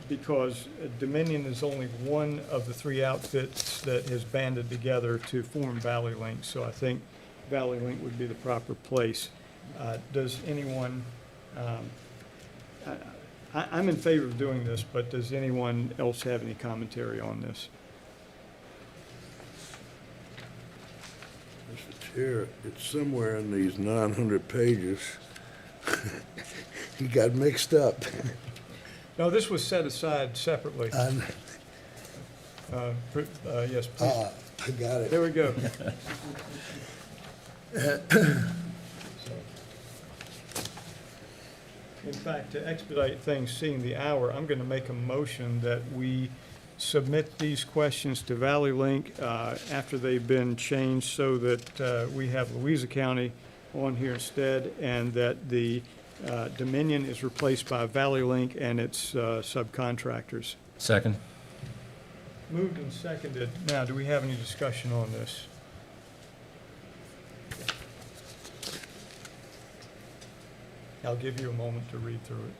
Because Dominion is only one of the 3 outfits that has banded together to form Valley Link. So I think Valley Link would be the proper place. Does anyone, I'm in favor of doing this, but does anyone else have any commentary on this? Mr. Chair, it's somewhere in these 900 pages. He got mixed up. No, this was set aside separately. Yes, please. I got it. There we go. In fact, to expedite things, seeing the hour, I'm going to make a motion that we submit these questions to Valley Link after they've been changed so that we have Louisa County on here instead, and that the Dominion is replaced by Valley Link and its subcontractors. Second. Moved and seconded. Now, do we have any discussion on this? I'll give you a moment to read through it.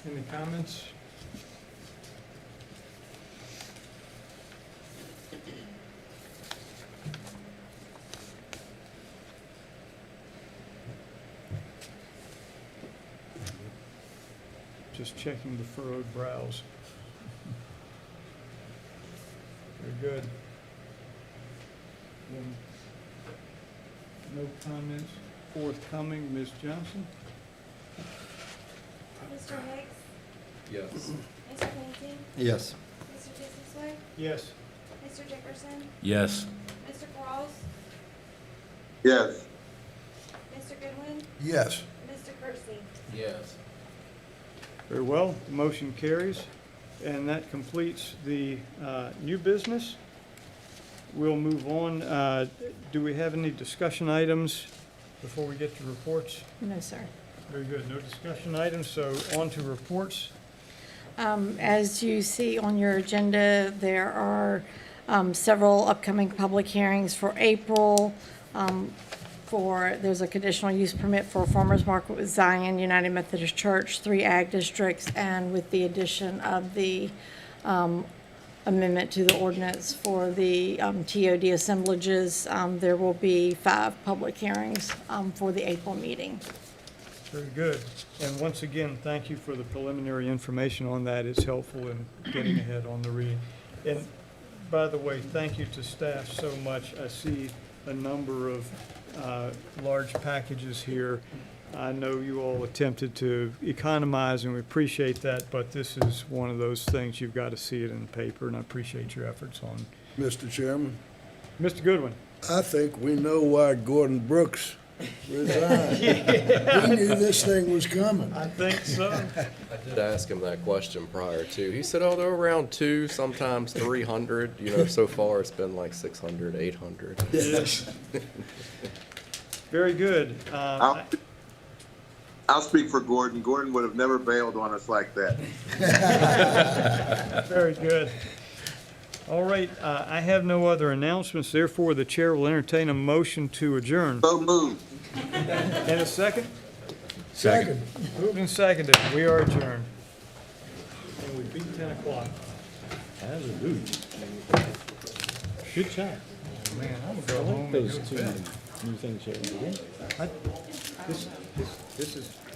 Any comments? Just checking the furrowed brows. Very good. No comments forthcoming. Ms. Johnson? Mr. Hicks? Yes. Mr. Painting? Yes. Mr. Kissingsley? Yes. Mr. Dickerson? Yes. Mr. Quarles? Yes. Mr. Goodwin? Yes. Mr. Kersey? Yes. Very well, the motion carries, and that completes the new business. We'll move on. Do we have any discussion items before we get to reports? No, sir. Very good, no discussion items, so on to reports. As you see on your agenda, there are several upcoming public hearings for April. There's a conditional use permit for a farmer's market with Zion United Methodist Church, 3 ag districts, and with the addition of the amendment to the ordinance for the TOD assemblages, there will be 5 public hearings for the April meeting. Very good. And once again, thank you for the preliminary information on that. It's helpful in getting ahead on the read. And by the way, thank you to staff so much. I see a number of large packages here. I know you all attempted to economize, and we appreciate that, but this is one of those things you've got to see it in the paper, and I appreciate your efforts on. Mr. Chairman, Mr. Goodwin? I think we know why Gordon Brooks resigned. He knew this thing was coming. I think so. I did ask him that question prior to. He said, oh, they're around 2, sometimes 300. You know, so far it's been like 600, 800. Yes. Very good. I'll speak for Gordon. Gordon would have never bailed on us like that. Very good. All right, I have no other announcements, therefore the chair will entertain a motion to adjourn. So moved. And a second? Second. Moved and seconded, we are adjourned. And we beat 10 o'clock. Hallelujah. Good job. Man, I'm gonna go home and Those go to two bed. new things here. This is